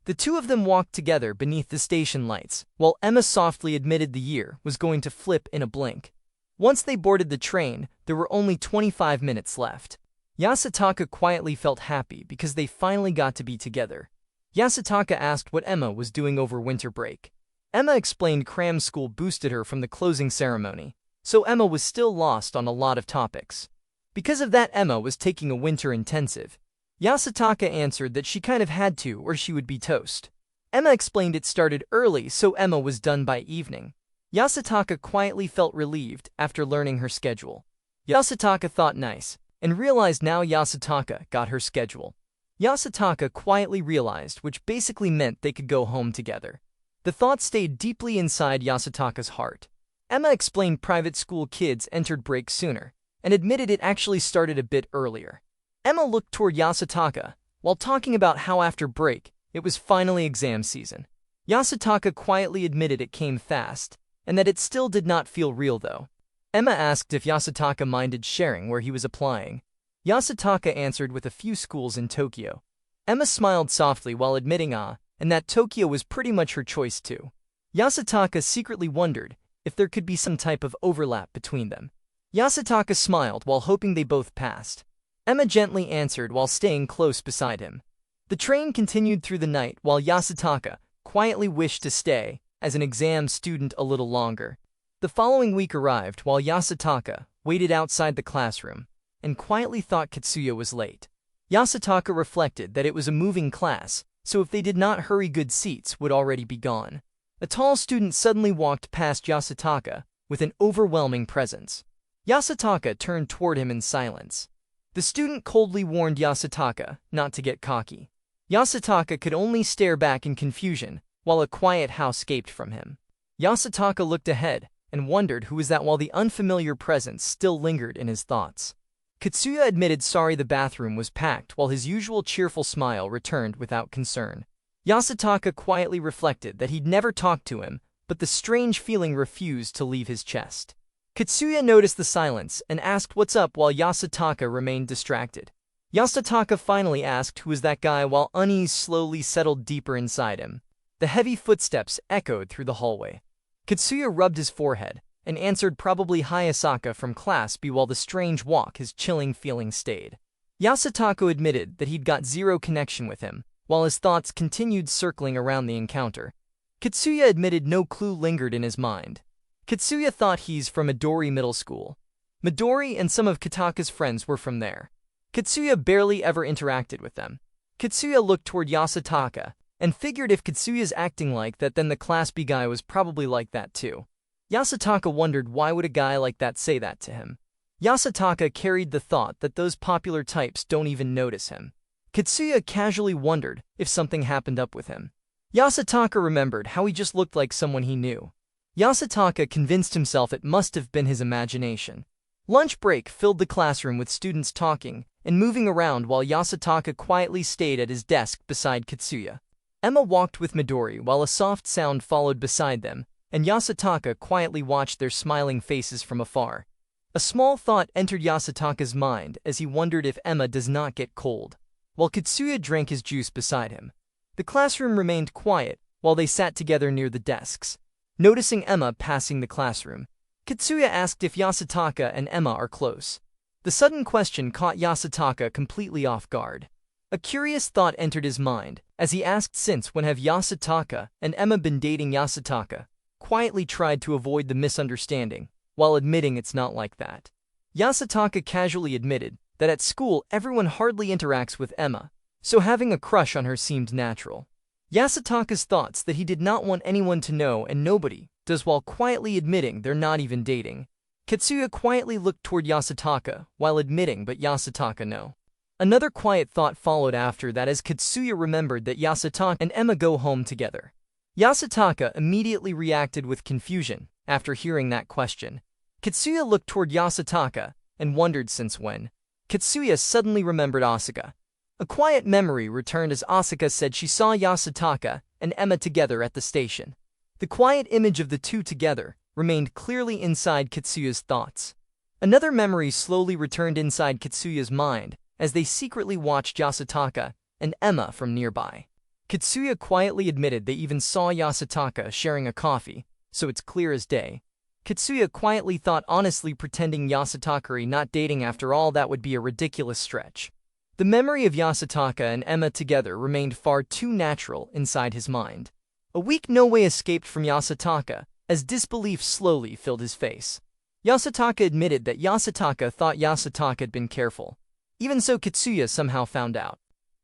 The two of them walked together beneath the station lights, while Emma softly admitted the year was going to flip in a blink. Once they boarded the train, there were only 25 minutes left. Yasutaka quietly felt happy because they finally got to be together. Yasutaka asked what Emma was doing over winter break. Emma explained cram school boosted her from the closing ceremony, so Emma was still lost on a lot of topics. Because of that, Emma was taking a winter intensive. Yasutaka answered that she kind of had to or she would be toast. Emma explained it started early, so Emma was done by evening. Yasutaka quietly felt relieved after learning her schedule. Yasutaka thought nice, and realized now Yasutaka got her schedule. Yasutaka quietly realized, which basically meant they could go home together. The thought stayed deeply inside Yasutaka's heart. Emma explained private school kids entered break sooner, and admitted it actually started a bit earlier. Emma looked toward Yasutaka, while talking about how after break, it was finally exam season. Yasutaka quietly admitted it came fast, and that it still did not feel real though. Emma asked if Yasutaka minded sharing where he was applying. Yasutaka answered with a few schools in Tokyo. Emma smiled softly while admitting and that Tokyo was pretty much her choice too. Yasutaka secretly wondered if there could be some type of overlap between them. Yasutaka smiled while hoping they both passed. Emma gently answered while staying close beside him. The train continued through the night while Yasutaka quietly wished to stay as an exam student a little longer. The following week arrived while Yasutaka waited outside the classroom and quietly thought Katsuya was late. Yasutaka reflected that it was a moving class, so if they did not hurry, good seats would already be gone. A tall student suddenly walked past Yasutaka with an overwhelming presence. Yasutaka turned toward him in silence. The student coldly warned Yasutaka not to get cocky. Yasutaka could only stare back in confusion while a quiet house gaped from him. Yasutaka looked ahead and wondered who was that while the unfamiliar presence still lingered in his thoughts. Katsuya admitted sorry the bathroom was packed while his usual cheerful smile returned without concern. Yasutaka quietly reflected that he'd never talked to him, but the strange feeling refused to leave his chest. Katsuya noticed the silence and asked what's up while Yasutaka remained distracted. Yasutaka finally asked who was that guy while unease slowly settled deeper inside him. The heavy footsteps echoed through the hallway. Katsuya rubbed his forehead, and answered probably Hayasaka from Class B while the strange walk his chilling feeling stayed. Yasutaka admitted that he'd got zero connection with him, while his thoughts continued circling around the encounter. Katsuya admitted no clue lingered in his mind. Katsuya thought he's from Midori Middle School. Midori and some of Kitaka's friends were from there. Katsuya barely ever interacted with them. Katsuya looked toward Yasutaka and figured if Katsuya's acting like that, then the Class B guy was probably like that too. Yasutaka wondered why would a guy like that say that to him. Yasutaka carried the thought that those popular types don't even notice him. Katsuya casually wondered if something happened up with him. Yasutaka remembered how he just looked like someone he knew. Yasutaka convinced himself it must have been his imagination. Lunch break filled the classroom with students talking and moving around while Yasutaka quietly stayed at his desk beside Katsuya. Emma walked with Midori while a soft sound followed beside them, and Yasutaka quietly watched their smiling faces from afar. A small thought entered Yasutaka's mind as he wondered if Emma does not get cold, while Katsuya drank his juice beside him. The classroom remained quiet while they sat together near the desks. Noticing Emma passing the classroom, Katsuya asked if Yasutaka and Emma are close. The sudden question caught Yasutaka completely off guard. A curious thought entered his mind as he asked since when have Yasutaka and Emma been dating. Yasutaka quietly tried to avoid the misunderstanding, while admitting it's not like that. Yasutaka casually admitted that at school everyone hardly interacts with Emma, so having a crush on her seemed natural. Yasutaka's thoughts that he did not want anyone to know and nobody does while quietly admitting they're not even dating. Katsuya quietly looked toward Yasutaka while admitting but Yasutaka no. Another quiet thought followed after that as Katsuya remembered that Yasutaka and Emma go home together. Yasutaka immediately reacted with confusion after hearing that question. Katsuya looked toward Yasutaka and wondered since when. Katsuya suddenly remembered Asuka. A quiet memory returned as Asuka said she saw Yasutaka and Emma together at the station. The quiet image of the two together remained clearly inside Katsuya's thoughts. Another memory slowly returned inside Katsuya's mind as they secretly watched Yasutaka and Emma from nearby. Katsuya quietly admitted they even saw Yasutaka sharing a coffee, so it's clear as day. Katsuya quietly thought honestly pretending Yasutaka not dating after all that would be a ridiculous stretch. The memory of Yasutaka and Emma together remained far too natural inside his mind. A weak no way escaped from Yasutaka as disbelief slowly filled his face. Yasutaka admitted that Yasutaka thought Yasutaka had been careful. Even so, Katsuya somehow found out.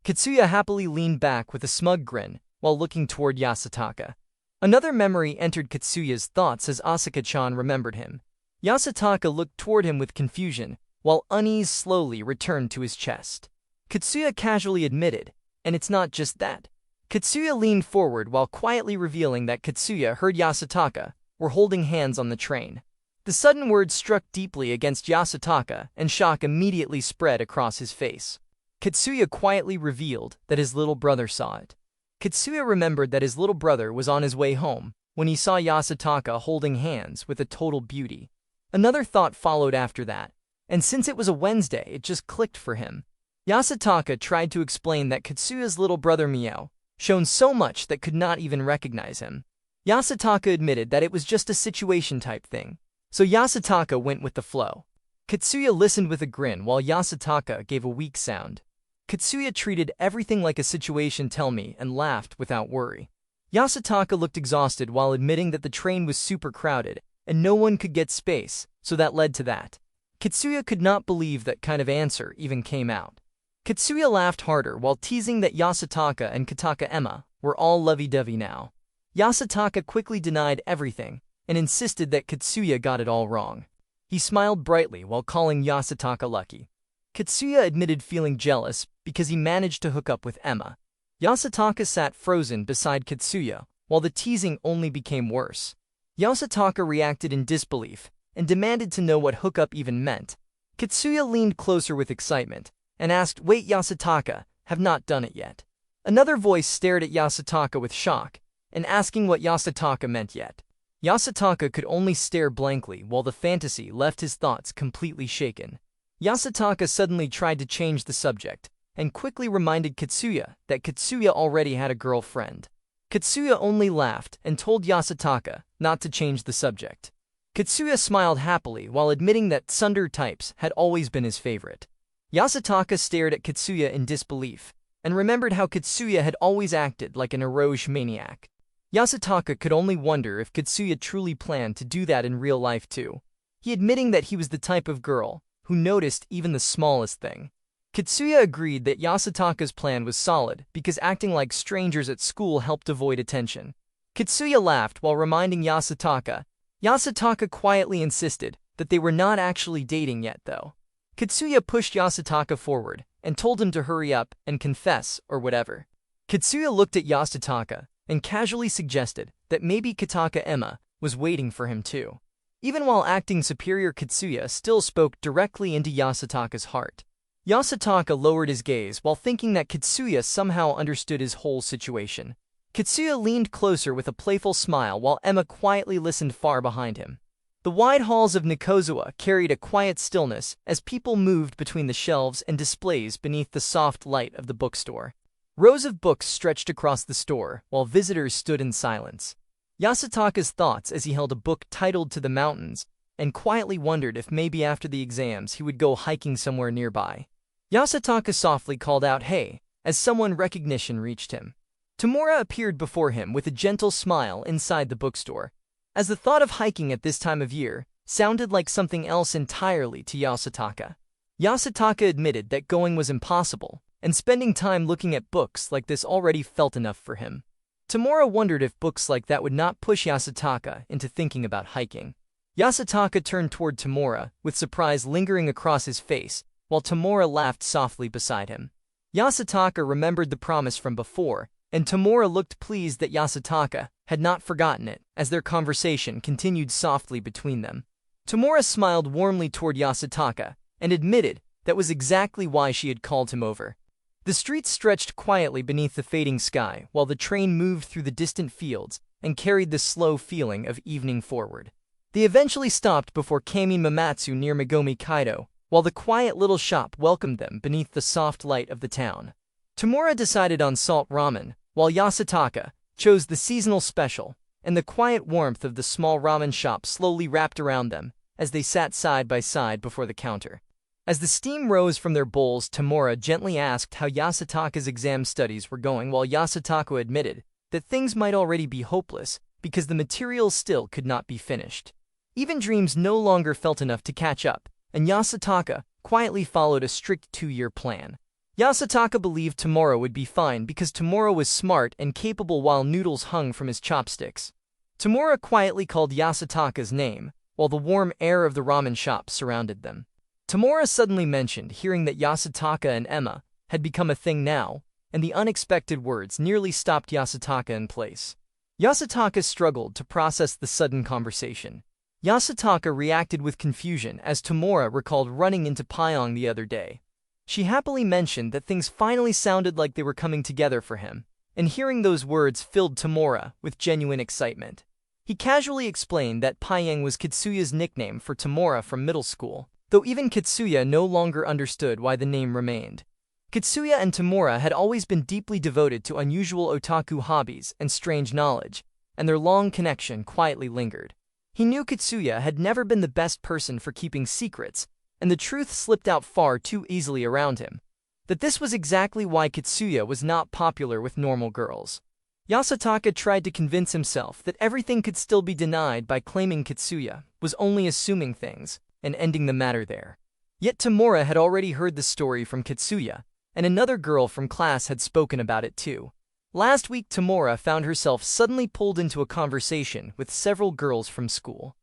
Katsuya happily leaned back with a smug grin while looking toward Yasutaka. Another memory entered Katsuya's thoughts as Asuka-chan remembered him. Yasutaka looked toward him with confusion, while unease slowly returned to his chest. Katsuya casually admitted, and it's not just that. Katsuya leaned forward while quietly revealing that Katsuya heard Yasutaka were holding hands on the train. The sudden words struck deeply against Yasutaka, and shock immediately spread across his face. Katsuya quietly revealed that his little brother saw it. Katsuya remembered that his little brother was on his way home when he saw Yasutaka holding hands with a total beauty. Another thought followed after that, and since it was a Wednesday, it just clicked for him. Yasutaka tried to explain that Katsuya's little brother Mio shone so much that could not even recognize him. Yasutaka admitted that it was just a situation type thing, so Yasutaka went with the flow. Katsuya listened with a grin while Yasutaka gave a weak sound. Katsuya treated everything like a situation tell me and laughed without worry. Yasutaka looked exhausted while admitting that the train was super crowded and no one could get space, so that led to that. Katsuya could not believe that kind of answer even came out. Katsuya laughed harder while teasing that Yasutaka and Kitaka Emma were all lovey-dovey now. Yasutaka quickly denied everything and insisted that Katsuya got it all wrong. He smiled brightly while calling Yasutaka lucky. Katsuya admitted feeling jealous because he managed to hook up with Emma. Yasutaka sat frozen beside Katsuya while the teasing only became worse. Yasutaka reacted in disbelief and demanded to know what hookup even meant. Katsuya leaned closer with excitement and asked, "Wait, Yasutaka, have not done it yet?" Another voice stared at Yasutaka with shock and asking what Yasutaka meant yet. Yasutaka could only stare blankly while the fantasy left his thoughts completely shaken. Yasutaka suddenly tried to change the subject and quickly reminded Katsuya that Katsuya already had a girlfriend. Katsuya only laughed and told Yasutaka not to change the subject. Katsuya smiled happily while admitting that tsundere types had always been his favorite. Yasutaka stared at Katsuya in disbelief, and remembered how Katsuya had always acted like an eroge maniac. Yasutaka could only wonder if Katsuya truly planned to do that in real life too. He admitting that he was the type of girl who noticed even the smallest thing. Katsuya agreed that Yasutaka's plan was solid because acting like strangers at school helped avoid attention. Katsuya laughed while reminding Yasutaka. Yasutaka quietly insisted that they were not actually dating yet though. Katsuya pushed Yasutaka forward and told him to hurry up and confess or whatever. Katsuya looked at Yasutaka and casually suggested that maybe Kataka Emma was waiting for him too. Even while acting superior, Katsuya still spoke directly into Yasutaka's heart. Yasutaka lowered his gaze while thinking that Katsuya somehow understood his whole situation. Katsuya leaned closer with a playful smile while Emma quietly listened far behind him. The wide halls of Nikozawa carried a quiet stillness as people moved between the shelves and displays beneath the soft light of the bookstore. Rows of books stretched across the store while visitors stood in silence. Yasutaka's thoughts as he held a book titled To the Mountains and quietly wondered if maybe after the exams he would go hiking somewhere nearby. Yasutaka softly called out "Hey," as someone recognition reached him. Tamura appeared before him with a gentle smile inside the bookstore, as the thought of hiking at this time of year sounded like something else entirely to Yasutaka. Yasutaka admitted that going was impossible, and spending time looking at books like this already felt enough for him. Tamura wondered if books like that would not push Yasutaka into thinking about hiking. Yasutaka turned toward Tamura, with surprise lingering across his face, while Tamura laughed softly beside him. Yasutaka remembered the promise from before, and Tamura looked pleased that Yasutaka had not forgotten it, as their conversation continued softly between them. Tamura smiled warmly toward Yasutaka, and admitted that was exactly why she had called him over. The streets stretched quietly beneath the fading sky, while the train moved through the distant fields and carried the slow feeling of evening forward. They eventually stopped before Kami Mamatsu near Megumi Kaido, while the quiet little shop welcomed them beneath the soft light of the town. Tamura decided on salt ramen, while Yasutaka chose the seasonal special, and the quiet warmth of the small ramen shop slowly wrapped around them as they sat side by side before the counter. As the steam rose from their bowls, Tamura gently asked how Yasutaka's exam studies were going, while Yasutaka admitted that things might already be hopeless because the material still could not be finished. Even dreams no longer felt enough to catch up, and Yasutaka quietly followed a strict 2-year plan. Yasutaka believed Tamura would be fine because Tamura was smart and capable while noodles hung from his chopsticks. Tamura quietly called Yasutaka's name, while the warm air of the ramen shop surrounded them. Tamura suddenly mentioned hearing that Yasutaka and Emma had become a thing now, and the unexpected words nearly stopped Yasutaka in place. Yasutaka struggled to process the sudden conversation. Yasutaka reacted with confusion as Tamura recalled running into Pyong the other day. She happily mentioned that things finally sounded like they were coming together for him, and hearing those words filled Tamura with genuine excitement. He casually explained that Pyong was Katsuya's nickname for Tamura from middle school, though even Katsuya no longer understood why the name remained. Katsuya and Tamura had always been deeply devoted to unusual otaku hobbies and strange knowledge, and their long connection quietly lingered. He knew Katsuya had never been the best person for keeping secrets, and the truth slipped out far too easily around him. That this was exactly why Katsuya was not popular with normal girls. Yasutaka tried to convince himself that everything could still be denied by claiming Katsuya was only assuming things and ending the matter there. Yet Tamura had already heard the story from Katsuya, and another girl from class had spoken about it too. Last week, Tamura found herself suddenly pulled into a conversation with several girls from school.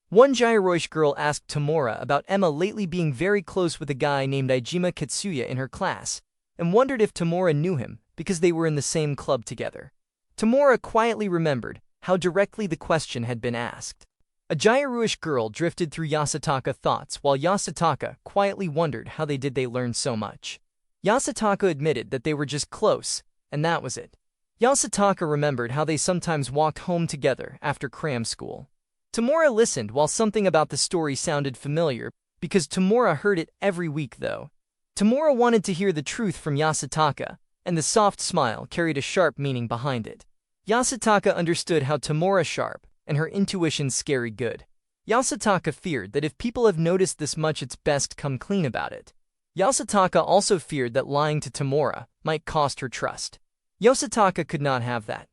One Jairoish girl asked Tamura about Emma lately being very close with a guy named Ijima Katsuya in her class, and wondered if Tamura knew him because they were in the same club together. Tamura quietly remembered how directly the question had been asked. A Jairoish girl drifted through Yasutaka thoughts while Yasutaka quietly wondered how they learn so much. Yasutaka admitted that they were just close, and that was it. Yasutaka remembered how they sometimes walked home together after cram school. Tamura listened while something about the story sounded familiar, because Tamura heard it every week though. Tamura wanted to hear the truth from Yasutaka, and the soft smile carried a sharp meaning behind it. Yasutaka understood how Tamura sharp, and her intuition scary good. Yasutaka feared that if people have noticed this much, it's best come clean about it. Yasutaka also feared that lying to Tamura might cost her trust. Yasutaka could not have that.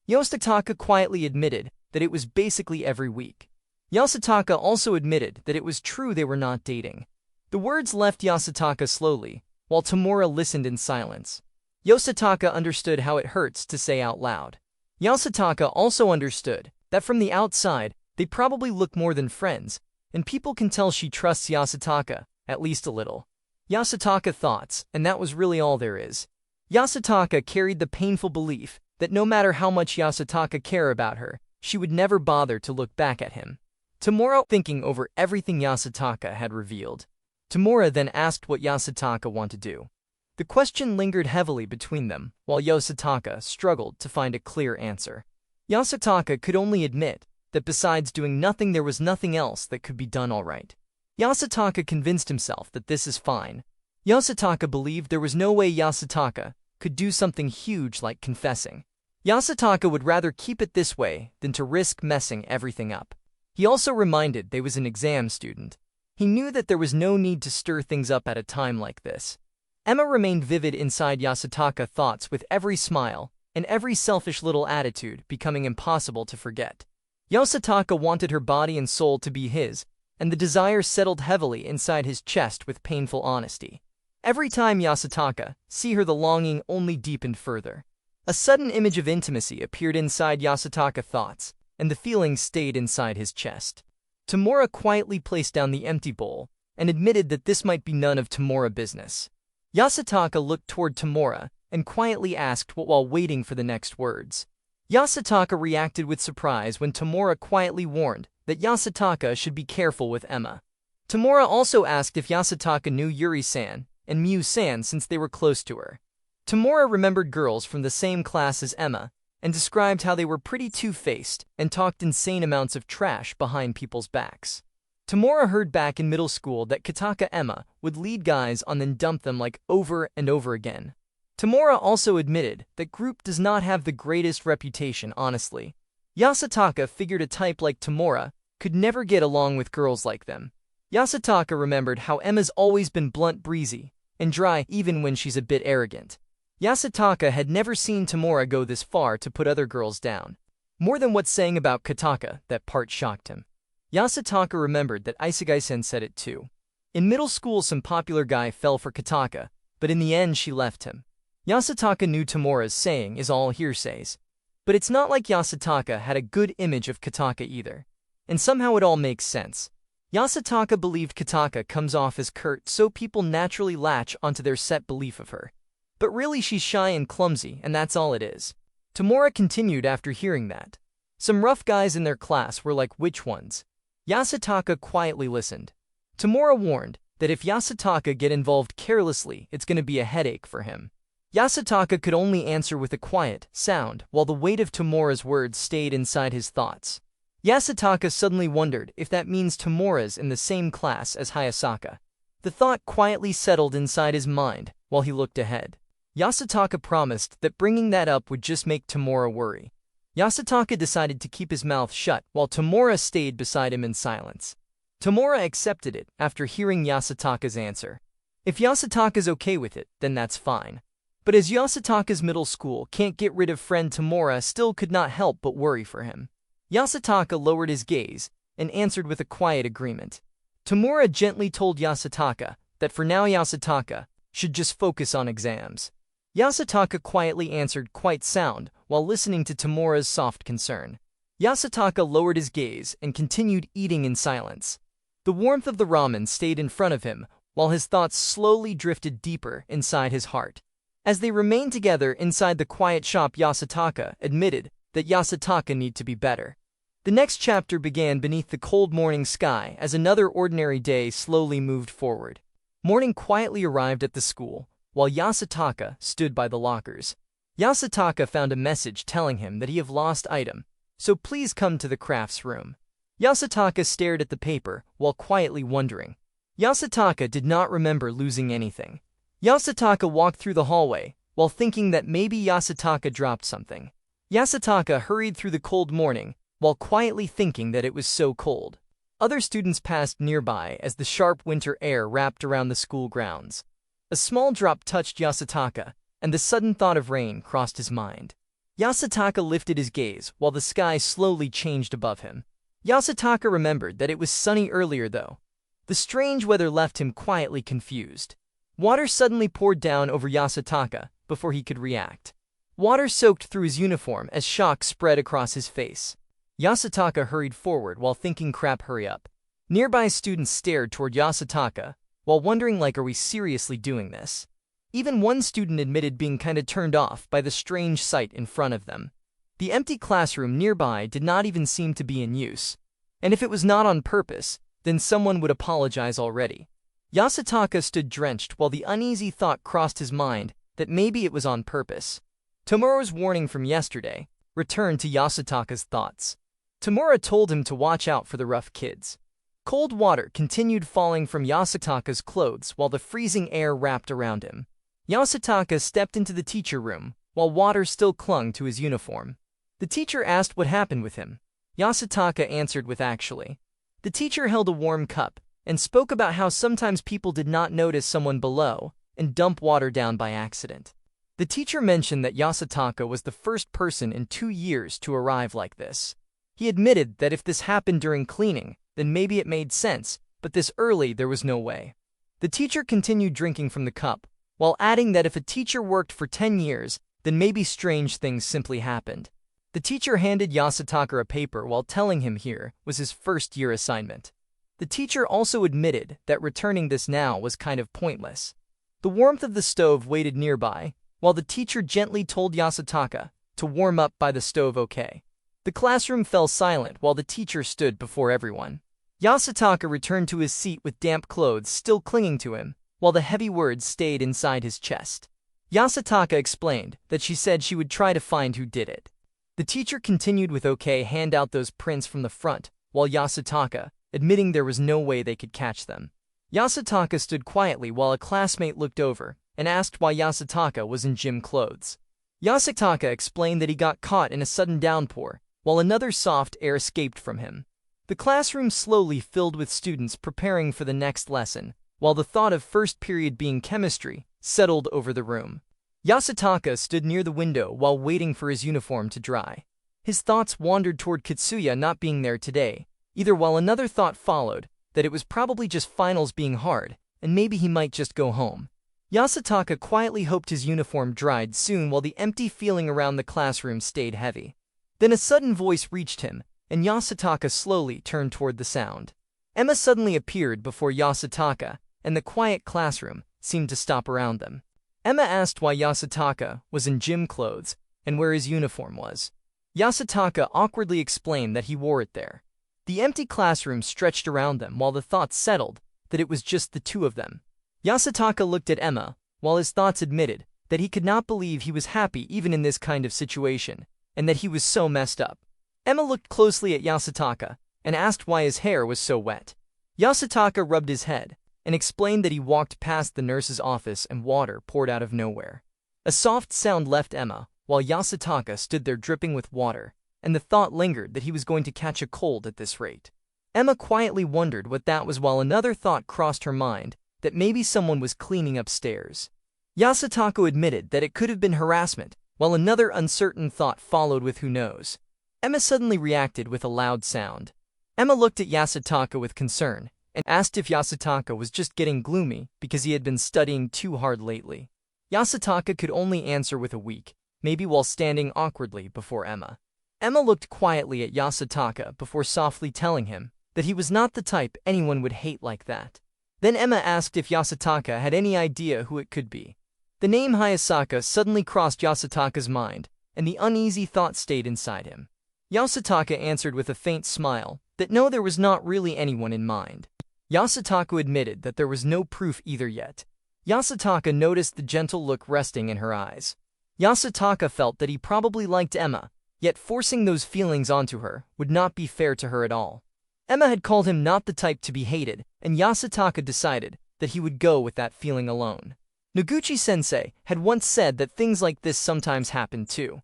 Yasutaka quietly admitted that it was basically every week. Yasutaka also admitted that it was true they were not dating. The words left Yasutaka slowly, while Tamura listened in silence. Yasutaka understood how it hurts to say out loud. Yasutaka also understood that from the outside, they probably look more than friends, and people can tell she trusts Yasutaka, at least a little. Yasutaka thoughts, and that was really all there is. Yasutaka carried the painful belief that no matter how much Yasutaka cared about her, she would never bother to look back at him. Tamura thinking over everything Yasutaka had revealed. Tamura then asked what Yasutaka wanted to do. The question lingered heavily between them, while Yasutaka struggled to find a clear answer. Yasutaka could only admit that besides doing nothing, there was nothing else that could be done all right. Yasutaka convinced himself that this is fine. Yasutaka believed there was no way Yasutaka could do something huge like confessing. Yasutaka would rather keep it this way than to risk messing everything up. He also reminded they was an exam student. He knew that there was no need to stir things up at a time like this. Emma remained vivid inside Yasutaka thoughts with every smile and every selfish little attitude becoming impossible to forget. Yasutaka wanted her body and soul to be his, and the desire settled heavily inside his chest with painful honesty. Every time Yasutaka see her, the longing only deepened further. A sudden image of intimacy appeared inside Yasutaka thoughts, and the feeling stayed inside his chest. Tamura quietly placed down the empty bowl and admitted that this might be none of Tamura business. Yasutaka looked toward Tamura and quietly asked what while waiting for the next words. Yasutaka reacted with surprise when Tamura quietly warned that Yasutaka should be careful with Emma. Tamura also asked if Yasutaka knew Yuri-san and Miu-san since they were close to her. Tamura remembered girls from the same class as Emma and described how they were pretty two-faced and talked insane amounts of trash behind people's backs. Tamura heard back in middle school that Kataka Emma would lead guys on then dump them like over and over again. Tamura also admitted that group does not have the greatest reputation, honestly. Yasutaka figured a type like Tamura could never get along with girls like them. Yasutaka remembered how Emma's always been blunt, breezy, and dry even when she's a bit arrogant. Yasutaka had never seen Tamura go this far to put other girls down. More than what's saying about Kataka, that part shocked him. Yasutaka remembered that Isugai-sen said it too. In middle school, some popular guy fell for Kataka, but in the end she left him. Yasutaka knew Tamura's saying is all hearsays. But it's not like Yasutaka had a good image of Kataka either. And somehow it all makes sense. Yasutaka believed Kataka comes off as curt, so people naturally latch onto their set belief of her. But really she's shy and clumsy, and that's all it is. Tamura continued after hearing that. Some rough guys in their class were like, which ones? Yasutaka quietly listened. Tamura warned that if Yasutaka get involved carelessly, it's going to be a headache for him. Yasutaka could only answer with a quiet sound, while the weight of Tamura's words stayed inside his thoughts. Yasutaka suddenly wondered if that means Tamura's in the same class as Hayasaka. The thought quietly settled inside his mind while he looked ahead. Yasutaka promised that bringing that up would just make Tamura worry. Yasutaka decided to keep his mouth shut while Tamura stayed beside him in silence. Tamura accepted it after hearing Yasutaka's answer. If Yasutaka's okay with it, then that's fine. But as Yasutaka's middle school can't get rid of friend, Tamura still could not help but worry for him. Yasutaka lowered his gaze and answered with a quiet agreement. Tamura gently told Yasutaka that for now Yasutaka should just focus on exams. Yasutaka quietly answered quite sound while listening to Tamura's soft concern. Yasutaka lowered his gaze and continued eating in silence. The warmth of the ramen stayed in front of him while his thoughts slowly drifted deeper inside his heart. As they remained together inside the quiet shop, Yasutaka admitted that Yasutaka need to be better. The next chapter began beneath the cold morning sky as another ordinary day slowly moved forward. Morning quietly arrived at the school, while Yasutaka stood by the lockers. Yasutaka found a message telling him that he have lost item, so please come to the crafts room. Yasutaka stared at the paper while quietly wondering. Yasutaka did not remember losing anything. Yasutaka walked through the hallway while thinking that maybe Yasutaka dropped something. Yasutaka hurried through the cold morning while quietly thinking that it was so cold. Other students passed nearby as the sharp winter air wrapped around the school grounds. A small drop touched Yasutaka, and the sudden thought of rain crossed his mind. Yasutaka lifted his gaze while the sky slowly changed above him. Yasutaka remembered that it was sunny earlier though. The strange weather left him quietly confused. Water suddenly poured down over Yasutaka before he could react. Water soaked through his uniform as shock spread across his face. Yasutaka hurried forward while thinking, crap, hurry up. Nearby students stared toward Yasutaka while wondering, like, are we seriously doing this? Even one student admitted being kinda turned off by the strange sight in front of them. The empty classroom nearby did not even seem to be in use. And if it was not on purpose, then someone would apologize already. Yasutaka stood drenched while the uneasy thought crossed his mind that maybe it was on purpose. Tomura's warning from yesterday returned to Yasutaka's thoughts. Tomura told him to watch out for the rough kids. Cold water continued falling from Yasutaka's clothes while the freezing air wrapped around him. Yasutaka stepped into the teacher room while water still clung to his uniform. The teacher asked what happened with him. Yasutaka answered with actually. The teacher held a warm cup and spoke about how sometimes people did not notice someone below and dump water down by accident. The teacher mentioned that Yasutaka was the first person in 2 years to arrive like this. He admitted that if this happened during cleaning, then maybe it made sense, but this early there was no way. The teacher continued drinking from the cup, while adding that if a teacher worked for 10 years, then maybe strange things simply happened. The teacher handed Yasutaka a paper while telling him here was his first-year assignment. The teacher also admitted that returning this now was kind of pointless. The warmth of the stove waited nearby, while the teacher gently told Yasutaka to warm up by the stove, okay. The classroom fell silent while the teacher stood before everyone. Yasutaka returned to his seat with damp clothes still clinging to him, while the heavy words stayed inside his chest. Yasutaka explained that she said she would try to find who did it. The teacher continued with okay, hand out those prints from the front, while Yasutaka, admitting there was no way they could catch them. Yasutaka stood quietly while a classmate looked over and asked why Yasutaka was in gym clothes. Yasutaka explained that he got caught in a sudden downpour, while another soft air escaped from him. The classroom slowly filled with students preparing for the next lesson, while the thought of first period being chemistry settled over the room. Yasutaka stood near the window while waiting for his uniform to dry. His thoughts wandered toward Kitsuya not being there today, either, while another thought followed, that it was probably just finals being hard, and maybe he might just go home. Yasutaka quietly hoped his uniform dried soon while the empty feeling around the classroom stayed heavy. Then a sudden voice reached him, and Yasutaka slowly turned toward the sound. Emma suddenly appeared before Yasutaka, and the quiet classroom seemed to stop around them. Emma asked why Yasutaka was in gym clothes and where his uniform was. Yasutaka awkwardly explained that he wore it there. The empty classroom stretched around them while the thoughts settled that it was just the two of them. Yasutaka looked at Emma, while his thoughts admitted that he could not believe he was happy even in this kind of situation, and that he was so messed up. Emma looked closely at Yasutaka and asked why his hair was so wet. Yasutaka rubbed his head and explained that he walked past the nurse's office and water poured out of nowhere. A soft sound left Emma, while Yasutaka stood there dripping with water, and the thought lingered that he was going to catch a cold at this rate. Emma quietly wondered what that was, while another thought crossed her mind, that maybe someone was cleaning upstairs. Yasutaka admitted that it could have been harassment, while another uncertain thought followed with who knows. Emma suddenly reacted with a loud sound. Emma looked at Yasutaka with concern, and asked if Yasutaka was just getting gloomy because he had been studying too hard lately. Yasutaka could only answer with a weak, maybe, while standing awkwardly before Emma. Emma looked quietly at Yasutaka before softly telling him that he was not the type anyone would hate like that. Then Emma asked if Yasutaka had any idea who it could be. The name Hayasaka suddenly crossed Yasutaka's mind, and the uneasy thought stayed inside him. Yasutaka answered with a faint smile that no, there was not really anyone in mind. Yasutaka admitted that there was no proof either yet. Yasutaka noticed the gentle look resting in her eyes. Yasutaka felt that he probably liked Emma, yet forcing those feelings onto her would not be fair to her at all. Emma had called him not the type to be hated, and Yasutaka decided that he would go with that feeling alone. Noguchi-sensei had once said that things like this sometimes happened too.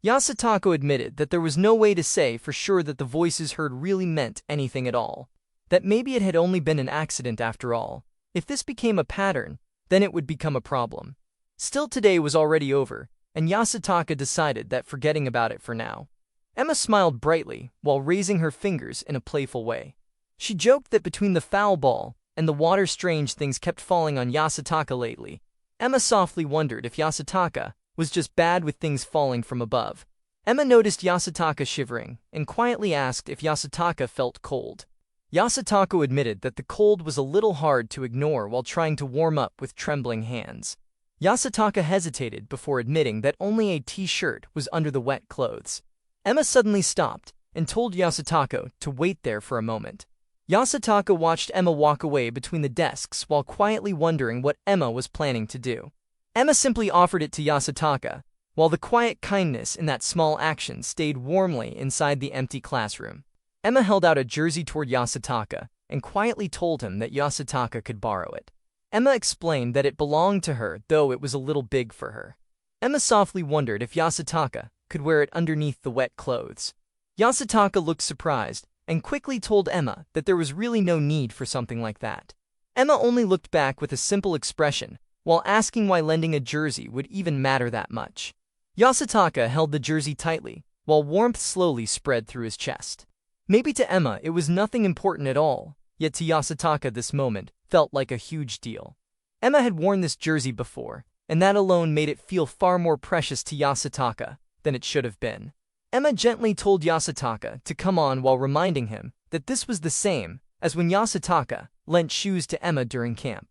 Yasutaka admitted that there was no way to say for sure that the voices heard really meant anything at all. that maybe it had only been an accident after all. If this became a pattern, then it would become a problem. Still, today was already over, and Yasutaka decided that forgetting about it for now. Emma smiled brightly while raising her fingers in a playful way. She joked that between the foul ball and the water, strange things kept falling on Yasutaka lately. Emma softly wondered if Yasutaka was just bad with things falling from above. Emma noticed Yasutaka shivering and quietly asked if Yasutaka felt cold. Yasutaka admitted that the cold was a little hard to ignore while trying to warm up with trembling hands. Yasutaka hesitated before admitting that only a t-shirt was under the wet clothes. Emma suddenly stopped and told Yasutaka to wait there for a moment. Yasutaka watched Emma walk away between the desks while quietly wondering what Emma was planning to do. Emma simply offered it to Yasutaka, while the quiet kindness in that small action stayed warmly inside the empty classroom. Emma held out a jersey toward Yasutaka and quietly told him that Yasutaka could borrow it. Emma explained that it belonged to her, though it was a little big for her. Emma softly wondered if Yasutaka could wear it underneath the wet clothes. Yasutaka looked surprised and quickly told Emma that there was really no need for something like that. Emma only looked back with a simple expression, while asking why lending a jersey would even matter that much. Yasutaka held the jersey tightly, while warmth slowly spread through his chest. Maybe to Emma it was nothing important at all, yet to Yasutaka this moment felt like a huge deal. Emma had worn this jersey before, and that alone made it feel far more precious to Yasutaka than it should have been. Emma gently told Yasutaka to come on while reminding him that this was the same as when Yasutaka lent shoes to Emma during camp.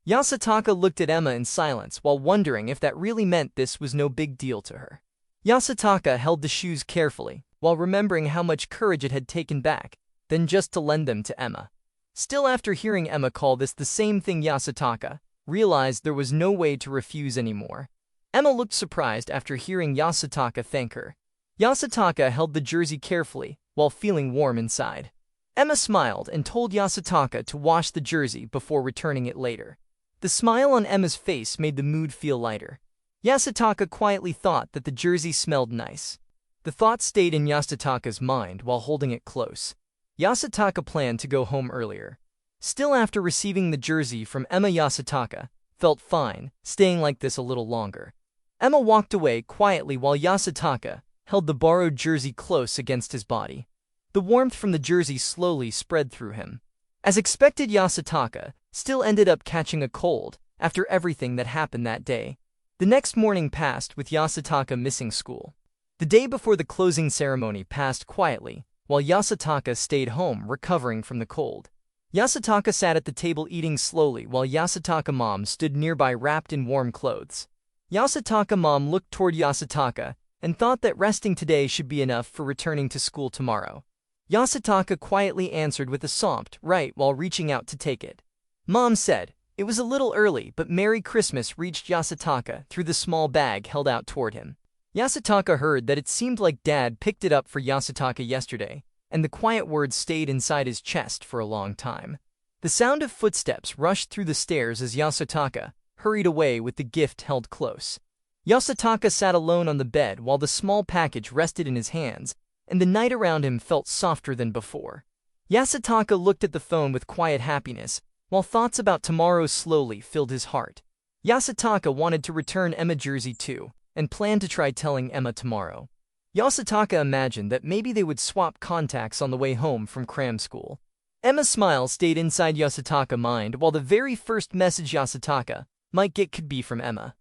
Yasutaka looked at Emma in silence while wondering if that really meant this was no big deal to her. Yasutaka held the shoes carefully while remembering how much courage it had taken back, then just to lend them to Emma. Still, after hearing Emma call this the same thing, Yasutaka realized there was no way to refuse anymore. Emma looked surprised after hearing Yasutaka thank her. Yasutaka held the jersey carefully while feeling warm inside. Emma smiled and told Yasutaka to wash the jersey before returning it later. The smile on Emma's face made the mood feel lighter. Yasutaka quietly thought that the jersey smelled nice. The thought stayed in Yasutaka's mind while holding it close. Yasutaka planned to go home earlier. Still, after receiving the jersey from Emma, Yasutaka felt fine, staying like this a little longer. Emma walked away quietly while Yasutaka held the borrowed jersey close against his body. The warmth from the jersey slowly spread through him. As expected, Yasutaka still ended up catching a cold after everything that happened that day. The next morning passed with Yasutaka missing school. The day before the closing ceremony passed quietly, while Yasutaka stayed home recovering from the cold. Yasutaka sat at the table eating slowly while Yasutaka mom stood nearby wrapped in warm clothes. Yasutaka mom looked toward Yasutaka and thought that resting today should be enough for returning to school tomorrow. Yasutaka quietly answered with a soft right while reaching out to take it. Mom said, "It was a little early, but Merry Christmas," reached Yasutaka through the small bag held out toward him. Yasutaka heard that it seemed like Dad picked it up for Yasutaka yesterday, and the quiet words stayed inside his chest for a long time. The sound of footsteps rushed through the stairs as Yasutaka hurried away with the gift held close. Yasutaka sat alone on the bed while the small package rested in his hands, and the night around him felt softer than before. Yasutaka looked at the phone with quiet happiness, while thoughts about tomorrow slowly filled his heart. Yasutaka wanted to return Emma jersey too, and planned to try telling Emma tomorrow. Yasutaka imagined that maybe they would swap contacts on the way home from cram school. Emma's smile stayed inside Yasutaka's mind while the very first message Yasutaka might get could be from Emma.